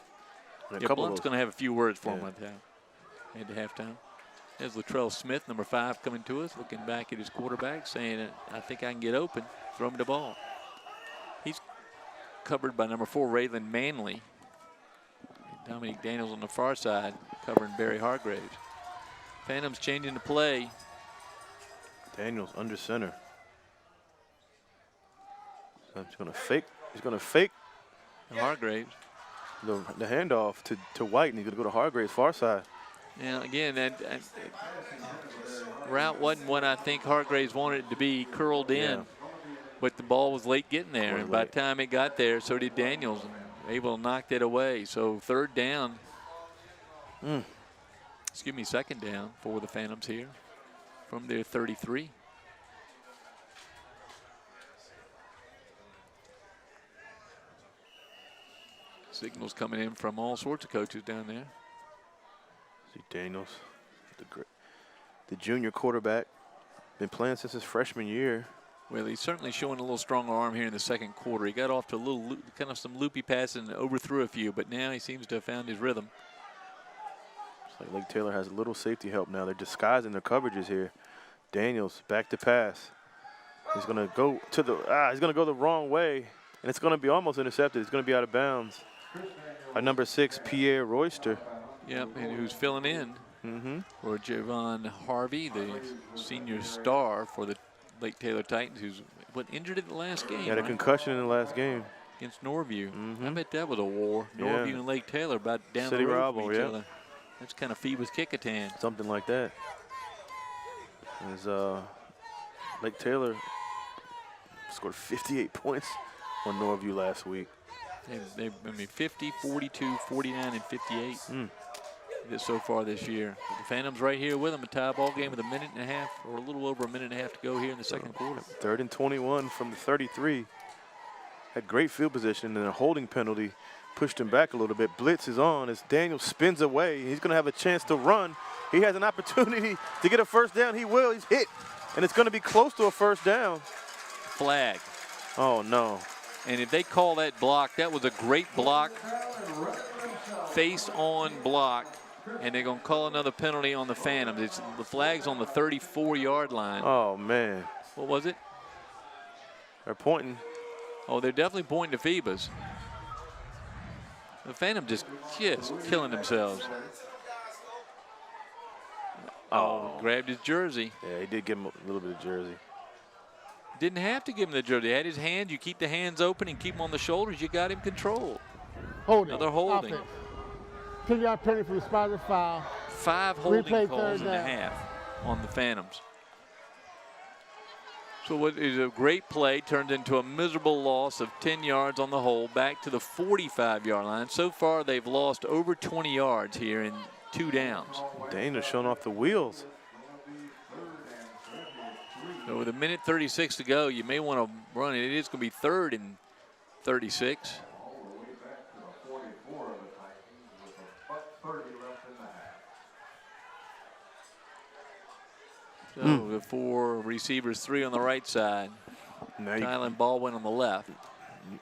Yeah, Blunt's going to have a few words for him at halftime. There's Latrell Smith, number 5, coming to us, looking back at his quarterback, saying, I think I can get open. Throw him the ball. He's covered by number 4, Raylan Manley. Dominique Daniels on the far side, covering Barry Hargraves. Phantoms changing the play. Daniels under center. He's going to fake. He's going to fake Hargraves. the handoff to White, and he's going to go to Hargraves' far side. Now, again, that route wasn't what I think Hargraves wanted it to be, curled in. Yeah. But the ball was late getting there, and by the time it got there, so did Daniels, and able to knock that away. So 3rd down. Excuse me, 2nd down for the Phantoms here from their 33. Signals coming in from all sorts of coaches down there. See Daniels, the junior quarterback, been playing since his freshman year. Well, he's certainly showing a little stronger arm here in the 2nd quarter. He got off to a little kind of some loopy passes and overthrew a few, but now he seems to have found his rhythm. It's like Lake Taylor has a little safety help now. They're disguising their coverages here. Daniels back to pass. He's going to go to he's going to go the wrong way, and it's going to be almost intercepted. It's going to be out of bounds. By number 6, Pierre Royster. Yep, and who's filling in for Javon Harvey, the senior star for the Lake Taylor Titans, who's injured in the last game. He had a concussion in the last game against Norview. I bet that was a war. Norview and Lake Taylor about down City the road rival, from each other. That's kind of Phoebus kick-a-tan. Something like that. As Lake Taylor scored 58 points on Norview last week. I mean, 50, 42, 49, and 58 so far this year. The Phantoms right here with them, a tie ball game with a minute and a half, or a little over a minute and a half to go here in the 2nd quarter. 3rd and 21 from the 33. Had great field position, and a holding penalty pushed him back a little bit. Blitz is on as Daniel spins away. He's going to have a chance to run. He has an opportunity to get a 1st down. He will. He's hit, and it's going to be close to a 1st down. Flag. Oh, no. And if they call that block, that was a great block, face-on block, and they're going to call another penalty on the Phantoms. The flag's on the 34-yard line. Oh, man. What was it? They're pointing. Oh, they're definitely pointing to Phoebus. The Phantom just killing themselves. Oh, grabbed his jersey. Yeah, he did give him a little bit of jersey. Didn't have to give him the jersey. He had his hand. You keep the hands open and keep them on the shoulders. You got him controlled. Holding. Another holding. 10-yard penalty for the spotted foul. 5 holding Replay calls 3rd and a down. half on the Phantoms. So what is a great play turned into a miserable loss of 10 yards on the hole back to the 45-yard line. So far, they've lost over 20 yards here in 2 downs. Daniel's showing off the wheels. So with a minute 36 to go, you may want to run it. It is going to be 3rd and 36. So the 4 receivers, 3 on the right side. Tylen Baldwin on the left.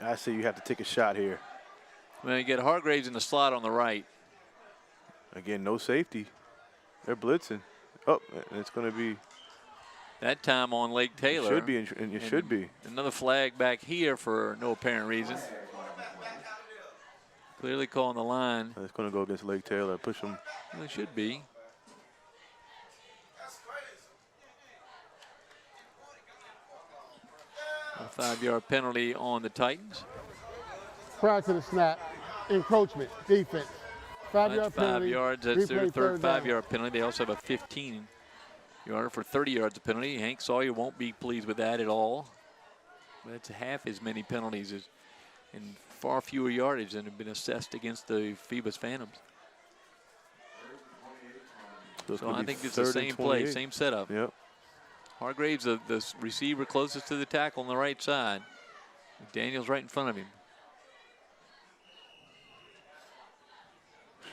I say you have to take a shot here. Well, you get Hargraves in the slot on the right. Again, no safety. They're blitzing. Oh, and it's going to be. That time on Lake Taylor. Should be, and it should be. Another flag back here for no apparent reason. Clearly calling the line. It's going to go against Lake Taylor. Push them. Well, it should be. A 5-yard penalty on the Titans. Prior to the snap, encroachment, defense. 5-yard That's 5 penalty. yards. That's their Replay 3rd 3rd 5-yard penalty. They also have a 15-yarder for 30 yards of penalty. Hank Sawyer won't be pleased with that at all. That's half as many penalties as and far fewer yardage than have been assessed against the Phoebus Phantoms. So I think it's the same play, same setup. Yep. Hargraves, the receiver closest to the tackle on the right side. Daniels right in front of him.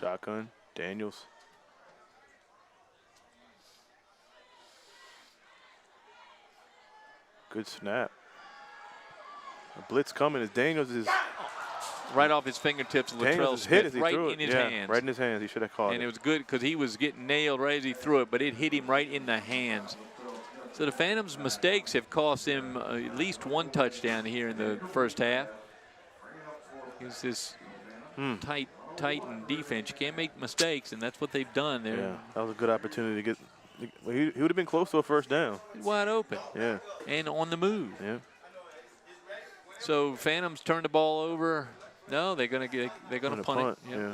Shotgun, Daniels. Good snap. A blitz coming as Daniels is right off his fingertips. Latrell Smith, right in his hands. Right in his hands. He should have caught it. And it was good because he was getting nailed right as he threw it, but it hit him right in the hands. So the Phantoms' mistakes have cost him at least one touchdown here in the first half. It's this tight defense. You can't make mistakes, and that's what they've done there. Yeah, that was a good opportunity to get. He would have been close to a first down. Wide open. Yeah. And on the move. Yeah. So Phantoms turn the ball over. No, they're gonna punt it. Yep. Yeah.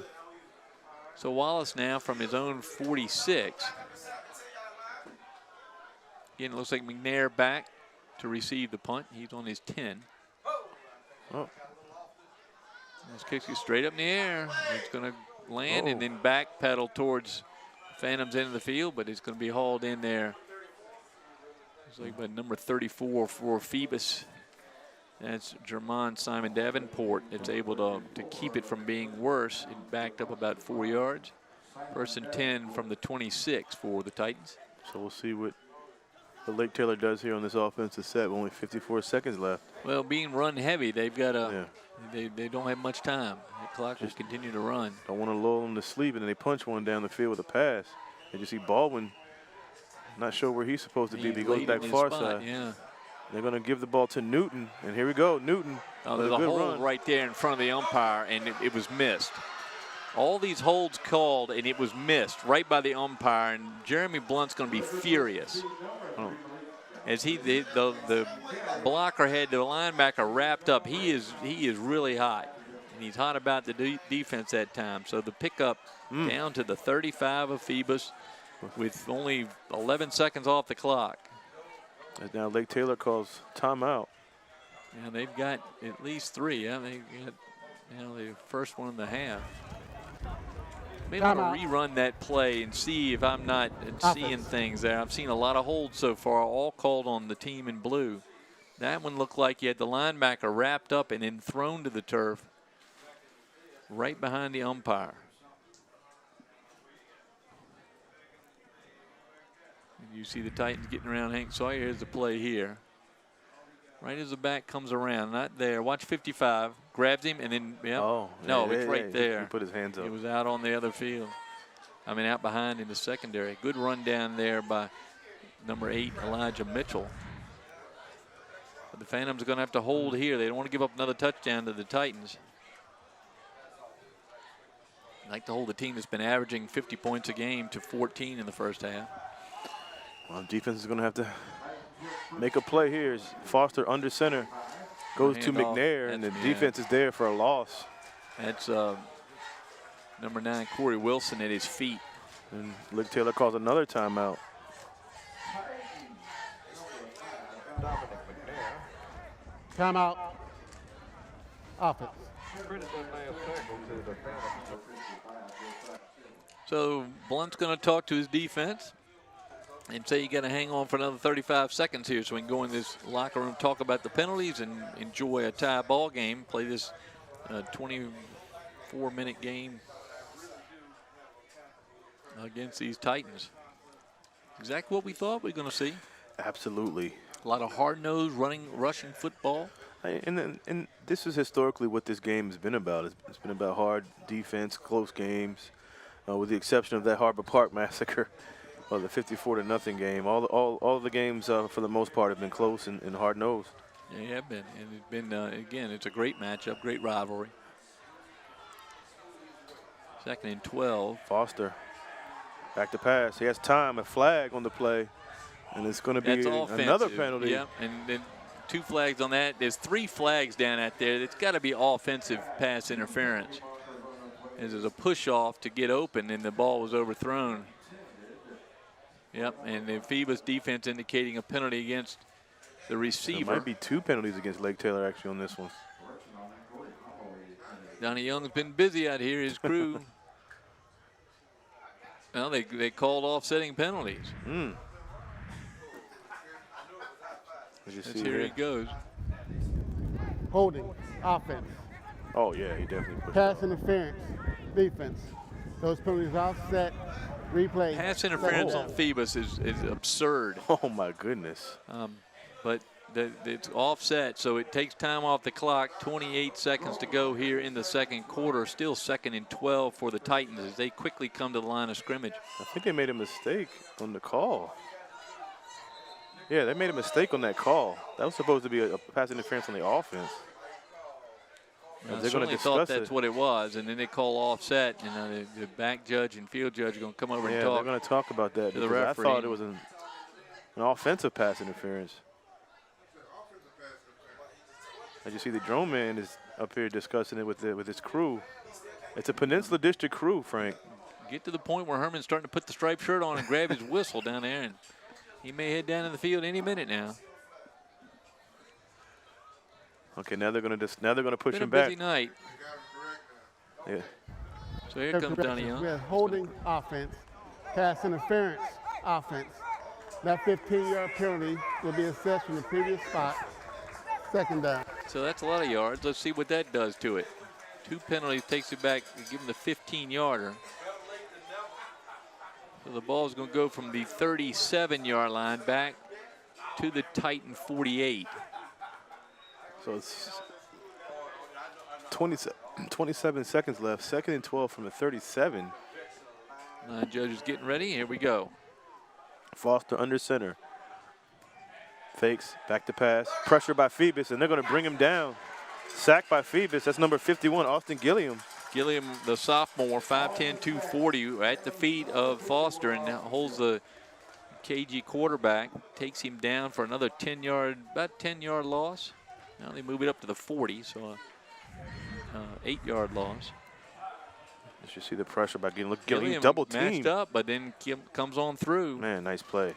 So Wallace now from his own 46. Again, it looks like McNair back to receive the punt. He's on his 10. Oh. This kicks you straight up in the air. It's going to land and then back pedal towards Phantom's end of the field, but it's going to be hauled in there. It's like by number 34 for Phoebus. That's Jermon Simon Davenport. It's able to keep it from being worse. It backed up about 4 yards. First and 10 from the 26 for the Titans. So we'll see what Lake Taylor does here on this offensive set. Only 54 seconds left. Well, being run heavy, they've got a. They don't have much time. The clock will continue to run. Don't want to lull them to sleep, and then they punch one down the field with a pass. And you see Baldwin not sure where he's supposed to be, but he goes back far side. Yeah. They're going to give the ball to Newton, and here we go, Newton. Oh, there's a hold right there in front of the umpire, and it was missed. All these holds called, and it was missed right by the umpire, and Jeremy Blunt's going to be furious. Oh. As the blocker had the linebacker wrapped up, he is really hot, and he's hot about the defense that time. So the pickup down to the 35 of Phoebus with only 11 seconds off the clock. And now Lake Taylor calls timeout. Yeah, they've got at least 3. Yeah, they got the first one in the half. Maybe I'm going to rerun that play and see if I'm not seeing things there. I've seen a lot of holds so far, all called on the team in blue. That one looked like you had the linebacker wrapped up and then thrown to the turf right behind the umpire. And you see the Titans getting around Hank Sawyer. Here's the play here. Right as the back comes around, not there. Watch 55, grabs him, and then, it's right there. He put his hands up. It was out on the other field. Out behind in the secondary. Good run down there by number 8, Elijah Mitchell. But the Phantoms are going to have to hold here. They don't want to give up another touchdown to the Titans. I'd like to hold the team that's been averaging 50 points a game to 14 in the first half. Well, defense is going to have to make a play here. As Foster under center goes to McNair, and the defense is there for a loss. That's number 9, Corey Wilson, at his feet. And Lake Taylor calls another timeout. Timeout. Offense. So Blunt's going to talk to his defense and say you got to hang on for another 35 seconds here so we can go in this locker room, talk about the penalties, and enjoy a tie ball game, play this 24-minute game against these Titans. Exactly what we thought we were going to see. Absolutely. A lot of hard-nosed, rushing football. And this is historically what this game has been about. It's been about hard defense, close games, with the exception of that Harbor Park massacre. Well, the 54-0 game. All the games for the most part have been close and hard-nosed. Yeah, they have been. And it's been, again, it's a great matchup, great rivalry. 2nd and 12. Foster back to pass. He has time, a flag on the play, and it's going to be another penalty. Yeah, and then 2 flags on that. There's 3 flags down out there. It's got to be offensive pass interference. There's a push-off to get open, and the ball was overthrown. Yep, and the Phoebus defense indicating a penalty against the receiver. There might be 2 penalties against Lake Taylor actually on this one. Donnie Young's been busy out here, his crew. Well, they called offsetting penalties. Here he goes. Holding, offense. Oh, yeah, he definitely pushed Pass interference, defense. Those penalties offset, replay. Pass interference on Phoebus is absurd. Oh, my goodness. But It's offset, so it takes time off the clock. 28 seconds to go here in the second quarter. Still 2nd and 12 for the Titans as they quickly come to the line of scrimmage. I think they made a mistake on the call. Yeah, they made a mistake on that call. That was supposed to be a pass interference on the offense. I They're going to thought discuss that's what it was, and then they call offset, and the back judge and field judge are going to come over and talk. They're going to talk about that to the because I referee. thought it was an offensive pass interference. As you see, the drone man is up here discussing it with his crew. It's a Peninsula District crew, Frank. Get to the point where Herman's starting to put the striped shirt on and grab his whistle down there, and he may head down in the field any minute now. Okay, now they're going to push him Been a back. busy night. Yeah. So here comes Donnie We Young. have holding offense, pass interference offense. That 15-yard penalty will be assessed from the previous spot. 2nd down. So that's a lot of yards. Let's see what that does to it. 2 penalties takes it back, give him the 15-yarder. So the ball is going to go from the 37-yard line back to the Titan 48. So it's 27 seconds left. 2nd and 12 from the 37. Judge is getting ready. Here we go. Foster under center. Fakes, back to pass. Pressure by Phoebus, and they're going to bring him down. Sacked by Phoebus. That's number 51, Austin Gilliam. Gilliam, the sophomore, 5'10", 240, at the feet of Foster, and now holds the KG quarterback. Takes him down for another about 10-yard loss. Now they move it up to the 40, so 8-yard loss. As you see the pressure by Gilliam. Look, Gilliam Gilliam double matched team. up, but then comes on through. Man, nice play.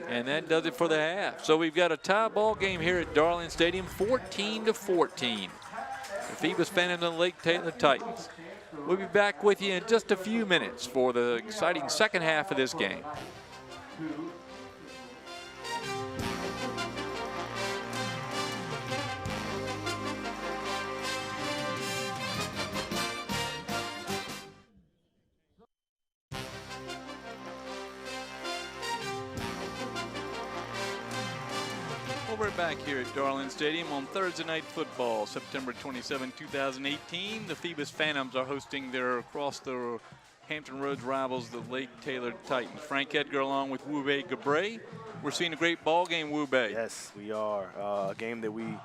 And that does it for the half. So we've got a tie ball game here at Darling Stadium, 14-14. The Phoebus Phantoms and the Lake Taylor Titans. We'll be back with you in just a few minutes for the exciting second half of this game. We're back here at Darling Stadium on Thursday Night Football, September 27, 2018. The Phoebus Phantoms are hosting their across the Hampton Roads rivals, the Lake Taylor Titans. Frank Edgar along with Wube Gabray. We're seeing a great ball game, Wube. Yes, we are. A game that we've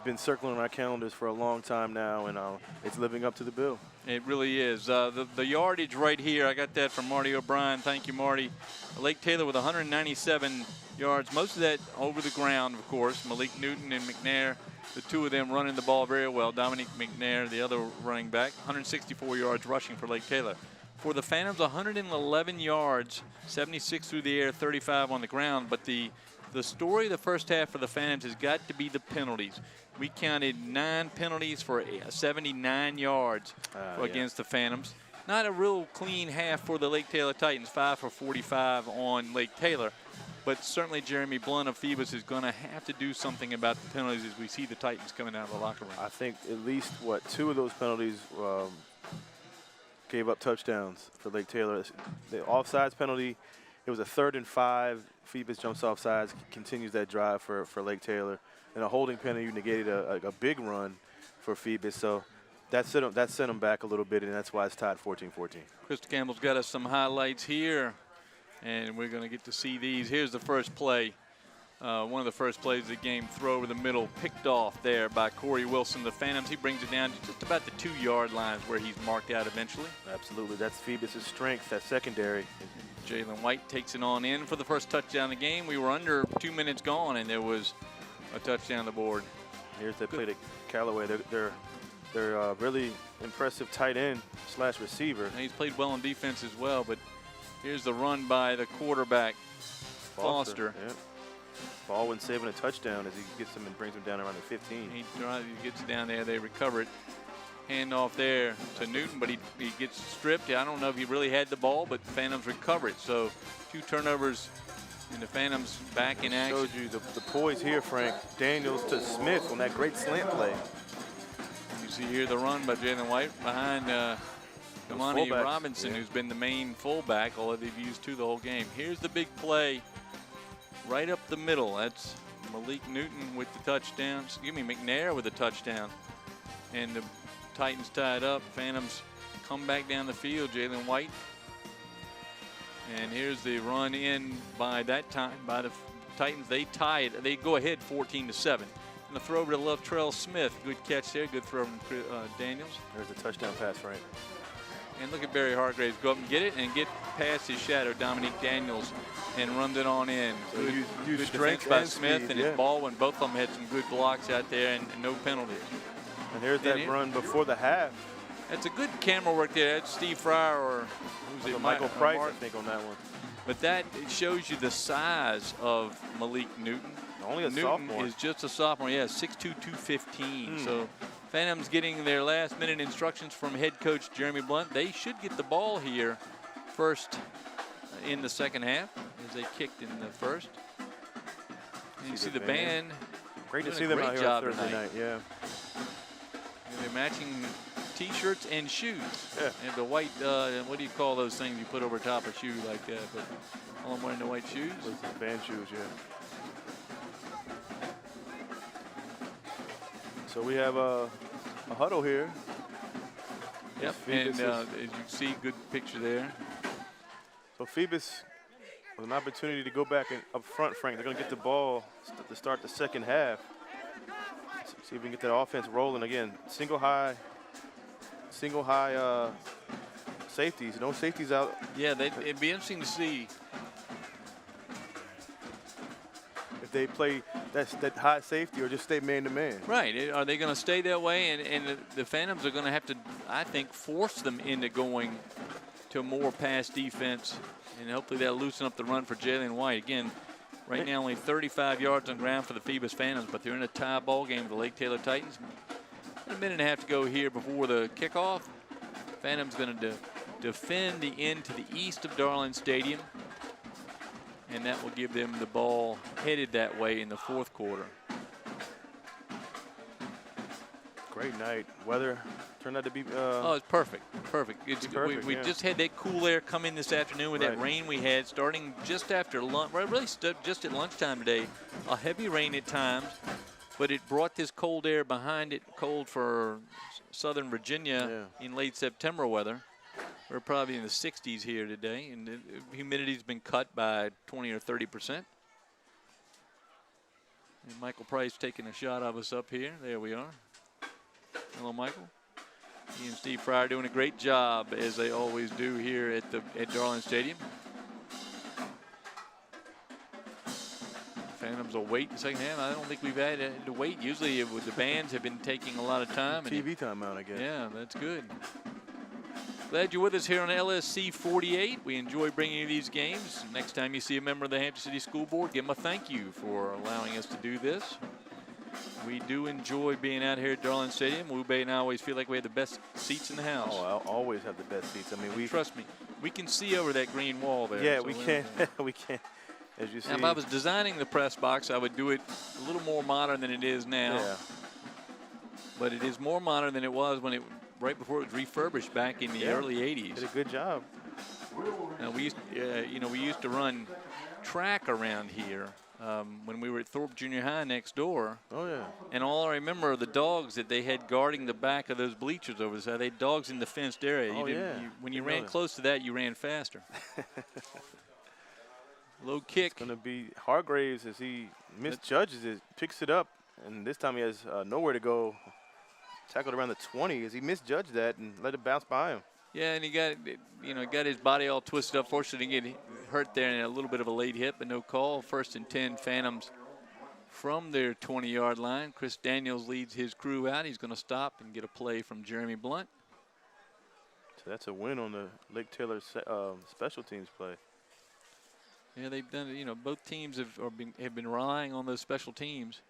been circling on our calendars for a long time now, and it's living up to the bill. It really is. The yardage right here, I got that from Marty O'Brien. Thank you, Marty. Lake Taylor with 197 yards, most of that over the ground, of course. Malik Newton and McNair, the two of them running the ball very well. Dominique McNair, the other running back, 164 yards rushing for Lake Taylor. For the Phantoms, 111 yards, 76 through the air, 35 on the ground. But the story of the first half for the Phantoms has got to be the penalties. We counted 9 penalties for 79 yards against the Phantoms. Not a real clean half for the Lake Taylor Titans, 5 for 45 on Lake Taylor. But certainly Jeremy Blunt of Phoebus is going to have to do something about the penalties as we see the Titans coming out of the locker room. I think at least, 2 of those penalties gave up touchdowns for Lake Taylor. The offsides penalty, it was a 3rd and 5. Phoebus jumps offsides, continues that drive for Lake Taylor. And a holding penalty negated a big run for Phoebus. So that sent them back a little bit, and that's why it's tied 14-14. Krista Campbell's got us some highlights here, and we're going to get to see these. Here's the first play. One of the first plays of the game, throw over the middle, picked off there by Corey Wilson. The Phantoms, he brings it down to just about the 2-yard lines where he's marked out eventually. Absolutely, that's Phoebus' strength, that secondary. Jalen White takes it on in for the first touchdown of the game. We were under 2 minutes gone, and there was a touchdown on the board. Here's that play to Callaway. They're really impressive tight end / receiver. And he's played well on defense as well, but here's the run by the quarterback, Foster. Yeah. Baldwin saving a touchdown as he gets him and brings him down around the 15. He gets down there, they recover it. Hand off there to Newton, but he gets stripped. I don't know if he really had the ball, but the Phantoms recover it. So 2 turnovers, and the Phantoms back in action. Shows you the poise here, Frank. Daniels to Smith on that great slant play. You see here the run by Jalen White behind Damani Robinson, who's been the main fullback, although they've used 2 the whole game. Here's the big play right up the middle. That's Malik Newton with the touchdown. Excuse me, McNair with the touchdown. And the Titans tied up. Phantoms come back down the field. Jalen White. And here's the run in by that time by the Titans. They tie it. They go ahead 14-7. And the throw over to Lovetrell Smith. Good catch there. Good throw from Daniels. There's a touchdown pass, Frank. And look at Barry Hargraves go up and get it and get past his shadow, Dominique Daniels, and runs it on in. So good strength by Smith and his ball when both of them had some good blocks out there and no penalties. And here's that run before the half. That's a good camera work there. That's Steve Fryer or who's it? Michael Price, I think, on that one. But that it shows you the size of Malik Newton. Only a Newton sophomore. is just a sophomore. Yeah, 6'2", 215. So Phantoms getting their last-minute instructions from head coach Jeremy Blunt. They should get the ball here first in the second half as they kicked in the first. And you see the band. Great to see them out here on Thursday night. Yeah. And they're matching T-shirts and shoes. Yeah. And the white, what do you call those things you put over top a shoe like that? But all I'm wearing the white shoes. Those are band shoes, yeah. So we have a huddle here. Yep, and as you see, good picture there. So Phoebus with an opportunity to go back up front, Frank. They're going to get the ball to start the second half. See if we can get that offense rolling again. Single high safeties. No safeties out. Yeah, it'd be interesting to see if they play that high safety or just stay man-to-man. Right. Are they going to stay that way? And the Phantoms are going to have to, I think, force them into going to more pass defense. And hopefully that'll loosen up the run for Jalen White. Again, right now only 35 yards on ground for the Phoebus Phantoms, but they're in a tie ball game with the Lake Taylor Titans. A minute and a half to go here before the kickoff. Phantoms going to defend the end to the east of Darling Stadium. And that will give them the ball headed that way in the fourth quarter. Great night. Weather turned out to be. Oh, it's perfect. Perfect. We just had that cool air come in this afternoon with that rain we had starting just after lunch. Really just at lunchtime today. A heavy rain at times, but it brought this cold air behind it. Cold for Southern Virginia in late September weather. We're probably in the 60s here today, and the humidity's been cut by 20 or 30%. And Michael Price taking a shot of us up here. There we are. Hello, Michael. He and Steve Fryer doing a great job, as they always do here at Darling Stadium. Phantoms will wait the second half. I don't think we've had to wait. Usually the bands have been taking a lot of time. TV time out, I guess. Yeah, that's good. Glad you're with us here on LSC 48. We enjoy bringing you these games. Next time you see a member of the Hampton City School Board, give them a thank you for allowing us to do this. We do enjoy being out here at Darling Stadium. Wu Bei and I always feel like we have the best seats in the house. Oh, I always have the best seats. I mean, trust me, we can see over that green wall there. Yeah, so we can. We can. As you see. Now, if I was designing the press box, I would do it a little more modern than it is now. Yeah. But it is more modern than it was when right before it was refurbished back in the early 80s. Did a good job. Now we used to run track around here when we were at Thorpe Junior High next door. Oh yeah. And all I remember are the dogs that they had guarding the back of those bleachers over there. They had dogs in the fenced area. Oh yeah. When you ran close to that, you ran faster. Low kick. It's going to be Hargraves as he misjudges it, picks it up, and this time he has nowhere to go. Tackled around the 20 as he misjudged that and let it bounce by him. Yeah, and he got his body all twisted up. Fortunately, he didn't get hurt there in a little bit of a late hit, but no call. 1st and 10, Phantoms from their 20-yard line. Chris Daniels leads his crew out. He's going to stop and get a play from Jeremy Blunt. So that's a win on the Lake Taylor special teams play. Yeah, they've done it. Both teams have been relying on those special teams.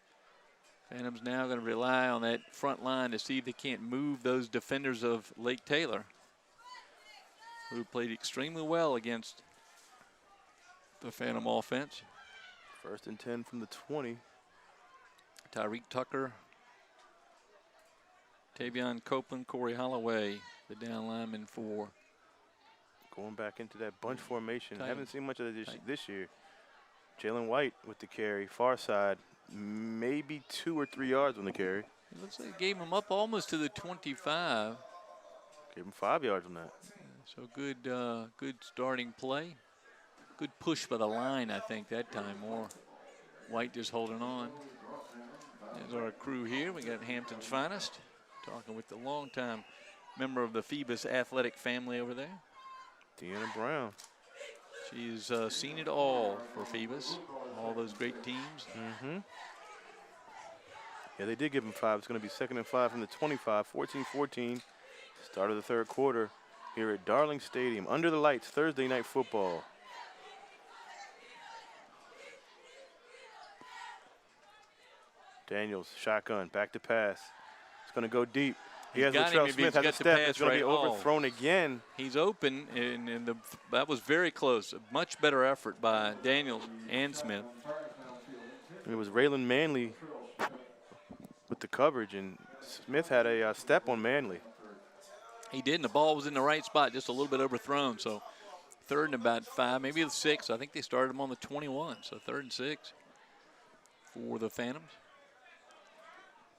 Phantoms now going to rely on that front line to see if they can't move those defenders of Lake Taylor, who played extremely well against the Phantom offense. 1st and 10 from the 20. Tyreek Tucker, Tavion Copeland, Corey Holloway, the down lineman for. Going back into that bunch formation. Titans. Haven't seen much of it this year. Jalen White with the carry, far side, maybe 2 or 3 yards on the carry. It looks like they gave him up almost to the 25. Gave him 5 yards on that. So good, good starting play. Good push by the line, I think, that time. More White just holding on. There's our crew here. We got Hampton's finest, talking with the longtime member of the Phoebus athletic family over there. Deanna Brown. She's seen it all for Phoebus, all those great teams. Mm-hmm. Yeah, they did give him 5. It's going to be 2nd and 5 from the 25, 14-14. Start of the 3rd quarter here at Darling Stadium. Under the lights, Thursday night football. Daniels, shotgun, back to pass. It's going to go deep. He has Latrell Smith, has a step. It's going to be overthrown again. He's open, and that was very close. A much better effort by Daniels and Smith. It was Raylan Manley with the coverage, and Smith had a step on Manley. He did, and the ball was in the right spot, just a little bit overthrown. So 3rd and about 5, maybe the 6. I think they started him on the 21, so 3rd and 6 for the Phantoms.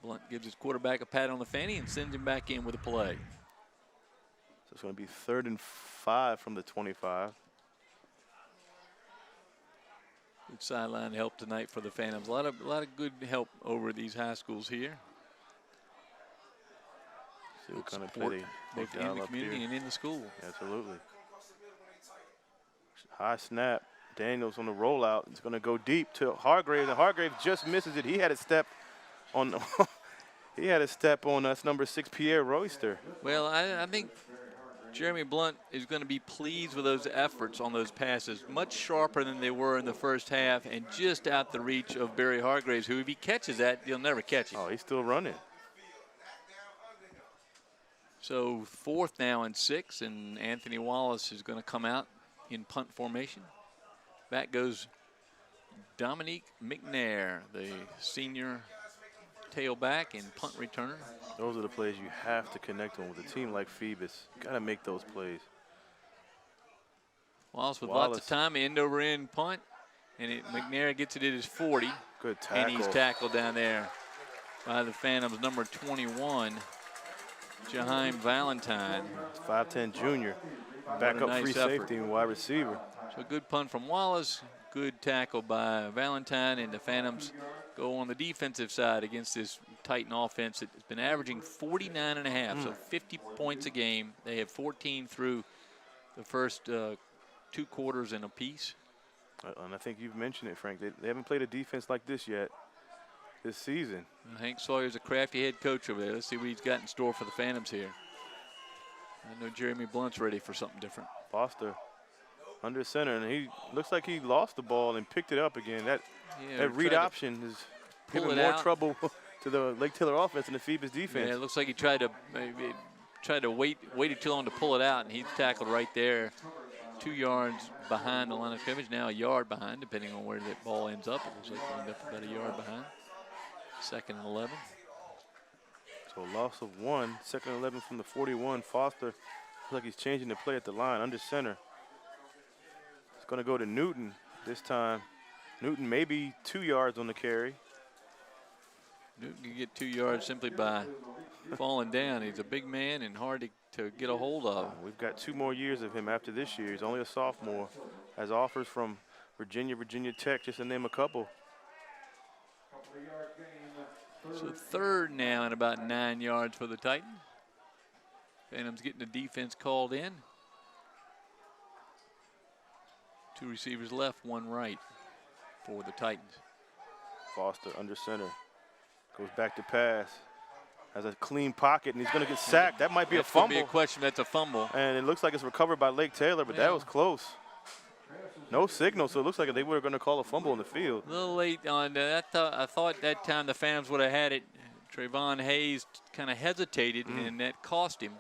Blunt gives his quarterback a pat on the fanny and sends him back in with a play. So it's going to be 3rd and 5 from the 25. Good sideline help tonight for the Phantoms. A lot of good help over these high schools here. See what kind of play they both in the community and in the school. Absolutely. High snap. Daniels on the rollout. It's going to go deep to Hargrave, and Hargrave just misses it. He had a step on. He had a step on us, number 6, Pierre Royster. Well, I think Jeremy Blunt is going to be pleased with those efforts on those passes, much sharper than they were in the first half, and just out the reach of Barry Hargraves, who, if he catches that, he'll never catch it. Oh, he's still running. So 4th now and 6, and Anthony Wallace is going to come out in punt formation. Back goes Dominique McNair, the senior tailback and punt returner. Those are the plays you have to connect on with a team like Phoebus. Got to make those plays. Wallace with lots of time, end over end punt, and McNair gets it at his 40. Good tackle. And he's tackled down there by the Phantoms, number 21, Jaheim Valentine. 5'10" junior. Back up, nice free effort. Safety and wide receiver. So good punt from Wallace, good tackle by Valentine, and the Phantoms go on the defensive side against this Titan offense. It's been averaging 49.5, so 50 points a game. They have 14 through the first 2 quarters and a piece. And I think you've mentioned it, Frank. They haven't played a defense like this yet this season. Hank Sawyer's a crafty head coach over there. Let's see what he's got in store for the Phantoms here. I know Jeremy Blunt's ready for something different. Foster under center, and he looks like he lost the ball and picked it up again. That read option is giving more trouble to the Lake Taylor offense than the Phoebus defense. Yeah, it looks like he tried to waited too long to pull it out, and he's tackled right there, 2 yards behind the line of scrimmage. Now a yard behind, depending on where that ball ends up. It looks like he ended up about a yard behind. 2nd and 11. So a loss of 1. 2nd and 11 from the 41. Foster looks like he's changing the play at the line under center. It's going to go to Newton this time. Newton maybe 2 yards on the carry. Newton can get 2 yards simply by falling down. He's a big man and hard to get a hold of. We've got 2 more years of him after this year. He's only a sophomore. Has offers from Virginia, Virginia Tech, just to name a couple. So 3rd now and about 9 yards for the Titans. Phantoms getting the defense called in. 2 receivers left, 1 right for the Titans. Foster under center. Goes back to pass. Has a clean pocket, and he's going to get sacked. That might be a fumble. Be a question. That's a fumble. And it looks like it's recovered by Lake Taylor, but that was close. No signal, so it looks like they were going to call a fumble in the field. A little late on that. I thought that time the Phantoms would have had it. Trayvon Hayes kind of hesitated, and that cost him.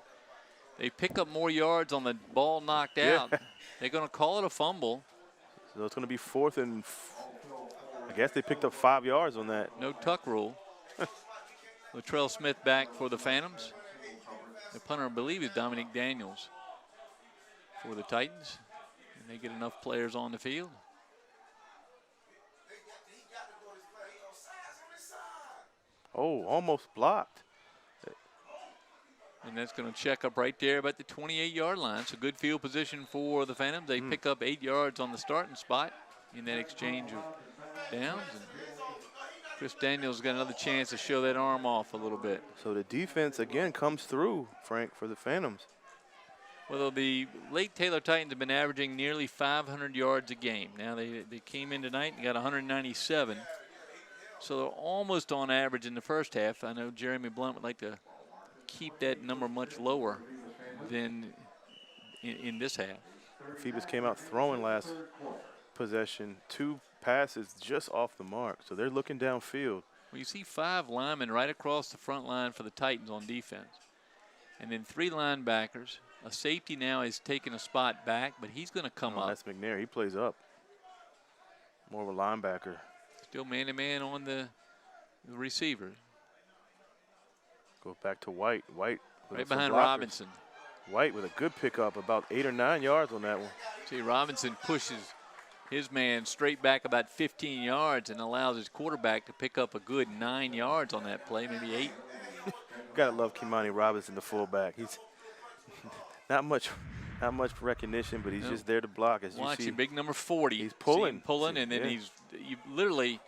They pick up more yards on the ball knocked out. They're going to call it a fumble. So it's going to be 4th and I guess they picked up 5 yards on that. No tuck rule. Latrell Smith back for the Phantoms. The punter, I believe, is Dominique Daniels for the Titans. And they get enough players on the field. Oh, almost blocked. And that's going to check up right there about the 28-yard line. So good field position for the Phantoms. They pick up 8 yards on the starting spot in that exchange of downs. And Chris Daniels got another chance to show that arm off a little bit. So the defense again comes through, Frank, for the Phantoms. Well, the Lake Taylor Titans have been averaging nearly 500 yards a game. Now they came in tonight and got 197. So they're almost on average in the first half. I know Jeremy Blunt would like to keep that number much lower than in this half. Phoebus came out throwing last possession. 2 passes just off the mark. So they're looking downfield. Well, you see 5 linemen right across the front line for the Titans on defense. And then 3 linebackers. A safety now is taking a spot back, but he's going to come up. That's McNair. He plays up. More of a linebacker. Still man-to-man on the receiver. Go back to White. White right behind Robinson. White with a good pickup, about 8 or 9 yards on that one. See, Robinson pushes his man straight back about 15 yards and allows his quarterback to pick up a good 9 yards on that play, maybe 8. Gotta love Kimani Robinson, the fullback. He's not much recognition, but he's just there to block. As Watch you see, big number 40. He's pulling, and then you literally.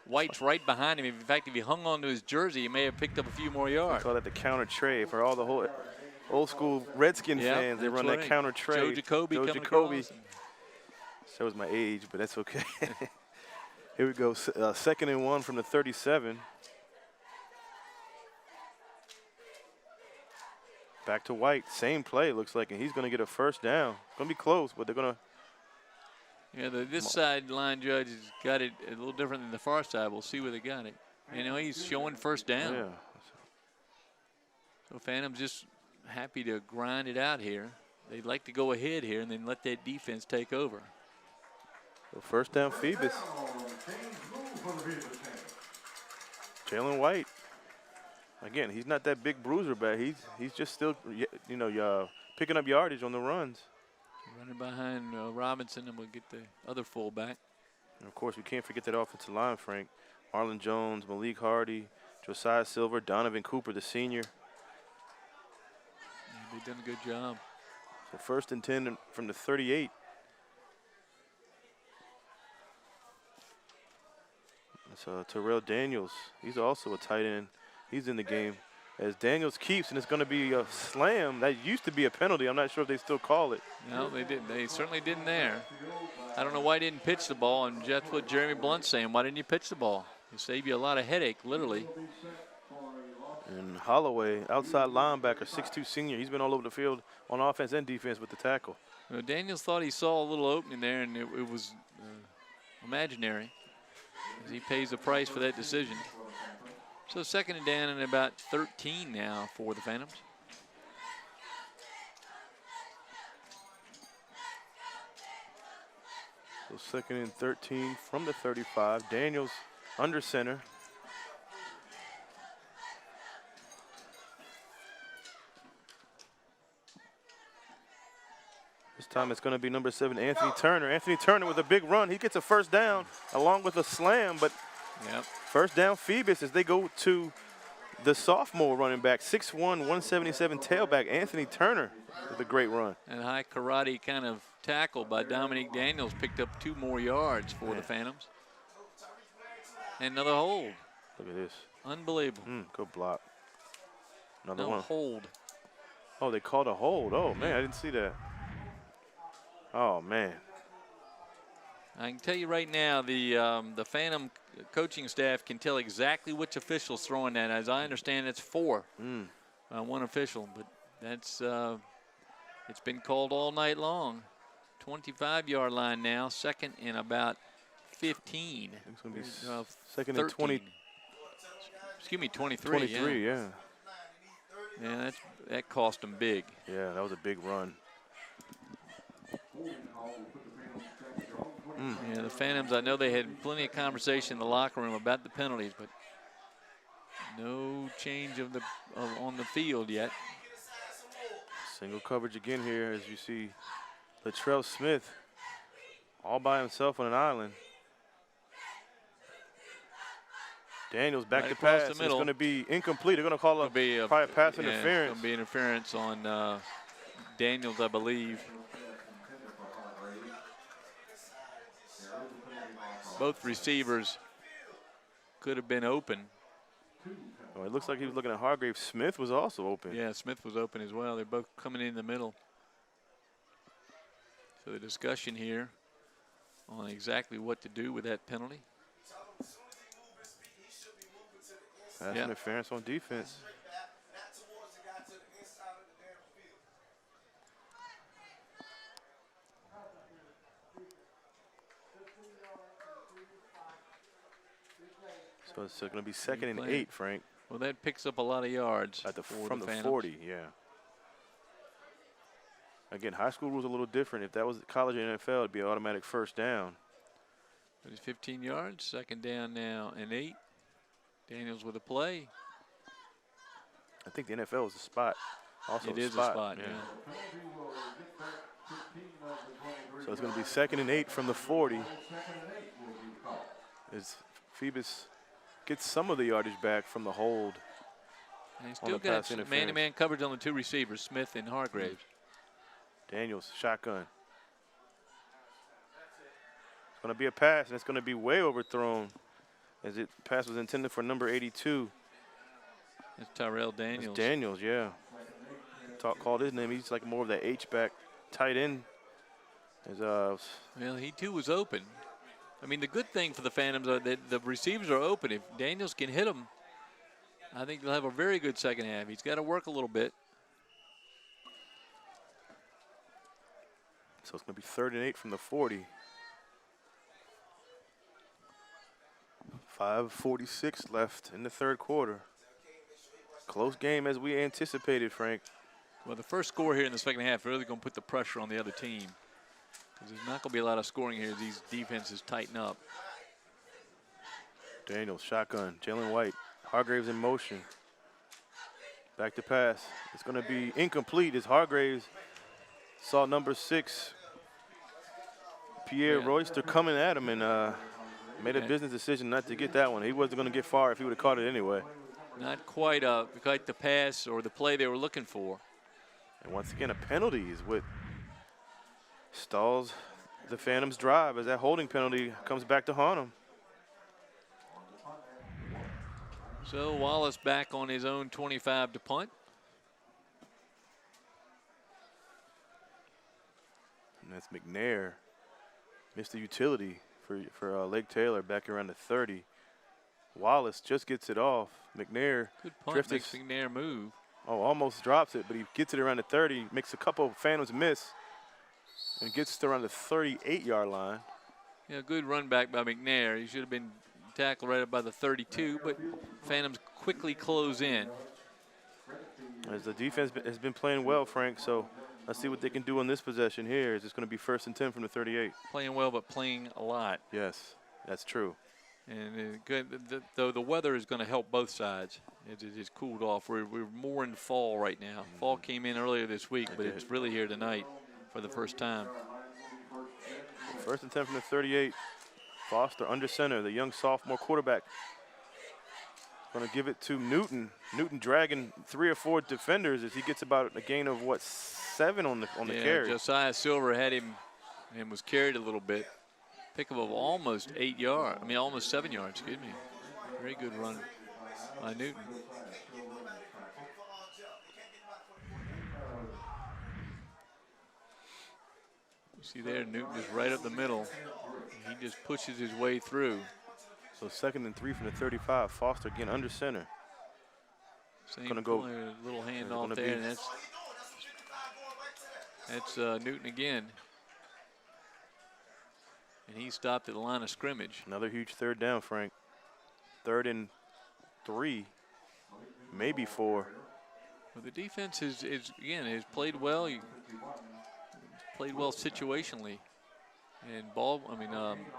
White's right behind him. In fact, if he hung on to his jersey, he may have picked up a few more yards. I call that the counter tray for all the whole old school Redskin fans. They run that counter tray. Joe Jacoby coming across. Shows my age, but that's okay. Here we go. 2nd and 1 from the 37. Back to White. Same play, looks like, and he's going to get a first down. It's going to be close, but they're going to. Yeah, this sideline judge has got it a little different than the far side. We'll see where they got it. You know, he's showing first down. Yeah. So Phantom's just happy to grind it out here. They'd like to go ahead here and then let that defense take over. So first down, Phoebus. Jalen White. Again, he's not that big bruiser back. He's just still, picking up yardage on the runs. Running behind Robinson, and we'll get the other fullback. And of course, we can't forget that offensive line, Frank. Marlon Jones, Malik Hardy, Josiah Silver, Donovan Cooper, the senior. Yeah, they've done a good job. So 1st and 10 from the 38. So Terrell Daniels, he's also a tight end. He's in the game. As Daniels keeps, and it's going to be a slam. That used to be a penalty. I'm not sure if they still call it. No, they didn't. They certainly didn't there. I don't know why he didn't pitch the ball, and that's what Jeremy Blunt's saying. Why didn't you pitch the ball? It saved you a lot of headache, literally. And Holloway, outside linebacker, 6'2" senior. He's been all over the field on offense and defense with the tackle. You know, Daniels thought he saw a little opening there, and it was imaginary, as he pays the price for that decision. So 2nd and down and about 13 now for the Phantoms. So 2nd and 13 from the 35. Daniels under center. This time it's going to be number 7, Anthony Turner. Anthony Turner with a big run. He gets a first down along with a slam, but first down Phoebus as they go to the sophomore running back, 6'1", 177 tailback, Anthony Turner with a great run. And high karate kind of tackle by Dominique Daniels picked up 2 more yards for the Phantoms. And another hold. Look at this. Unbelievable. Good block. Another one. Hold. Oh, they called a hold. Oh, man, I didn't see that. Oh, man. I can tell you right now, the Phantom coaching staff can tell exactly which official's throwing that. As I understand, it's 4. One official, but that's it's been called all night long. 25-yard line now, 2nd and about 15. It's going to be 2nd and 20. Excuse me, 23. 23, yeah. Yeah, that cost them big. Yeah, that was a big run. Yeah, the Phantoms, I know they had plenty of conversation in the locker room about the penalties, but no change on the field yet. Single coverage again here as you see Latrell Smith all by himself on an island. Daniels back Right to across pass. the It's middle. going to be incomplete. They're going to call a private pass interference. It's going to be interference on Daniels, I believe. Both receivers could have been open. Oh, it looks like he was looking at Hargrave. Smith was also open. Yeah, Smith was open as well. They're both coming in the middle. So the discussion here on exactly what to do with that penalty. Pass interference on defense. So it's going to be 2nd and 8, Frank. Well, that picks up a lot of yards From the 40, yeah. Again, high school rules a little different. If that was college and NFL, it'd be an automatic first down. But it's 15 yards, 2nd down now and 8. Daniels with a play. I think the NFL is a spot. Also it is a spot, yeah. So it's going to be 2nd and 8 from the 40. As Phoebus gets some of the yardage back from the hold. And he's still got man-to-man coverage on the 2 receivers, Smith and Hargraves. Daniels, shotgun. It's going to be a pass, and it's going to be way overthrown, as it pass was intended for number 82. That's Tyrell Daniels. That's Daniels, yeah. Called his name. He's like more of that H-back tight end. Well, he too was open. I mean, the good thing for the Phantoms are that the receivers are open. If Daniels can hit them, I think they'll have a very good second half. He's got to work a little bit. So it's going to be 3rd and 8 from the 40. 5:46 left in the 3rd quarter. Close game as we anticipated, Frank. Well, the first score here in the second half is really going to put the pressure on the other team. Because there's not going to be a lot of scoring here as these defenses tighten up. Daniels, shotgun. Jalen White. Hargraves in motion. Back to pass. It's going to be incomplete as Hargraves saw number 6, Pierre Royster, coming at him and made a business decision not to get that one. He wasn't going to get far if he would have caught it anyway. Not quite the pass or the play they were looking for. And once again, a penalty is what stalls the Phantoms' drive as that holding penalty comes back to haunt them. So Wallace back on his own 25 to punt. And that's McNair, Mr. Utility for Lake Taylor back around the 30. Wallace just gets it off. McNair good punt, makes McNair move. Oh, almost drops it, but he gets it around the 30, makes a couple of Phantoms miss, and gets to around the 38-yard line. Yeah, good run back by McNair. He should have been tackled right up by the 32, but Phantoms quickly close in. As the defense has been playing well, Frank, so let's see what they can do on this possession here. It's going to be 1st and 10 from the 38. Playing well, but playing a lot. Yes, that's true. And though the weather is going to help both sides. It is cooled off. We're more in fall right now. Fall came in earlier this week, but it's really here tonight for the first time. 1st and 10 from the 38. Foster under center, the young sophomore quarterback. Going to give it to Newton. Newton dragging 3 or 4 defenders as he gets about a gain of, what, 7 on the carry. Josiah Silver had him and was carried a little bit. Pickup of almost 8 yards. I mean, almost 7 yards, excuse me. Very good run by Newton. You see there, Newton is right up the middle. He just pushes his way through. So 2nd and 3 from the 35. Foster again under center. Same going to go a little handoff there, and that's Newton again. And he stopped at the line of scrimmage. Another huge 3rd down, Frank. 3rd and 3, maybe 4. Well, the defense has played well. Played well situationally. And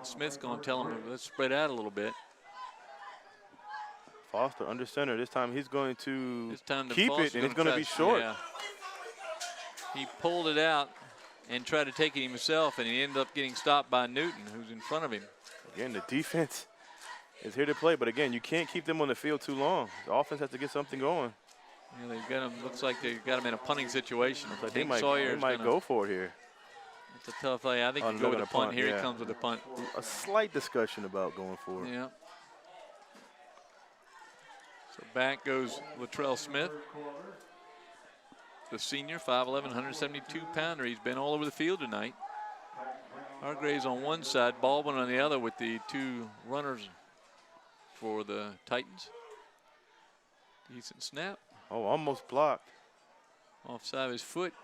Smith's going to tell him, let's spread out a little bit. Foster under center. This time he's going to keep Foster's it, and it's going to be short. Yeah. He pulled it out and tried to take it himself, and he ended up getting stopped by Newton, who's in front of him. Again, the defense is here to play. But again, you can't keep them on the field too long. The offense has to get something going. Yeah, they've got him. Looks like they've got him in a punting situation. Like they might go for it here. It's a tough play. I think you go with a punt. Here he comes with a punt. A slight discussion about going for it. Yeah. So back goes Latrell Smith, the senior, 5'11", 172-pounder. He's been all over the field tonight. Hargraves on one side, Baldwin on the other with the two runners for the Titans. Decent snap. Oh, almost blocked. Offside of his foot.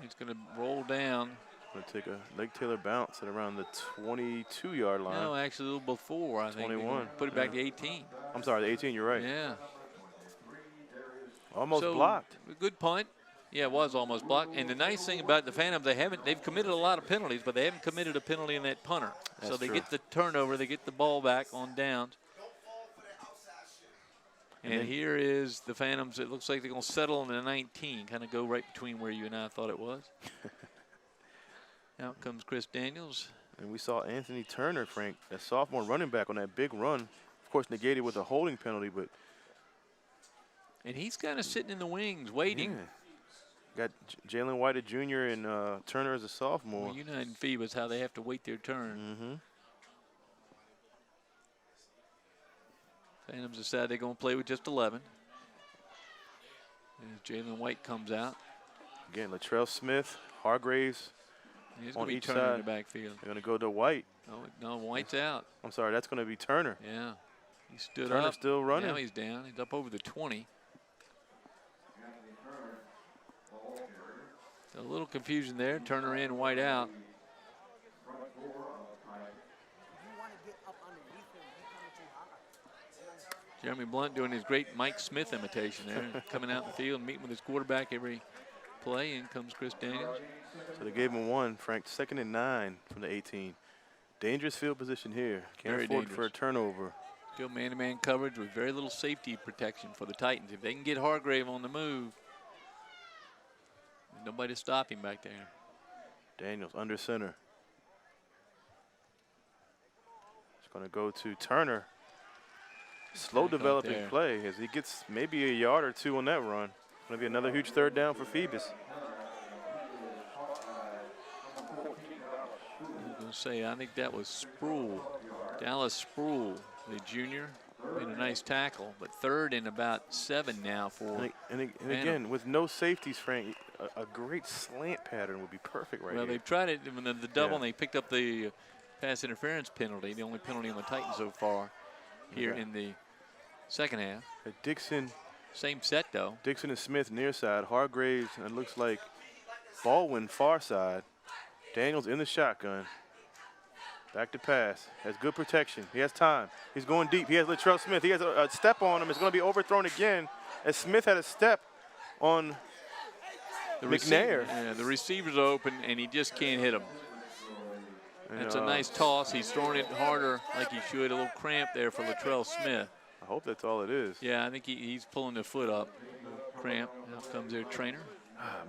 He's going to roll down. Going to take a Lake Taylor bounce at around the 22-yard line. No, actually a little before, I think. 21. Put it back to 18. I'm sorry, the 18, you're right. Yeah. Almost blocked. A good punt. Yeah, it was almost blocked. And the nice thing about the Phantoms, they've committed a lot of penalties, but they haven't committed a penalty in that punter. So they get the turnover, they get the ball back on downs. And here is the Phantoms. It looks like they're going to settle on the 19, kind of go right between where you and I thought it was. Out comes Chris Daniels. And we saw Anthony Turner, Frank, that sophomore running back on that big run. Of course, negated with a holding penalty, but. And he's kind of sitting in the wings, waiting. Yeah. Got Jalen White, a junior, and Turner as a sophomore. Well, you know in Phoebus how they have to wait their turn. Mm-hmm. Phantoms decide they're going to play with just 11. As Jalen White comes out. Again, Latrell Smith, Hargraves on each side. In the backfield. They're going to go to White. Oh, no, White's out. I'm sorry, that's going to be Turner. Yeah. He stood Turner up. still running. Now he's down. He's up over the 20. A little confusion there. Turner in, White out. Jeremy Blunt doing his great Mike Smith imitation there, coming out in the field and meeting with his quarterback every play. In comes Chris Daniels. So they gave him one, Frank, 2nd and 9 from the 18. Dangerous field position here. Can't afford for a turnover. Still man-to-man coverage with very little safety protection for the Titans. If they can get Hargrave on the move, there's nobody to stop him back there. Daniels under center. It's going to go to Turner. Slow developing play as he gets maybe a yard or two on that run. Going to be another huge 3rd down for Phoebus. I'm going to say, I think that was Sproul. Dallas Sproul, the junior, made a nice tackle, but 3rd and about 7 now for. And again, with no safeties, Frank, a great slant pattern would be perfect right here. Well, they've tried it in the double, and they picked up the pass interference penalty, the only penalty on the Titans so far here in the second half. Dixon. Same set, though. Dixon and Smith near side. Hargraves, and it looks like Baldwin far side. Daniels in the shotgun. Back to pass. Has good protection. He has time. He's going deep. He has Latrell Smith. He has a step on him. It's going to be overthrown again as Smith had a step on McNair. Yeah, the receivers are open, and he just can't hit him. That's a nice toss. He's throwing it harder like he should. A little cramp there for Latrell Smith. I hope that's all it is. Yeah, I think he's pulling the foot up. Cramp. Now comes their trainer.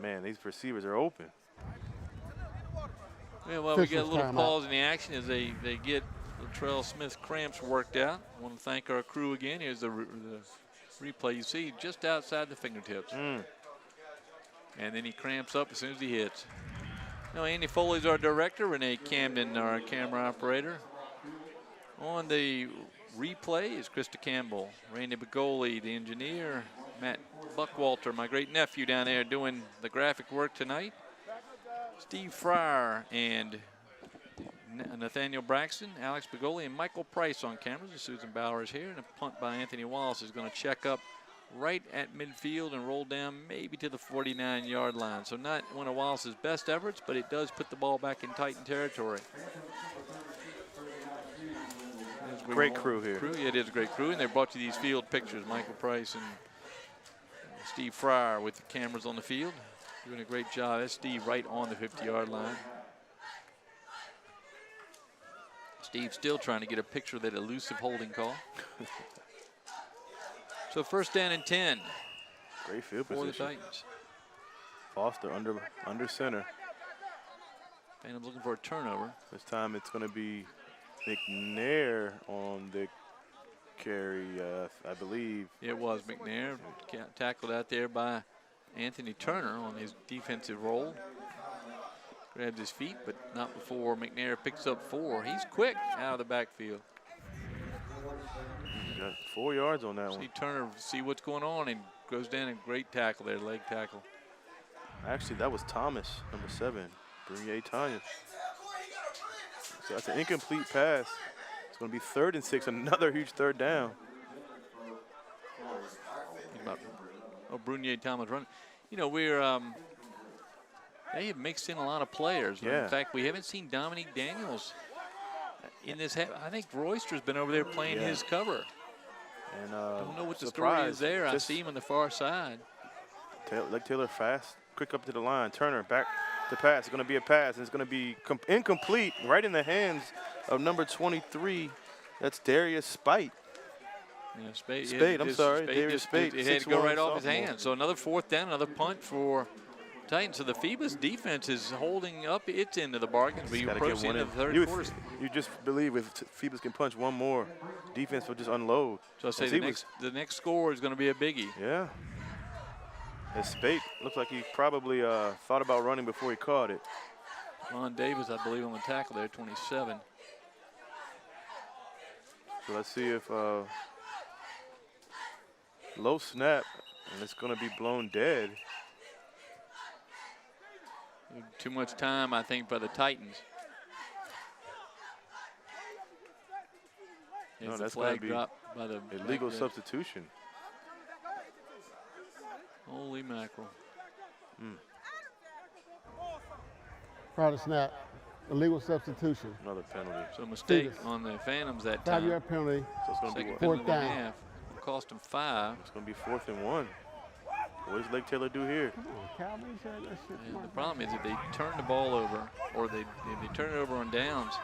Man, these receivers are open. Yeah, well, we got a little pause in the action as they get Latrell Smith's cramps worked out. I want to thank our crew again. Here's the replay. You see just outside the fingertips. And then he cramps up as soon as he hits. Now, Andy Foley's our director. Renee Camden, our camera operator. On the replay is Krista Campbell. Randy Begoli, the engineer. Matt Buckwalter, my great nephew down there doing the graphic work tonight. Steve Fryer and Nathaniel Braxton, Alex Begoli, and Michael Price on cameras. Susan Bauer is here, and a punt by Anthony Wallace is going to check up right at midfield and roll down maybe to the 49-yard line. So not one of Wallace's best efforts, but it does put the ball back in Titan territory. Great crew here. Yeah, it is a great crew, and they brought you these field pictures. Michael Price and Steve Fryer with the cameras on the field. Doing a great job. That's Steve right on the 50-yard line. Steve still trying to get a picture of that elusive holding call. So 1st down and 10. Great field for position. The Titans. Foster under center. Phantom's looking for a turnover. This time it's going to be McNair on on the carry, I believe. It was McNair, tackled out there by Anthony Turner on his defensive roll. Grabbed his feet, but not before McNair picks up 4. He's quick out of the backfield. Got 4 yards on that one. See Turner see what's going on and goes down and great tackle there, leg tackle. Actually, that was Thomas, number 7, Brunier Tanya. So that's an incomplete pass. It's going to be 3rd and 6, another huge 3rd down. Brunier Thomas running. You know, they have mixed in a lot of players. Yeah. In fact, we haven't seen Dominique Daniels in this. I think Royster's been over there playing his cover. And don't know what the story is there. I see him on the far side. Lake Taylor fast, quick up to the line. Turner back to pass. It's going to be a pass, and it's going to be incomplete, right in the hands of number 23. That's Darius Spate. Yeah, Spade, I'm sorry, Darius Spade. It had to go right off his hands. So another 4th down, another punt for Titans. So the Phoebus defense is holding up its end of the bargain. We approach the end of the 3rd quarter. You just believe if Phoebus can punch one more, defense will just unload. So I say the next score is going to be a biggie. Yeah. And Spate looks like he probably thought about running before he caught it. Ron Davis, I believe, on the tackle there, 27. So let's see if low snap, and it's going to be blown dead. Too much time, I think, by the Titans. No, that's going to be by the illegal substitution. Holy mackerel. Prior to snap, illegal substitution. Another penalty. So a mistake on the Phantoms that time. 5-yard penalty. So it's going to be Second fourth penalty and a down. half. Cost them 5. It's going to be 4th and 1. What does Lake Taylor do here? Come on, Calvin, you said that shit. And the problem is if they turn the ball over, or if they turn it over on downs,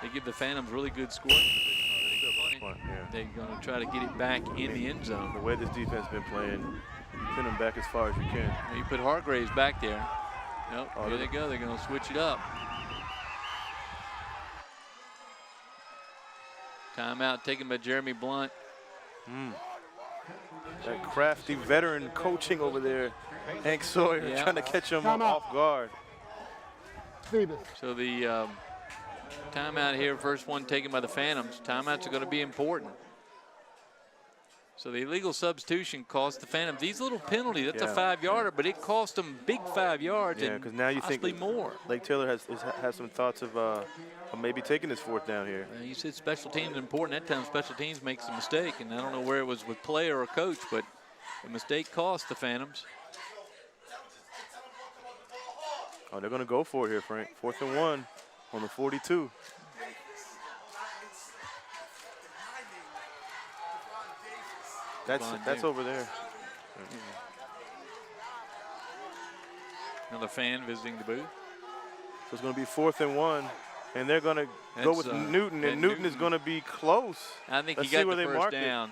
they give the Phantoms really good scoring position. They're going to try to get it back in the end zone. The way this defense has been playing, you pin them back as far as you can. You put Hargraves back there. Nope, here they go. They're going to switch it up. Timeout taken by Jeremy Blunt. That crafty veteran coaching over there, Hank Sawyer, trying to catch him off guard. Phoebus. So the timeout here, first one taken by the Phantoms. Timeouts are going to be important. So the illegal substitution cost the Phantoms these little penalties. That's a 5-yarder, but it cost them big 5 yards. Yeah, because now you think more. Lake Taylor has some thoughts of maybe taking this 4th down here. You said special teams is important. That time special teams makes a mistake, and I don't know where it was with player or coach, but the mistake cost the Phantoms. Oh, they're going to go for it here, Frank. 4th and 1 on the 42. That's over there. Another fan visiting the booth. So it's going to be 4th and 1, and they're going to go with Newton, and Newton is going to be close. I think Let's he got see where the they first down.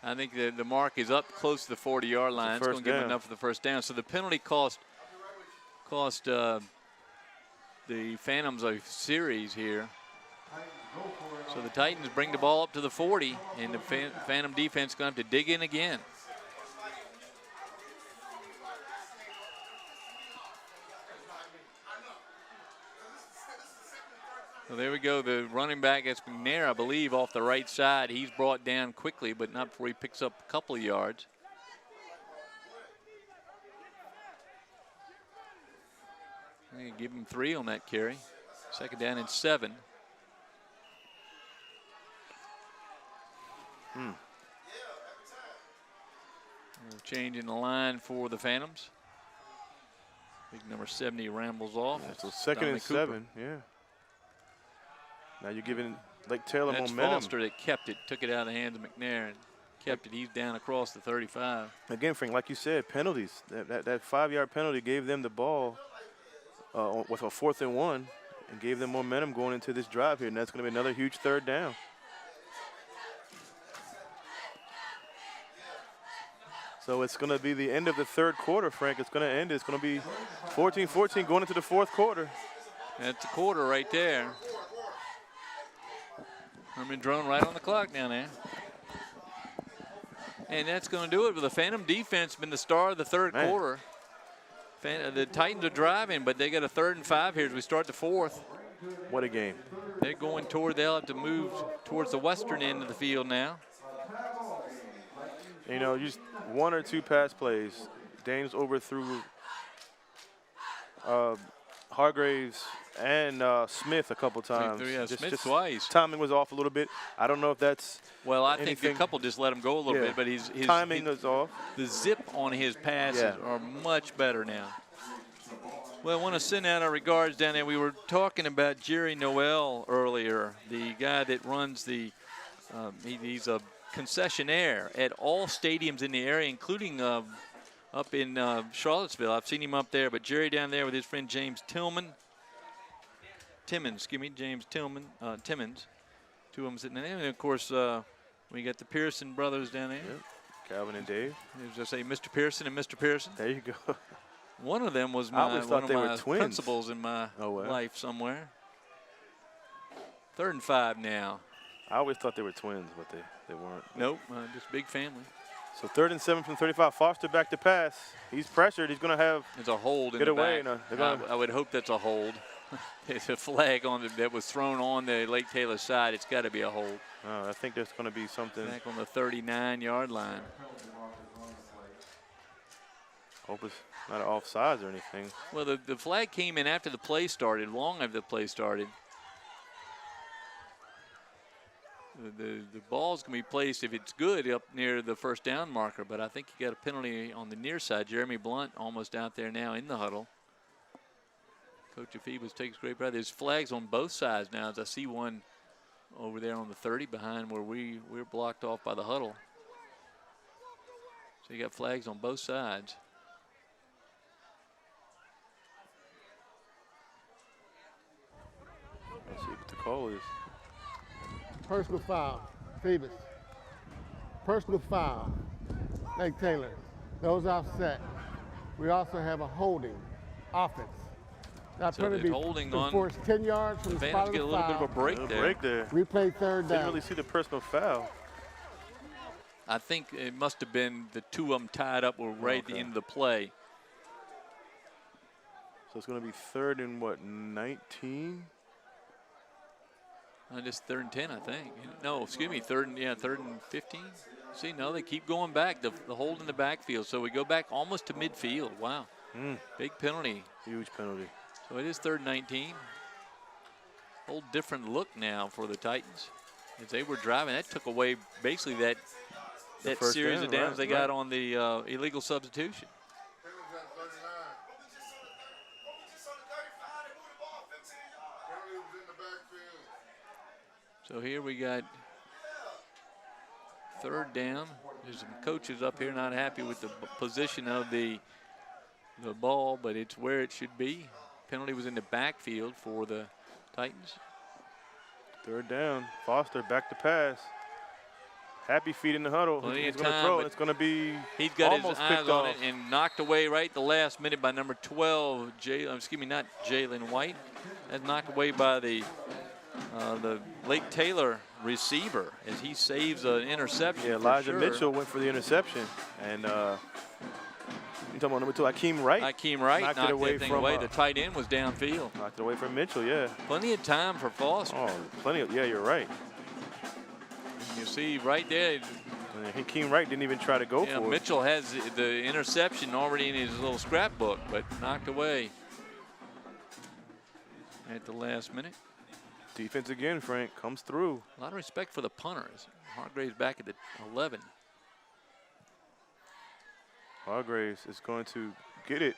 I think the mark is up close to the 40-yard line. It's going to give him enough for the first down. So the penalty cost the Phantoms a series here. So the Titans bring the ball up to the 40, and the Phantom defense is going to have to dig in again. So there we go. The running back, that's McNair, I believe, off the right side. He's brought down quickly, but not before he picks up a couple of yards. I'm going to give him 3 on that carry. 2nd down and 7. Change in the line for the Phantoms. Big number 70 rambles off. Yeah, so 2nd and 7, yeah. Now you're giving Lake Taylor momentum. momentum. Foster that kept it, took it out of the hands of McNair and kept it. He's down across the 35. Again, Frank, like you said, penalties. That 5-yard penalty gave them the ball with a 4th and 1 and gave them momentum going into this drive here, and that's going to be another huge 3rd down. So it's going to be the end of the 3rd quarter, Frank. It's going to end. It's going to be 14-14 going into the 4th quarter. That's a quarter right there. Herman drone right on the clock down there. And that's going to do it. With the Phantom defense been the star of the third quarter. The Titans are driving, but they got a 3rd and 5 here as we start the 4th. What a game. They're going toward, they'll have to move towards the western end of the field now. You know, just 1 or 2 pass plays. Dames overthrew Hargraves and Smith a couple times. Yeah, Smith twice. Timing was off a little bit. I don't know if that's think the couple just let him go a little bit, but his timing is off. The zip on his passes are much better now. Well, I want to send out our regards down there. We were talking about Jerry Noel earlier, the guy that runs the, he's a concessionaire at all stadiums in the area, including up in Charlottesville. I've seen him up there, but Jerry down there with his friend James Timmons, James Timmons. 2 of them sitting there. And of course, we got the Pearson brothers down there. Yep. Calvin and Dave. As I say, Mr. Pearson and Mr. Pearson. There you go. One of them was one of my twins. Principals in my life somewhere. 3rd and 5 now. I always thought they were twins, but they weren't. Nope, just big family. So 3rd and 7 from 35. Foster back to pass. He's pressured. He's going to have. It's a hold in the back. I would hope that's a hold. There's a flag on that was thrown on the Lake Taylor side. It's got to be a hold. I think there's going to be something. Back on the 39-yard line. Hope it's not offsides or anything. Well, the flag came in after the play started, long after the play started. The ball's going to be placed, if it's good, up near the 1st down marker, but I think you got a penalty on the near side. Jeremy Blunt almost out there now in the huddle. Coach Phoebus takes great breath. There's flags on both sides now, as I see one over there on the 30 behind where we're blocked off by the huddle. So you got flags on both sides. Let's see what the call is. Personal foul, Phoebus. Personal foul, Lake Taylor. Those offset. We also have a holding, offense. That So they're holding on. Force 10 yards from the spot of the Get a little bit of a break there. Replay 3rd down. Didn't really see the personal foul. I think it must have been the 2 of them tied up were right at the end of the play. So it's going to be 3rd and what, 19? Just 3rd and 10, I think. No, excuse me, 3rd and 15. See, no, they keep going back. The hold in the backfield. So we go back almost to midfield. Wow. Big penalty. Huge penalty. So it is 3rd and 19. Whole different look now for the Titans. As they were driving, that took away basically that series of downs they got on the illegal substitution. So here we got 3rd down. There's some coaches up here not happy with the position of the ball, but it's where it should be. Penalty was in the backfield for the Titans. 3rd down. Foster back to pass. Happy feet in the huddle. He's going to throw. It's going to be he's got almost his eyes on it and knocked away right the last minute by number 12, not Jalen White. That's knocked away by the Lake Taylor receiver as he saves an interception. Yeah, Elijah Mitchell went for the interception. And you talking about number 2, Akeem Wright? Akeem Wright knocked that thing away. The tight end was downfield. Knocked it away from Mitchell, yeah. Plenty of time for Foster. Oh, plenty of, yeah, you're right. You see right there. Akeem Wright didn't even try to go for it. Mitchell has the interception already in his little scrapbook, but knocked away at the last minute. Defense again, Frank, comes through. A lot of respect for the punters. Hargraves back at the 11. Hargraves is going to get it.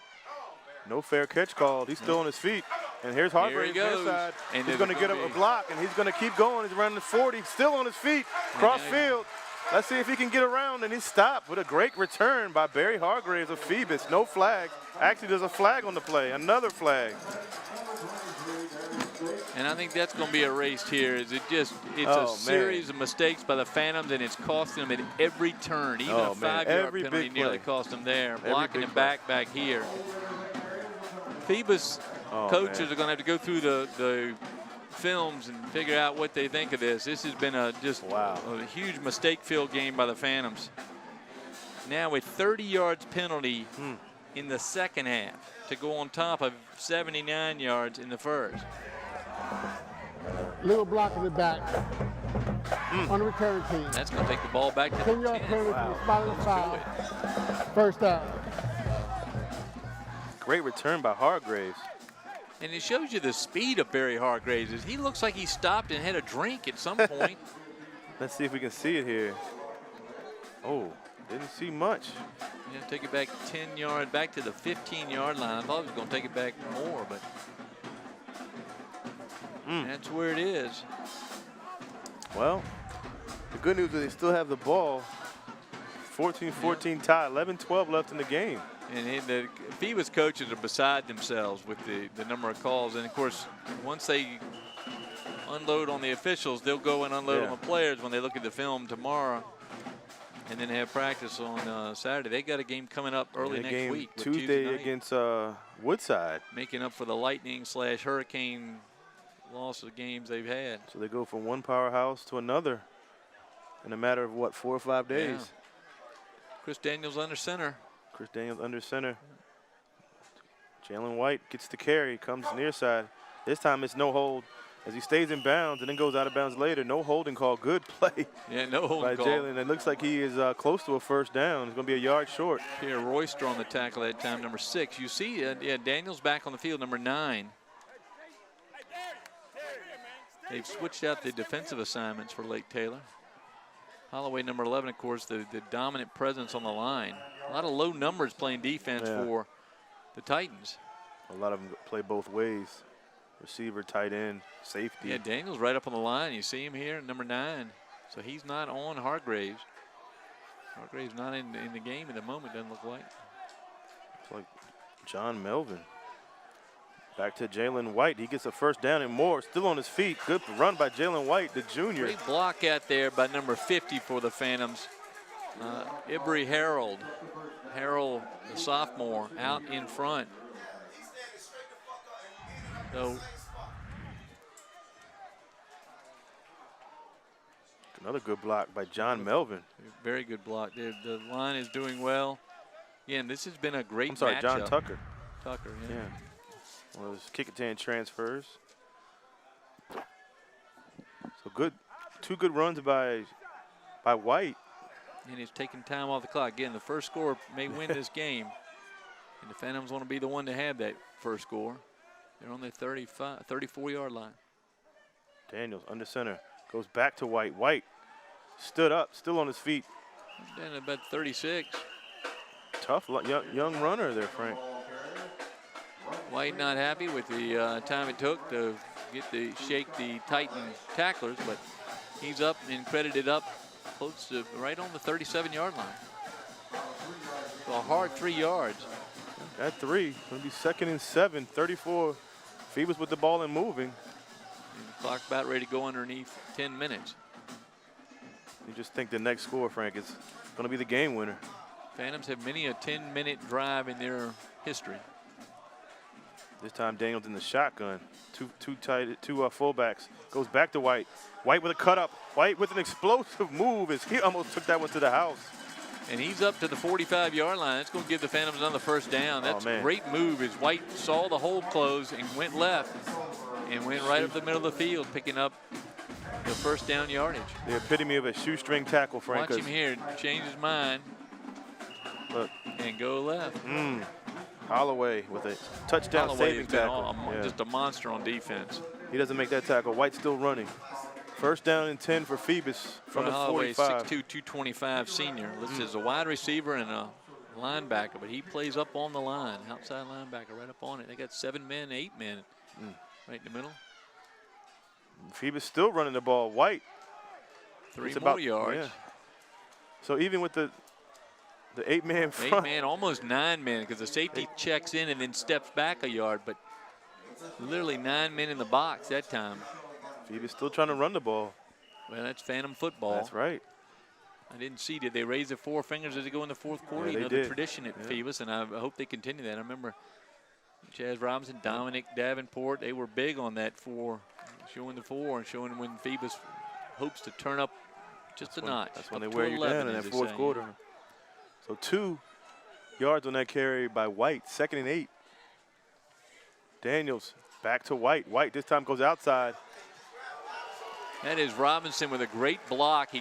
No fair catch called. He's still on his feet. And here's Hargraves inside. And he's going to get a block, and he's going to keep going. He's around the 40, still on his feet, cross field. Let's see if he can get around, and he's stopped with a great return by Barry Hargraves of Phoebus. No flag. Actually, there's a flag on the play, another flag. And I think that's going to be erased here. It's a series of mistakes by the Phantoms, and it's costing them at every turn. Even a 5-yard penalty nearly cost them there. Blocking him back here. Phoebus coaches are going to have to go through the films and figure out what they think of this. This has been a huge mistake-filled game by the Phantoms. Now a 30 yards penalty in the second half to go on top of 79 yards in the first. Little block in the back on the return team. That's going to take the ball back to the 10. 10-yard penalty from the spot of the foul. First down. Great return by Hargraves. And it shows you the speed of Barry Hargraves. He looks like he stopped and had a drink at some point. Let's see if we can see it here. Oh, didn't see much. Yeah, take it back 10 yards, back to the 15-yard line. I thought he was going to take it back more, but that's where it is. Well, the good news is they still have the ball. 14-14 tie, 11-12 left in the game. And the Phoebus coaches are beside themselves with the number of calls. And, of course, once they unload on the officials, they'll go and unload on the players when they look at the film tomorrow. And then have practice on Saturday. They got a game coming up early next week. Tuesday against Woodside. Making up for the lightning/hurricane loss of games they've had. So they go from one powerhouse to another in a matter of, what, 4 or 5 days? Yeah. Chris Daniels under center. Chris Daniels under center. Jalen White gets the carry, comes near side. This time it's no hold as he stays in bounds and then goes out of bounds later. No holding call. Good play. Yeah, no holding call. By Jalen. It looks like he is close to a first down. It's going to be a yard short. Pierre Royster on the tackle that time, number 6. You see, Daniels back on the field, number 9. They've switched out the defensive assignments for Lake Taylor. Holloway, number 11, of course, the dominant presence on the line. A lot of low numbers playing defense for the Titans. A lot of them play both ways. Receiver, tight end, safety. Yeah, Daniels right up on the line. You see him here, number 9. So he's not on Hargraves. Hargraves not in the game at the moment, doesn't look like. It's like John Melvin. Back to Jalen White. He gets a first down and more. Still on his feet. Good run by Jalen White, the junior. Great block out there by number 50 for the Phantoms. Ibry Harold. Harold, the sophomore, out in front. So another good block by John Melvin. Very good block. The line is doing well. Again, this has been a great matchup. John Tucker. Tucker, yeah. One of those Kickingham transfers. So good, 2 good runs by White. And he's taking time off the clock. Again, the first score may win this game. And the Phantoms want to be the one to have that first score. They're on the 34-yard line. Daniels under center. Goes back to White. White stood up, still on his feet. Down at about 36. Tough young runner there, Frank. White not happy with the time it took to shake the Titan tacklers, but he's up and credited up close to right on the 37-yard line. So a hard 3 yards. At 3, going to be 2nd and 7, 34. Phoebus with the ball and moving. And the clock about ready to go underneath 10 minutes. You just think the next score, Frank, is going to be the game winner. Phantoms have many a 10-minute drive in their history. This time Daniels in the shotgun. Two fullbacks. Goes back to White. White with a cut up. White with an explosive move as he almost took that one to the house. And he's up to the 45-yard line. That's going to give the Phantoms another first down. That's a great move as White saw the hole close and went left and went right up the middle of the field, picking up the first down yardage. The epitome of a shoestring tackle, Frank. Watch him here, change his mind. Look. And go left. Holloway with a touchdown saving tackle. Just a monster on defense. He doesn't make that tackle. White's still running. First down and 10 for Phoebus from the 45. 6'2", 225 senior. This is a wide receiver and a linebacker, but he plays up on the line. Outside linebacker right up on it. They got 7 men, 8 men right in the middle. Phoebus still running the ball. White. 3 more yards. Yeah. So even with the 8-man front. 8-man, almost 9 men, because the safety checks in and then steps back a yard, but literally 9 men in the box that time. Phoebus still trying to run the ball. Well, that's Phantom football. That's right. I didn't see, did they raise their 4 fingers as they go in the fourth quarter? Yeah, you know, they did. The tradition at Phoebus, and I hope they continue that. I remember Chaz Robinson, Dominic Davenport, they were big on that showing the 4 and showing when Phoebus hopes to turn up just a notch. That's when they wear you down in that fourth quarter. So 2 yards on that carry by White, 2nd and 8. Daniels back to White. White this time goes outside. That is Robinson with a great block.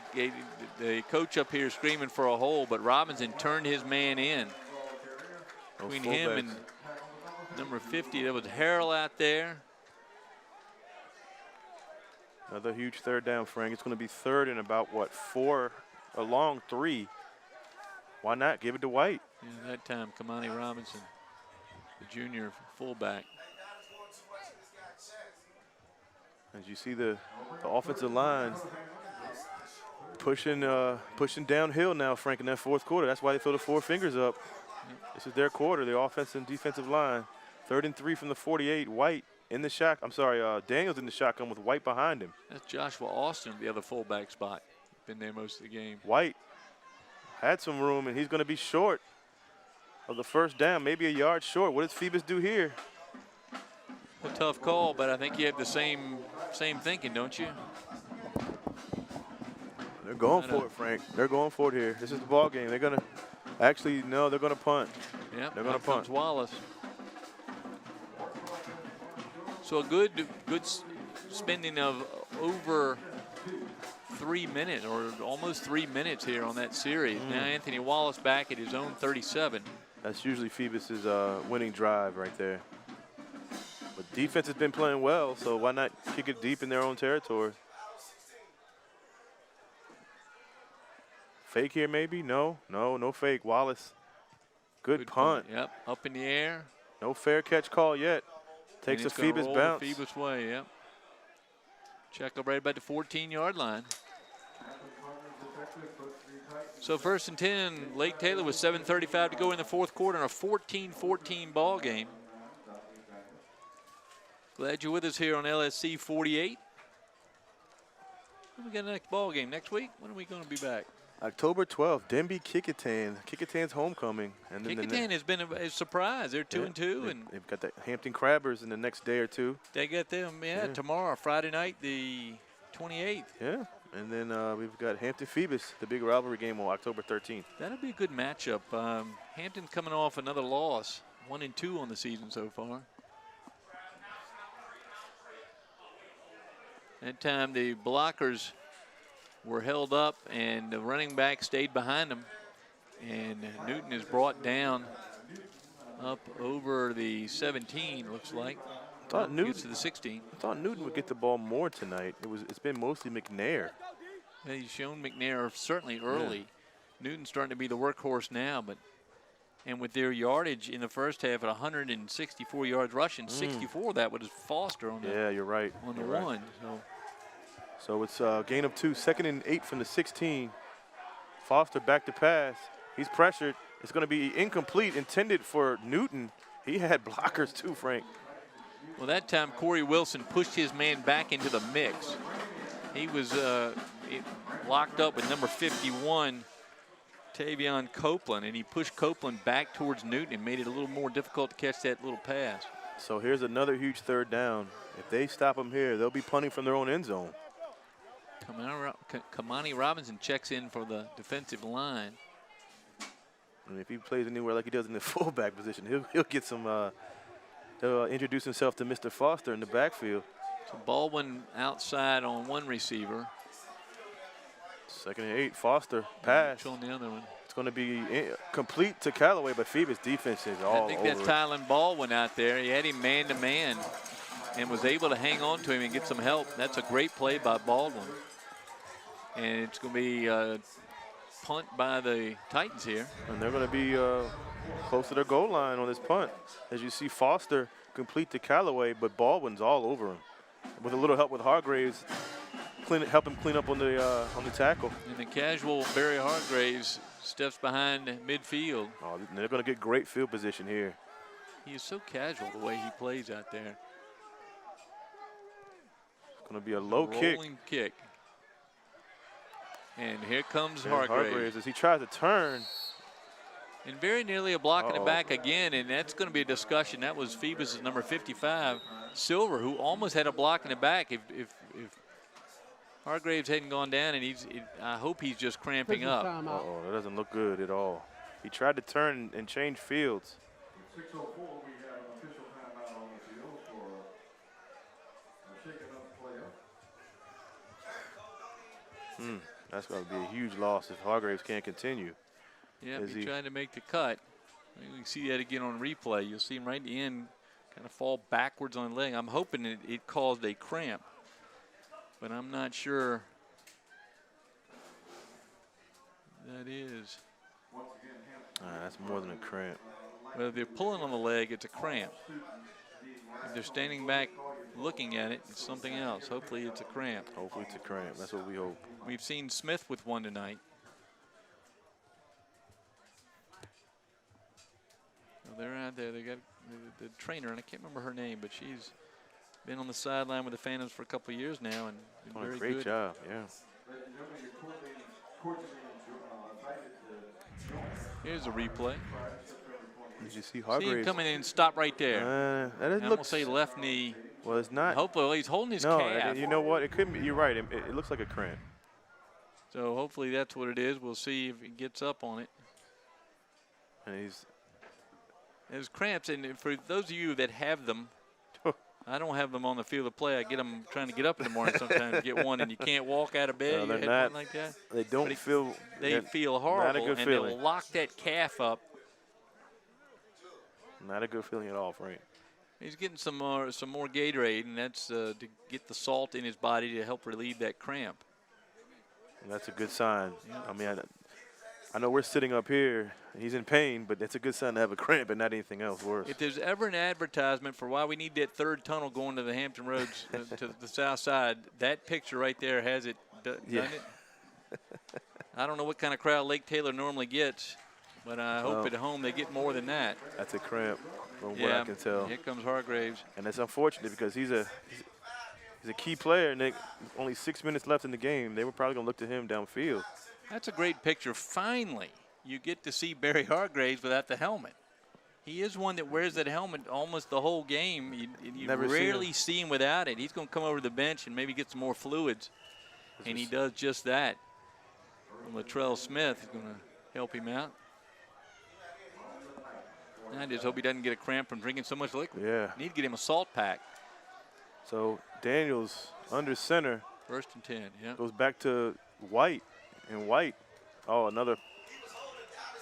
The coach up here screaming for a hole, but Robinson turned his man in. Between him and number 50, there was Harrell out there. Another huge 3rd down, Frank. It's going to be 3rd and about, what, 4, a long 3. Why not? Give it to White. Yeah, that time, Kamani Robinson, the junior fullback. As you see the offensive line pushing downhill now, Frank, in that fourth quarter. That's why they throw the 4 fingers up. This is their quarter, the offensive and defensive line. 3rd and 3 from the 48. White in the shot. I'm sorry, Daniels in the shotgun with White behind him. That's Joshua Austin, the other fullback spot. Been there most of the game. White had some room, and he's going to be short of the 1st down, maybe a yard short. What does Phoebus do here? A tough call, but I think you have the same thinking, don't you? They're going for it, Frank. They're going for it here. This is the ball game. They're going to actually, no, they're going to punt. Yeah, they're going to punt. Wallace. So a good spending of over 3 minutes, or almost 3 minutes here on that series. Now Anthony Wallace back at his own 37. That's usually Phoebus's winning drive right there. But defense has been playing well, so why not kick it deep in their own territory? Fake here maybe? No fake. Wallace, good punt. Yep, up in the air. No fair catch call yet. Takes a Phoebus bounce. Phoebus way, yep. Check up right about the 14-yard line. So 1st and 10, Lake Taylor with 7:35 to go in the fourth quarter in a 14-14 ball game. Glad you're with us here on LSC 48. When we got the next ball game next week? When are we going to be back? October 12th, Denby Kickintan. Kickintan's homecoming. And then Kickintan has been a surprise. They're 2-2, and they've got the Hampton Crabbers in the next day or two. They got them, tomorrow, Friday night, the 28th. Yeah, and then we've got Hampton Phoebus, the big rivalry game on October 13th. That'll be a good matchup. Hampton's coming off another loss, 1-2 on the season so far. That time the blockers were held up and the running back stayed behind them, and Newton is brought down up over the 17, looks like. I thought Newton gets to the 16. I thought Newton would get the ball more tonight. It's been mostly McNair. Yeah, he's shown McNair certainly early. Yeah. Newton's starting to be the workhorse now, and with their yardage in the first half at 164 yards rushing, 64 that was Foster on the you're right. On the you're one. Right. So it's a gain of 2, 2nd and 8 from the 16. Foster back to pass. He's pressured. It's going to be incomplete, intended for Newton. He had blockers too, Frank. Well, that time Corey Wilson pushed his man back into the mix. He was locked up with number 51, Tavion Copeland, and he pushed Copeland back towards Newton and made it a little more difficult to catch that little pass. So here's another huge 3rd down. If they stop him here, they'll be punting from their own end zone. Kamani Robinson checks in for the defensive line. And if he plays anywhere like he does in the fullback position, he'll get some. He'll introduce himself to Mr. Foster in the backfield. So Baldwin outside on one receiver. 2nd and 8, Foster pass. On the other one. It's going to be complete to Callaway, but Phoebus defense is all over. I think that's Tylen Baldwin out there. He had him man-to-man and was able to hang on to him and get some help. That's a great play by Baldwin. And it's going to be a punt by the Titans here. And they're going to be close to their goal line on this punt. As you see Foster complete to Callaway, but Baldwin's all over him. With a little help with Hargraves, help him clean up on the tackle. And the casual Barry Hargraves steps behind midfield. Oh, they're going to get great field position here. He is so casual the way he plays out there. It's going to be a low kick. Rolling kick. And here comes Hargraves. As he tries to turn. And very nearly a block in the back again, and that's going to be a discussion. That was Phoebus' number 55, Silver, who almost had a block in the back. If Hargraves hadn't gone down, and I hope he's just cramping up. Uh-oh, that doesn't look good at all. He tried to turn and change fields. 6:04, we have an official timeout on the field for a shaken up player. That's going to be a huge loss if Hargraves can't continue. Yeah, he's trying to make the cut. You can see that again on replay. You'll see him right at the end kind of fall backwards on the leg. I'm hoping it caused a cramp, but I'm not sure that is. That's more than a cramp. Well, if they're pulling on the leg, it's a cramp. If they're standing back looking at it, it's something else. Hopefully it's a cramp. Hopefully it's a cramp. That's what we hope. We've seen Smith with one tonight. Well, they're out there. They got the trainer, and I can't remember her name, but she's been on the sideline with the Phantoms for a couple of years now, and been very great good. Job, yeah. Here's a replay. Did you see See Hargraves? him coming in and stop right there. That I'm going to say left knee. Well, it's not. Hopefully he's holding his no, calf. you know what? It couldn't be. You're right. It looks like a cramp. So hopefully that's what it is. We'll see if he gets up on it. And There's cramps, and for those of you that have them, I don't have them on the field of play. I get them trying to get up in the morning sometimes to get one, and you can't walk out of bed. No, you they're one like that. They don't feel. They feel horrible, not a good and feeling. they'll lock that calf up. Not a good feeling at all, Frank. He's getting some more Gatorade, and that's to get the salt in his body to help relieve that cramp. And that's a good sign. Yeah. I mean, I know we're sitting up here. He's in pain, but it's a good sign to have a cramp and not anything else worse. If there's ever an advertisement for why we need that third tunnel going to the Hampton Roads to the south side, that picture right there has it, doesn't it? I don't know what kind of crowd Lake Taylor normally gets, but I hope at home they get more than that. That's a cramp from what I can tell. Here comes Hargraves. And it's unfortunate because he's a key player, and only 6 minutes left in the game. They were probably going to look to him downfield. That's a great picture. Finally, you get to see Barry Hargraves without the helmet. He is one that wears that helmet almost the whole game. You rarely see him without it. He's going to come over to the bench and maybe get some more fluids, and he does just that. Latrell Smith is going to help him out. I just hope he doesn't get a cramp from drinking so much liquid. Yeah. Need to get him a salt pack. So Daniels under center. 1st and 10, yeah. Goes back to White, and White, another.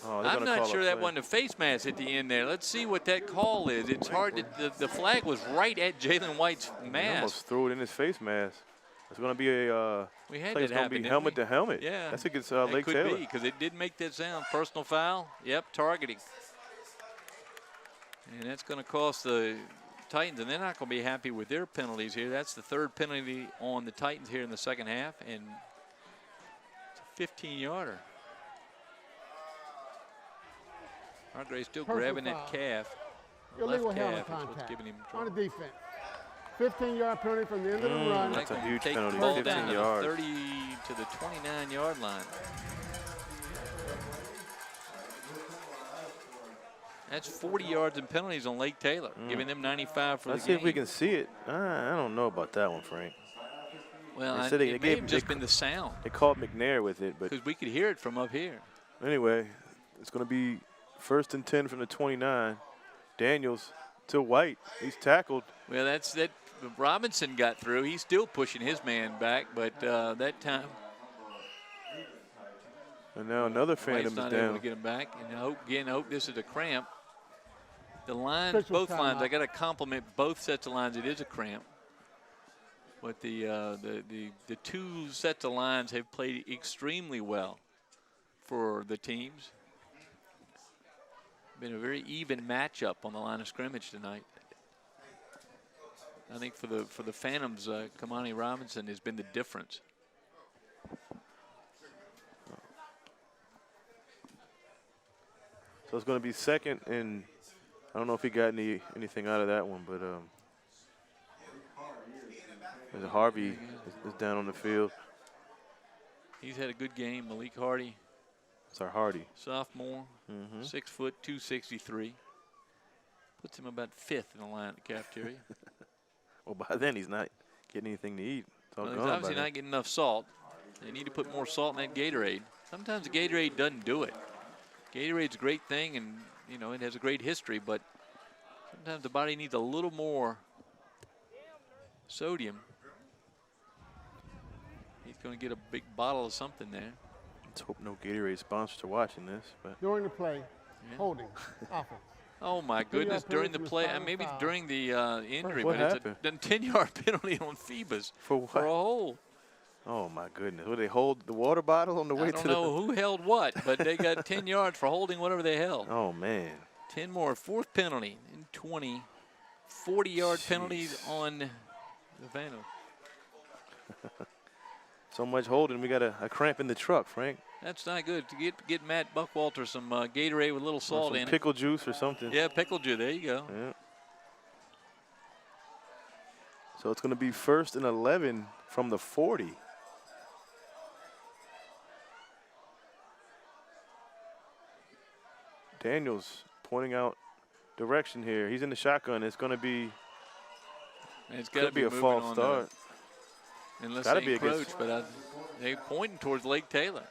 I'm not sure that wasn't a face mask at the end there. Let's see what that call is. It's hard to, the flag was right at Jalen White's mask. He almost threw it in his face mask. It's going to be a we had it's going to be helmet to helmet. Yeah. That's against Lake Taylor. It could be, because it did make that sound. Personal foul. Yep, targeting. And that's going to cost the Titans, and they're not going to be happy with their penalties here. That's the 3rd penalty on the Titans here in the second half, and it's a 15-yarder. Hargraves still grabbing that calf. Illegal Left helmet calf is what's contact giving him on the trouble. defense. 15-yard penalty from the end of the run. That's a huge Take penalty, the ball 15 down to yards. the 30 to the 29-yard line. That's 40 yards in penalties on Lake Taylor, giving them 95 for Let's the see game. if we can see it. I don't know about that one, Frank. Well, They said it may have just been the sound, They called McNair with it, but because we could hear it from up here. anyway, it's going to be 1st and 10 from the 29. Daniels to White. He's tackled. Well, that's that. Robinson got through. He's still pushing his man back, but that time And now another White's Phantom is not able down. to get him back. And I hope this is a cramp. The lines, Official both lines, timeout. I got to compliment both sets of lines. It is a cramp. But the two sets of lines have played extremely well for the teams. Been a very even matchup on the line of scrimmage tonight. I think for the Phantoms, Kamani Robinson has been the difference. So it's going to be 2nd, and I don't know if he got anything out of that one, but there's Harvey is down on the field. He's had a good game. Malik Hardy. It's our Hardy. Sophomore, 6 foot, 263. Puts him about 5th in the line at the cafeteria. Well, by then he's not getting anything to eat. It's all Well, gone he's by obviously then. not getting enough salt. They need to put more salt in that Gatorade. Sometimes the Gatorade doesn't do it. Gatorade's a great thing, and you know it has a great history, but sometimes the body needs a little more sodium. He's going to get a big bottle of something there. Let's hope no Gatorade sponsors are watching this. But During the play, holding, offense. Oh my goodness! During the play, maybe it's during the injury, What but happened? it's a 10-yard penalty on Phoebus For what? for a hold. Oh my goodness! Would they hold the water bottle on the way I to don't know who held what, but they got 10 yards for holding whatever they held. Oh man! 10 more, 4th penalty in 20. 40-yard penalties on the Vanna. So much holding, we got a cramp in the truck, Frank. That's not good. To get Matt Buckwalter some Gatorade with a little Or salt some in it. pickle juice or something. Yeah, pickle juice. There you go. Yeah. So it's going to be 1st and 11 from the 40. Daniels pointing out direction here. He's in the shotgun. It's going to be And it's got to could be a moving false on start. unless Gotta they be against- encroach, but they're pointing towards Lake Taylor.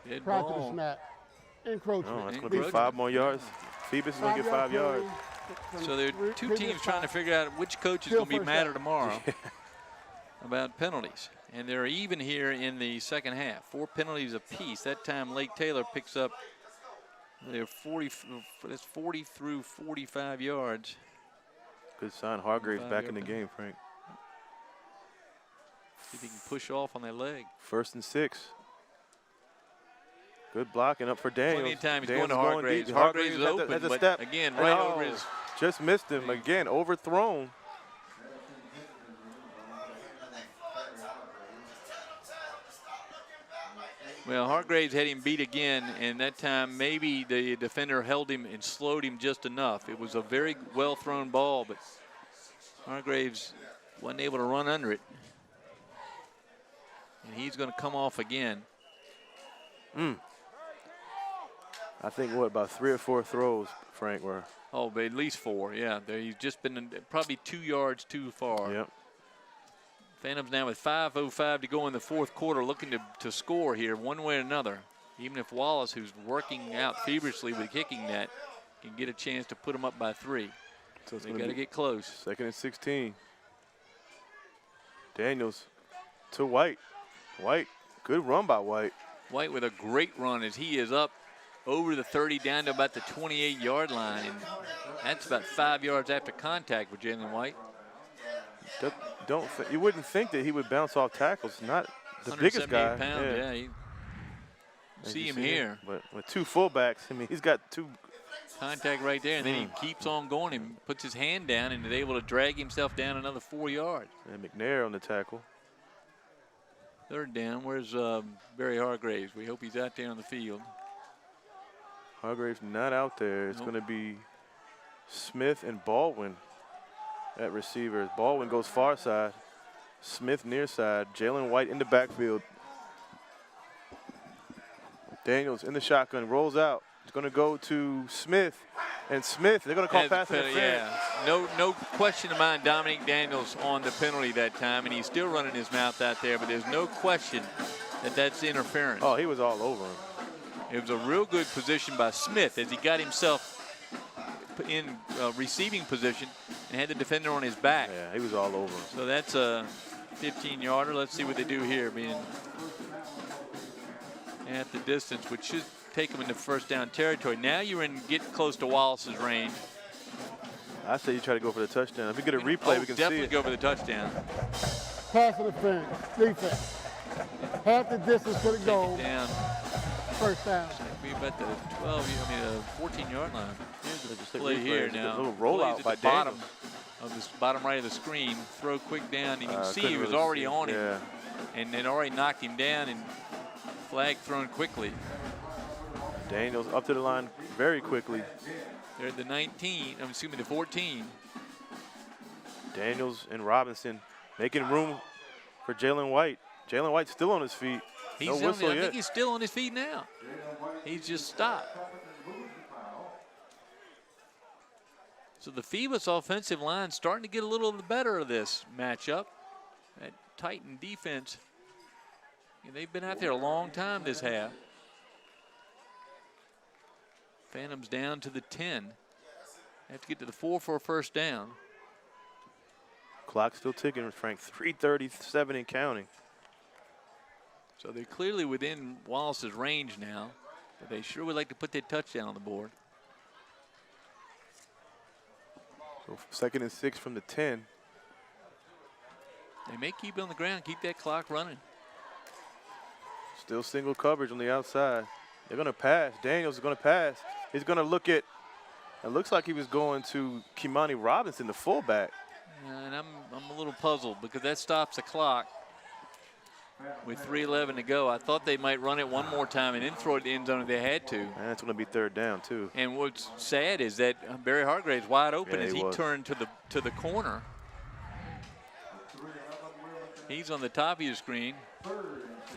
Dead Prior to the ball. snap. Encroachment. Oh, that's going to Encroachment. be 5 more yards. Phoebus is going to get 5 yards. So there are two teams trying to figure out which coach is Still going to be first madder down. tomorrow about penalties. And they're even here in the second half. 4 penalties apiece. That time Lake Taylor picks up their 40 through 45 yards. Good sign. Hargrave's back in the 5-yard game, Frank. See if he can push off on that leg. 1st and 6. Good blocking up for Daniels. Plenty of time. He's Daniels going to Hargraves. deep. Hargraves is has open, has a but step. again, right Oh, over his. just missed him again. Overthrown. Well, Hargraves had him beat again, and that time maybe the defender held him and slowed him just enough. It was a very well thrown ball, but Hargraves wasn't able to run under it. And he's going to come off again. I think, what, about 3 or 4 throws, Frank, were. Oh, but at least 4, yeah. He's just been probably 2 yards too far. Yep. Phantoms now with 5:05 to go in the 4th quarter, looking to score here one way or another. Even if Wallace, who's working out feverishly with kicking net, can get a chance to put them up by 3. So it's They gonna got to be get close. 2nd and 16. Daniels to White. White, good run by White. White with a great run as he is up over the 30 down to about the 28-yard line. And that's about 5 yards after contact with Jalen White. You wouldn't think that he would bounce off tackles. Not the biggest guy. 178 pounds, yeah. As See you him here. But with 2 fullbacks, I mean, he's got 2. Contact right there, and then he keeps on going and puts his hand down and is able to drag himself down another 4 yards. And McNair on the tackle. 3rd down. Where's Barry Hargraves? We hope he's out there on the field. Hargrave's not out there. It's Nope. going to be Smith and Baldwin at receivers. Baldwin goes far side. Smith near side. Jalen White in the backfield. Daniels in the shotgun, rolls out. It's going to go to Smith. And Smith, they're going to call Has pass the penalty, interference. yeah. No question of mine, Dominique Daniels on the penalty that time, and he's still running his mouth out there, but there's no question that that's interference. Oh, he was all over him. It was a real good position by Smith as he got himself in receiving position and had the defender on his back. Yeah, he was all over him. So that's a 15-yarder. Let's see what they do here, being at the distance, which should take them into 1st down territory. Now you're in get close to Wallace's range. I say you try to go for the touchdown. If we get a replay, we can see definitely it. go for the touchdown. Pass interference. Defense. Half the distance to the Take goal. it down. 1st down. Be about the 14-yard line. Here's the Just take play replay. here Just a now. little rollout Plays by at the bottom Daniels. of this bottom right of the screen. Throw quick down. You can see Couldn't he was really already see. on him, Yeah. and then already knocked him down and flag thrown quickly. Daniels up to the line very quickly. They're at the 19. I'm assuming the 14. Daniels and Robinson making room for Jalen White. Jalen White's still on his feet. He's No whistle I yet. think he's still on his feet now. He's just stopped. So the Phoebus offensive line starting to get a little better of this matchup. That Titan defense, they've been out there a long time this half. Phantoms down to the 10. Have to get to the 4 for a first down. Clock still ticking, Frank. 3:37 and counting. So they're clearly within Wallace's range now, but they sure would like to put that touchdown on the board. So 2nd and 6 from the 10. They may keep it on the ground, keep that clock running. Still single coverage on the outside. They're going to pass. Daniels is going to pass. He's going to look at, it looks like he was going to Kimani Robinson, the fullback. And I'm a little puzzled because that stops the clock with 3:11 to go. I thought they might run it one more time and then throw it in the end zone if they had to. And that's going to be 3rd down, too. And what's sad is that Barry Hargrave's wide open as he was. turned to the corner. He's on the top of your screen.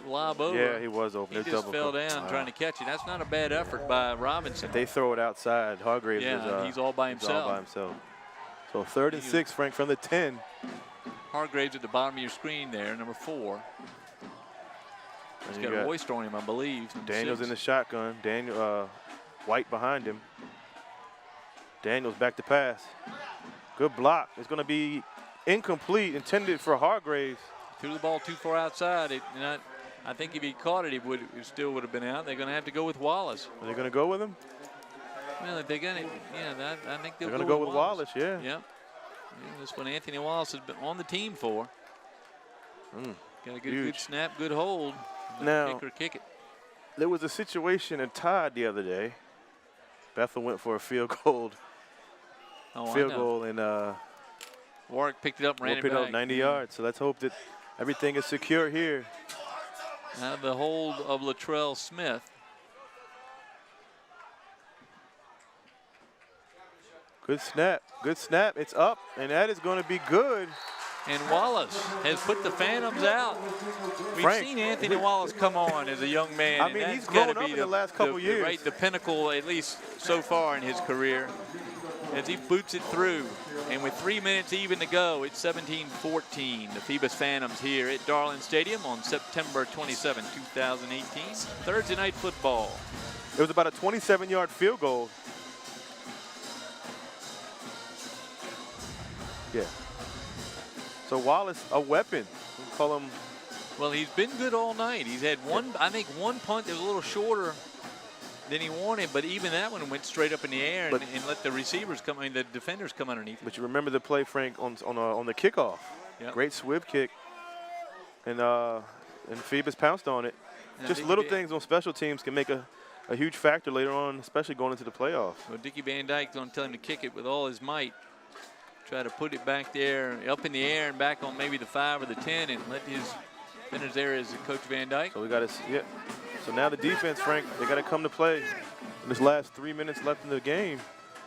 Lob over. Yeah, he was open. He There's just fell double down trying to catch it. That's not a bad effort by Robinson. If they throw it outside, Hargraves is he's all by himself. all by himself. So 3rd and 6, Frank, from the 10. Hargraves at the bottom of your screen there, number 4. He's And you got a got hoist on him, I believe. Daniels 6. in the shotgun. White behind him. Daniels back to pass. Good block. It's going to be incomplete, intended for Hargraves. Threw the ball too far outside. I think if he caught it, it still would have been out. They're going to have to go with Wallace. Are they going to go with him? Well, if they're going to, I think They're going to go with Wallace, yeah. Yep. Yeah, that's what Anthony Wallace has been on the team for. Got a good snap, good hold. Now, Kicker kick it. there was a situation in Todd the other day. Bethel went for a field goal. And Warwick picked it up and ran it back. up 90 yards. So let's hope that everything is secure here. Now the hold of Latrell Smith. Good snap. Good snap. It's up, and that is going to be good. And Wallace has put the Phantoms out. We've seen Anthony Wallace come on as a young man. I mean, he's grown up in the last couple years. Right, the pinnacle, at least so far in his career, as he boots it through. And with 3 minutes even to go, it's 17-14. The Phoebus Phantoms here at Darlin Stadium on September 27, 2018. Thursday night football. It was about a 27-yard field goal. Yeah. So Wallace, a weapon. We'll call him. Well, he's been good all night. He's had I think one punt that was a little shorter than he wanted, but even that one went straight up in the air and let the the defenders come underneath. But you remember the play, Frank, on the kickoff. Yep. Great swib kick. And Phoebus pounced on it. And Just little things on special teams can make a huge factor later on, especially going into the playoffs. Well, Dickie Van Dyke's going to tell him to kick it with all his might. Try to put it back there, up in the air and back on maybe the 5 or the 10 and let his defenders there as Coach Van Dyke. So we got to, So now the defense, Frank, they got to come to play in this last 3 minutes left in the game.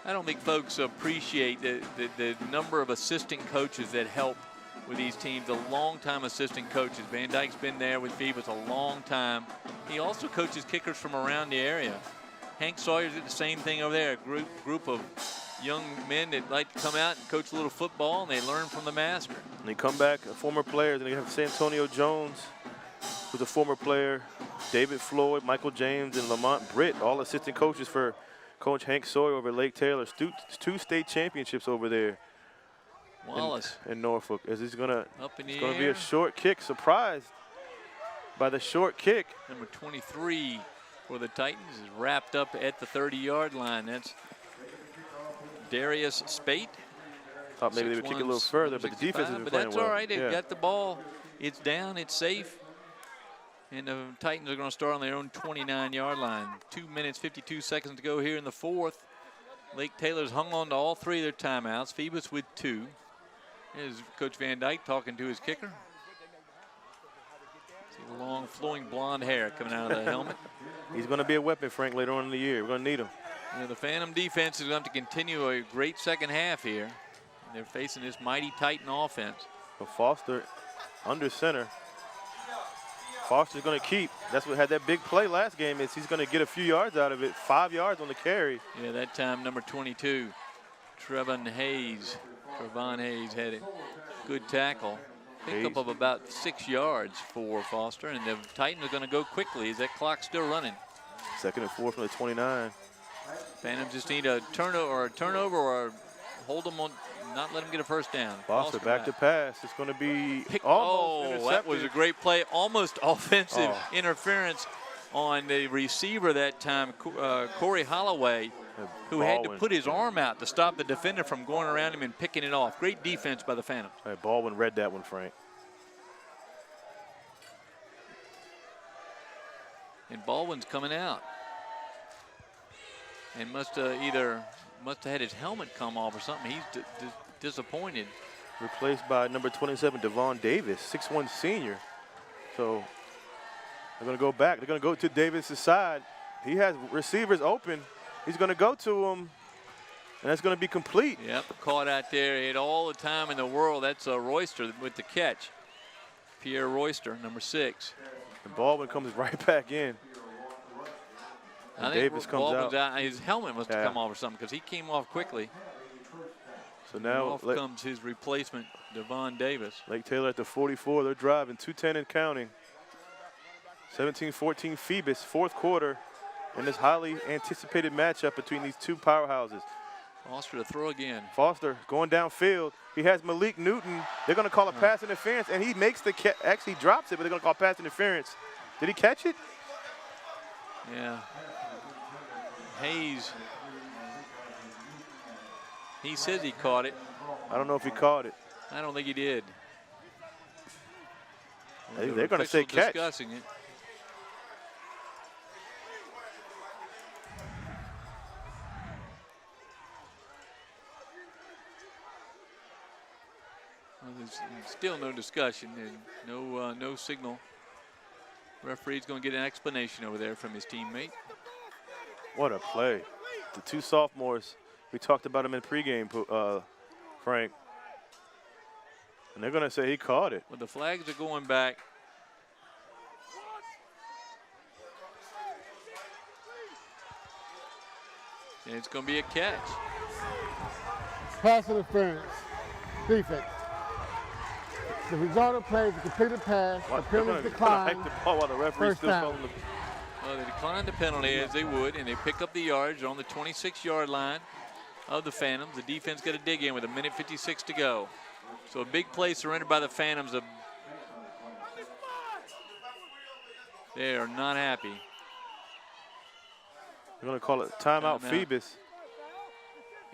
I don't think folks appreciate the number of assistant coaches that help with these teams, the long-time assistant coaches. Van Dyke's been there with Phoebus a long time. He also coaches kickers from around the area. Hank Sawyer's did the same thing over there, a group of young men that like to come out and coach a little football, and they learn from the master. And they come back, former players, and they have Santonio Jones, who's a former player, David Floyd, Michael James, and Lamont Britt, all assistant coaches for Coach Hank Sawyer over at Lake Taylor. 2 state championships over there. Wallace in Norfolk. It's going to be air. a short kick. Surprised by the short kick. Number 23 for the Titans is wrapped up at the 30-yard line. That's Darius Spate. Thought maybe they would kick it a little further, but the defense has been playing well. But that's all right. They've got the ball. It's down. It's safe. And the Titans are going to start on their own 29-yard line. 2 minutes, 52 seconds to go here in the 4th. Lake Taylor's hung on to all 3 of their timeouts. Phoebus with 2. Here's Coach Van Dyke talking to his kicker. See the long flowing blonde hair coming out of the helmet. He's going to be a weapon, Frank, later on in the year. We're going to need him. The Phantom defense is going to have to continue a great second half here. They're facing this mighty Titan offense. So Foster under center. Foster's going to keep. That's what had that big play last game is he's going to get a few yards out of it. 5 yards on the carry. Yeah, that time number 22, Trevon Hayes had a good tackle. Pickup of about 6 yards for Foster, and the Titans are going to go quickly as that clock's still running. 2nd and 4 from the 29. Phantoms just need a turnover or hold them on, not let them get a first down. Foster back to pass. It's going to be oh, that was a great play. Almost offensive interference on the receiver that time, Corey Holloway, who had to put his arm out to stop the defender from going around him and picking it off. Great defense by the Phantoms. Hey, Baldwin read that one, Frank. And Baldwin's coming out. And must have had his helmet come off or something. He's disappointed. Replaced by number 27, Devon Davis, 6'1" senior. So they're going to go back. They're going to go to Davis' side. He has receivers open. He's going to go to him, and that's going to be complete. Yep, caught out there. He had all the time in the world. That's Royster with the catch. Pierre Royster, number 6. And Baldwin comes right back in. I think Davis comes out. His helmet must have come off or something because he came off quickly. So now off comes his replacement, Devon Davis. Lake Taylor at the 44. They're driving 2:10 and counting. 17-14 Phoebus, 4th quarter, in this highly anticipated matchup between these two powerhouses. Foster to throw again. Foster going downfield. He has Malik Newton. They're going to call a pass interference, and he makes the catch. Actually drops it, but they're going to call pass interference. Did he catch it? Yeah. Hayes. He says he caught it. I don't know if he caught it. I don't think he did. They're going to say catch. Discussing it. Well, there's still no discussion and no signal. Referee's going to get an explanation over there from his teammate. What a play. The two sophomores, we talked about him in pregame, Frank. And they're going to say he caught it. Well, the flags are going back. And it's going to be a catch. Pass interference. Defense. The result of play is a completed pass. The penalty decline. The ball while the referee's still calling the. Well, they declined the penalty as they would, and they pick up the yards on the 26-yard line of the Phantoms. The defense got to dig in with 1:56 to go. So a big play surrendered by the Phantoms. They are not happy. They're going to call it timeout, Phoebus.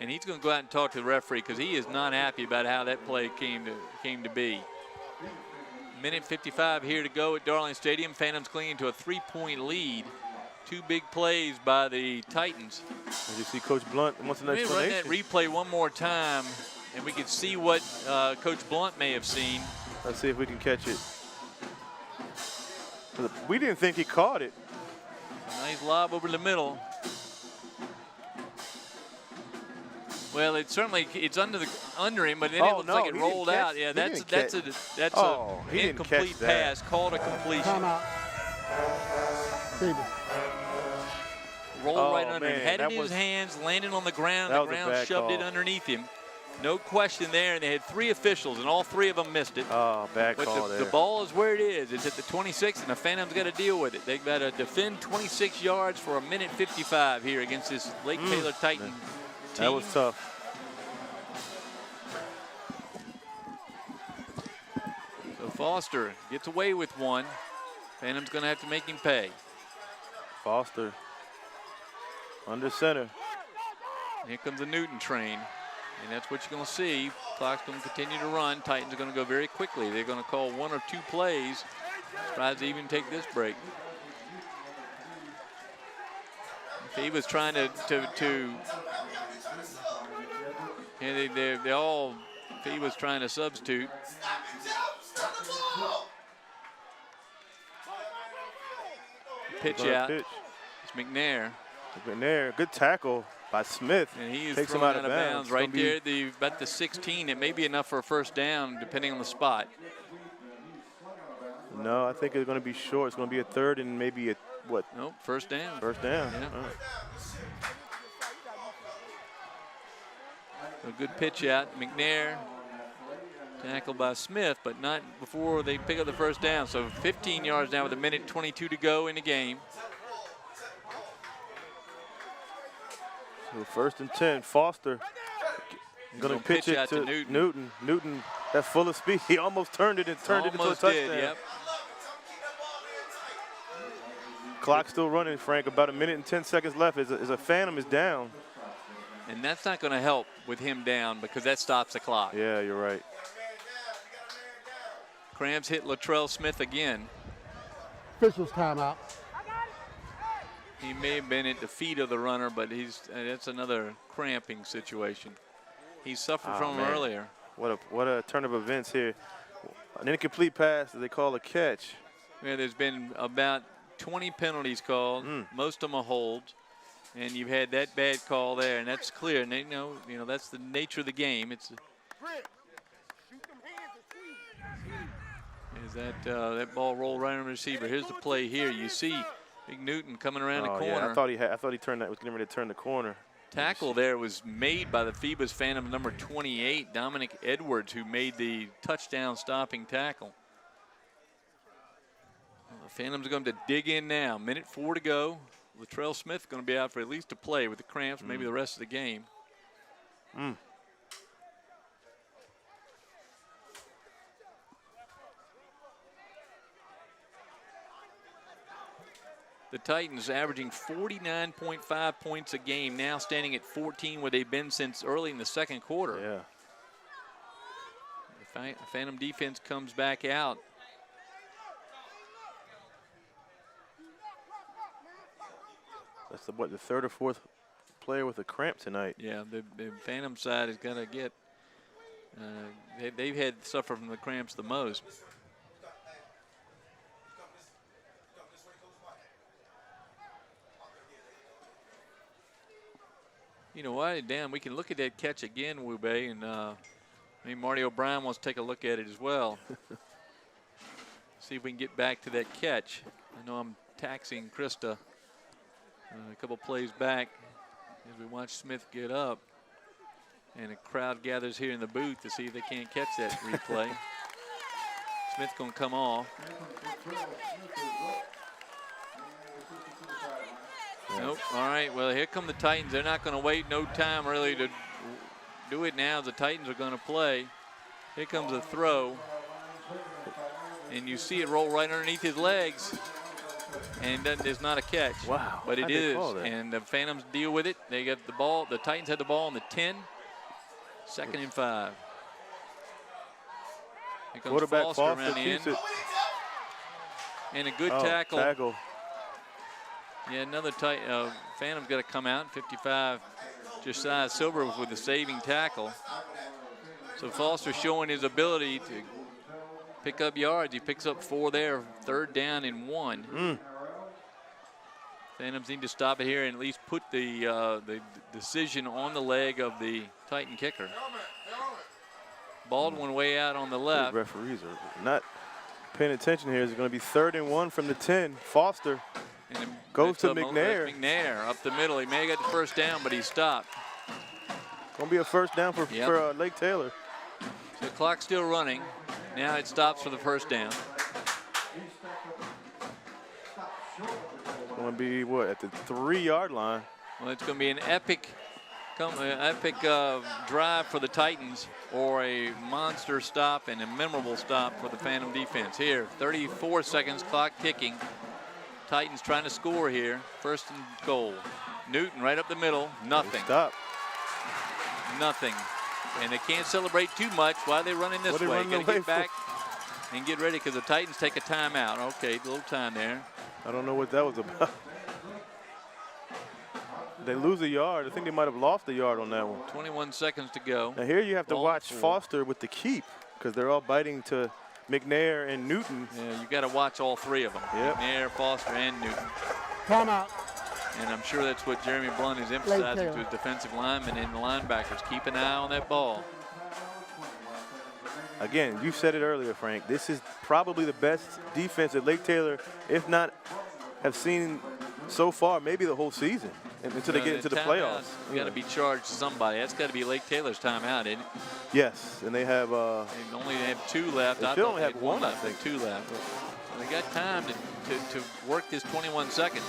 And he's going to go out and talk to the referee because he is not happy about how that play came to be. 1:55 here to go at Darling Stadium. Phantoms clinging to a 3-point lead. 2 big plays by the Titans. As you see, Coach Blunt wants an explanation. Let me run that replay one more time, and we can see what Coach Blunt may have seen. Let's see if we can catch it. We didn't think he caught it. A nice lob over the middle. Well, it's under him, but then it looks like it rolled out. Yeah, that's an incomplete pass, called a completion. Timeout. Phoebus. Rolled right under him. Had it in his hands, landed on the ground. The ground shoved it underneath him. No question there. And they had 3 officials, and all 3 of them missed it. Oh, bad call there. The ball is where it is. It's at the 26, and the Phantoms got to deal with it. They've got to defend 26 yards for 1:55 here against this Lake Taylor Titan team. That was tough. So Foster gets away with one. Phantom's going to have to make him pay. Foster under center. Here comes the Newton train. And that's what you're going to see. Clock's going to continue to run. Titans are going to go very quickly. They're going to call 1 or 2 plays. Tries to even take this break. He was trying to he was trying to substitute. Pitch out. It's McNair. McNair, good tackle by Smith. And he is takes him thrown out of bounds right there at about the 16. It may be enough for a first down, depending on the spot. No, I think it's going to be short. It's going to be a third and maybe a, what? Nope, first down. First down. Yeah. All right. A good pitch out. McNair tackled by Smith, but not before they pick up the first down. So 15 yards now with 1:22 to go in the game. So first and 10. Foster going to pitch it out to Newton. Newton. Newton at full of speed. He almost turned it and turned it into a touchdown. Did, yep. Clock still running, Frank. About 1 minute and 10 seconds left. As a Phantom is down. And that's not going to help with him down because that stops the clock. Yeah, you're right. Cramps hit Latrell Smith again. Officials timeout. He may have been at the feet of the runner, but that's another cramping situation. He suffered from him earlier. What a turn of events here. An incomplete pass that they call a catch. Yeah, there's been about 20 penalties called. Most of them are holds. And you've had that bad call there, and that's clear. And they know, that's the nature of the game. It's is that ball rolled right on the receiver. Here's the play here. You see Big Newton coming around the corner. Yeah, I thought he turned that was getting ready to turn the corner. Tackle there was made by the Phoebus Phantom number 28, Dominic Edwards, who made the touchdown stopping tackle. The Phantom's going to dig in now. 1:04 to go. Latrell Smith going to be out for at least a play with the cramps, maybe the rest of the game. The Titans averaging 49.5 points a game, now standing at 14 where they've been since early in the second quarter. Yeah. The Phantom defense comes back out. That's the third or fourth player with a cramp tonight. Yeah, the Phantom side is going to get, they've had suffer from the cramps the most. You know what, Dan, we can look at that catch again, Wube, and maybe Marty O'Brien wants to take a look at it as well. See if we can get back to that catch. I know I'm taxing Krista a couple plays back as we watch Smith get up, and a crowd gathers here in the booth to see if they can't catch that replay. Smith gonna come off. Nope. All right, well, here come the Titans. They're not going to wait no time really to do it now. The Titans are going to play. Here comes a throw. And you see it roll right underneath his legs. And there's not a catch. Wow. But it is. And the Phantoms deal with it. They got the ball. The Titans had the ball on the 10. 2nd and 5. Here comes Foster around the end. And a good tackle. Yeah, another Phantom's got to come out. 55, Josiah Silver with the saving tackle. So Foster showing his ability to pick up yards. He picks up 4 there, 3rd down and 1. Phantoms need to stop it here and at least put the decision on the leg of the Titan kicker. Baldwin way out on the left. The referees are not paying attention here. It's going to be 3rd and 1 from the 10. Foster. And goes to McNair. McNair up the middle. He may have got the first down, but he stopped. Gonna be a first down for Lake Taylor. So the clock's still running. Now it stops for the first down. Gonna be what, at the 3-yard line? Well, it's gonna be an epic drive for the Titans, or a monster stop and a memorable stop for the Phantom defense. Here, 34 seconds, clock ticking. Titans trying to score here. 1st and goal. Newton right up the middle. Nothing. Stop. Nothing. And they can't celebrate too much. Why are they running this way? Got to get back and get ready because the Titans take a timeout. Okay, a little time there. I don't know what that was about. They lose a yard. I think they might have lost a yard on that one. 21 seconds to go. Now here you have to watch Foster with the keep because they're all biting to McNair and Newton. Yeah, you got to watch all 3 of them. Yep. McNair, Foster, and Newton. Timeout. And I'm sure that's what Jeremy Blunt is emphasizing to his defensive linemen and the linebackers. Keep an eye on that ball. Again, you said it earlier, Frank. This is probably the best defense that Lake Taylor, if not, have seen so far, maybe the whole season, until they get into the playoffs. Got to be charged to somebody. That's got to be Lake Taylor's timeout, isn't it? Yes, and they have. They only have 2 left. They I still thought only they have had 1 left, left. 2 left. So they got time to work this 21 seconds.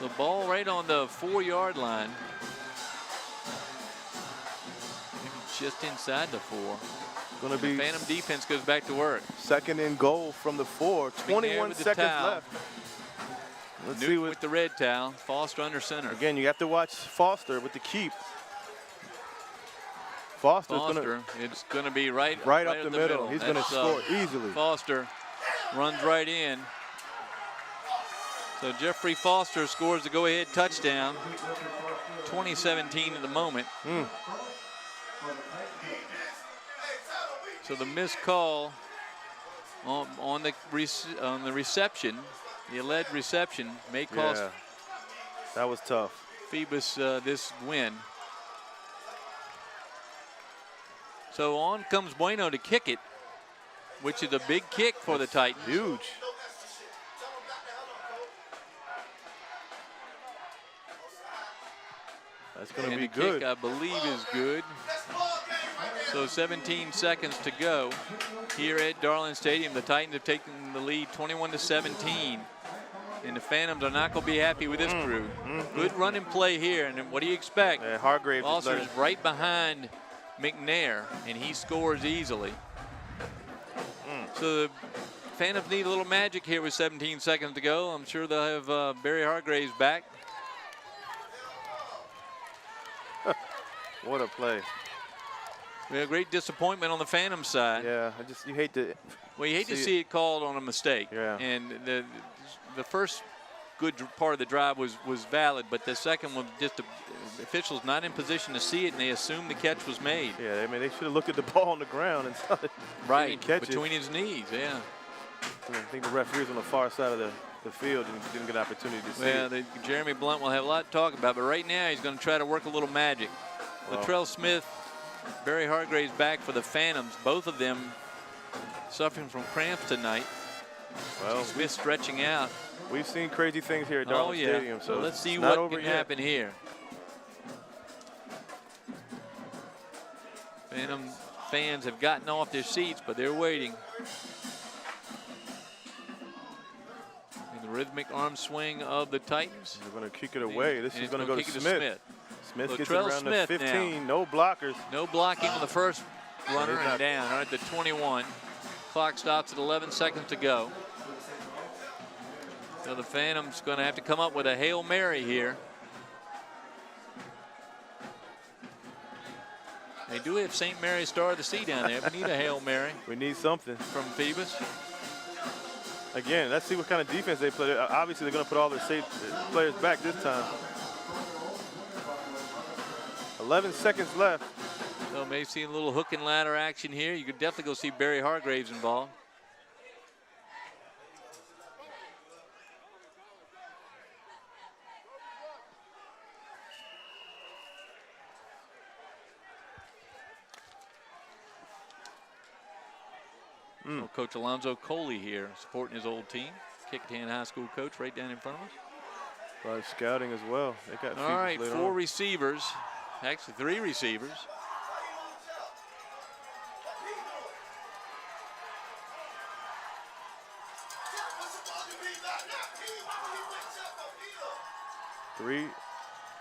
The ball right on the 4-yard line. Just inside the 4. Going to be Phantom defense goes back to work. 2nd and goal from the 4. 21 with the seconds towel. left. Let's see Newton what. with the red towel. Foster under center. Again, you have to watch Foster with the keep. Foster's Foster, it's going to be right up the middle. He's going to score easily. Foster runs right in. So Jeffrey Foster scores the go-ahead touchdown. 2017 at the moment. So the missed call on the reception, the alleged reception, may cost that was tough. Phoebus this win. So on comes Bueno to kick it, which is a big kick for the Titans. Huge. That's going to be the good. Kick, I believe, is good. So 17 seconds to go here at Darling Stadium. The Titans have taken the lead 21-17. And the Phantoms are not going to be happy with this crew. Good run and play here. And what do you expect? Hargraves Foster's right behind McNair, and he scores easily. So the Phantoms need a little magic here with 17 seconds to go. I'm sure they'll have Barry Hargraves back. What a play. We have great disappointment on the Phantom side. Yeah, you hate to. Well, you hate to see it called on a mistake. Yeah. And the first good part of the drive was valid, but the second one, just the officials not in position to see it, and they assumed the catch was made. Yeah, I mean, they should have looked at the ball on the ground and saw it. Right, catch between his knees, yeah. I think the referees on the far side of the field didn't get an opportunity to see it. Jeremy Blunt will have a lot to talk about, but right now he's going to try to work a little magic. Latrell Smith, Barry Hargraves back for the Phantoms. Both of them suffering from cramps tonight. Well, Smith stretching out. We've seen crazy things here at Darling Stadium, so let's see what can happen here. Phantom fans have gotten off their seats, but they're waiting. And the rhythmic arm swing of the Titans. They're going to kick it away. This is going to go to Smith. Smith gets it around the 15. No blockers. No blocking on the first runner and down. All right, the 21. Clock stops at 11 seconds to go. So the Phantom's going to have to come up with a Hail Mary here. They do have St. Mary's Star of the Sea down there. We need a Hail Mary. We need something. From Phoebus. Again, let's see what kind of defense they play. Obviously, they're going to put all their safe players back this time. 11 seconds left. So maybe see a little hook and ladder action here. You could definitely go see Barry Hargraves involved. Well, Coach Alonzo Coley here supporting his old team. Kickingham High School coach right down in front of us. Probably scouting as well. They got all right, 4 receivers. Actually, 3 receivers.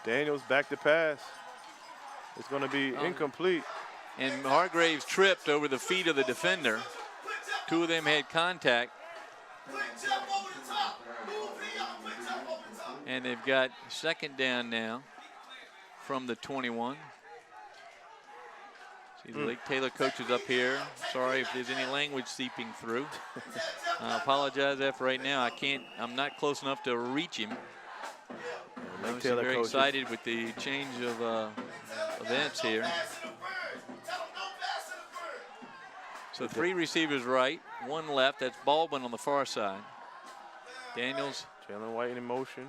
Daniels back to pass. It's going to be incomplete. And Hargraves tripped over the feet of the defender. 2 of them had contact. And they've got 2nd down now from the 21. See the Lake Taylor coaches up here. Sorry if there's any language seeping through. I apologize that for right now. I'm not close enough to reach him. Lake Taylor very coaches. excited with the change of events here. So 3 receivers right, 1 left. That's Baldwin on the far side. Daniels. Jalen White in motion.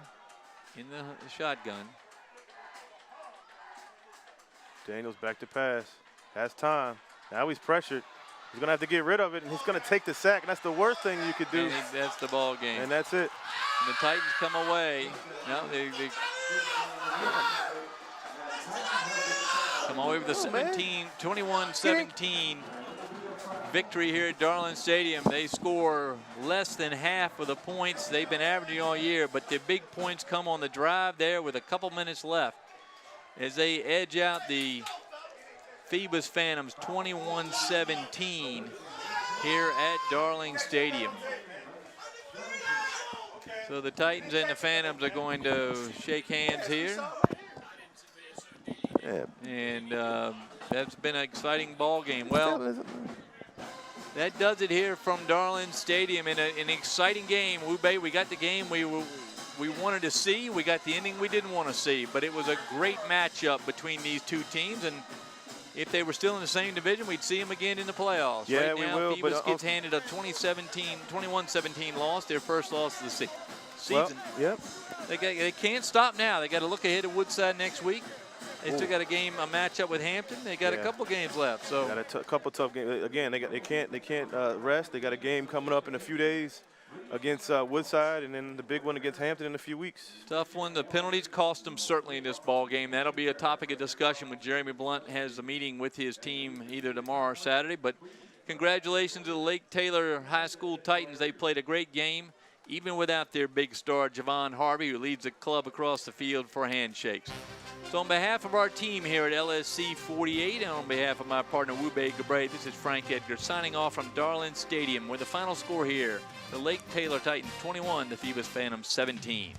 In the shotgun. Daniels back to pass. Has time. Now he's pressured. He's going to have to get rid of it, and he's going to take the sack. And that's the worst thing you could do. And that's the ball game. And that's it. And the Titans come away. No, they come away with a 21-17 victory here at Darling Stadium. They score less than half of the points they've been averaging all year, but the big points come on the drive there with a couple minutes left as they edge out the Phoebus Phantoms 21-17 here at Darling Stadium. So the Titans and the Phantoms are going to shake hands here. Yeah. And that's been an exciting ball game. Well, that does it here from Darling Stadium in an exciting game. We got the game we wanted to see. We got the ending we didn't want to see. But it was a great matchup between these two teams. And if they were still in the same division, we'd see them again in the playoffs. Yeah, right now, we will. Phoebus gets handed a 21-17 loss, their first loss of the season. Well, yep. They can't stop now. They got to look ahead to Woodside next week. They still got a matchup with Hampton. They got a couple games left. So got a couple tough games. Again, they can't rest. They got a game coming up in a few days against Woodside, and then the big one against Hampton in a few weeks. Tough one. The penalties cost them certainly in this ball game. That'll be a topic of discussion when Jeremy Blunt has a meeting with his team either tomorrow or Saturday. But congratulations to the Lake Taylor High School Titans. They played a great game, even without their big star, Javon Harvey, who leads the club across the field for handshakes. So on behalf of our team here at LSC 48 and on behalf of my partner Wube Gabray, this is Frank Edgar signing off from Darling Stadium, where the final score here, the Lake Taylor Titans 21, the Phoebus Phantoms 17.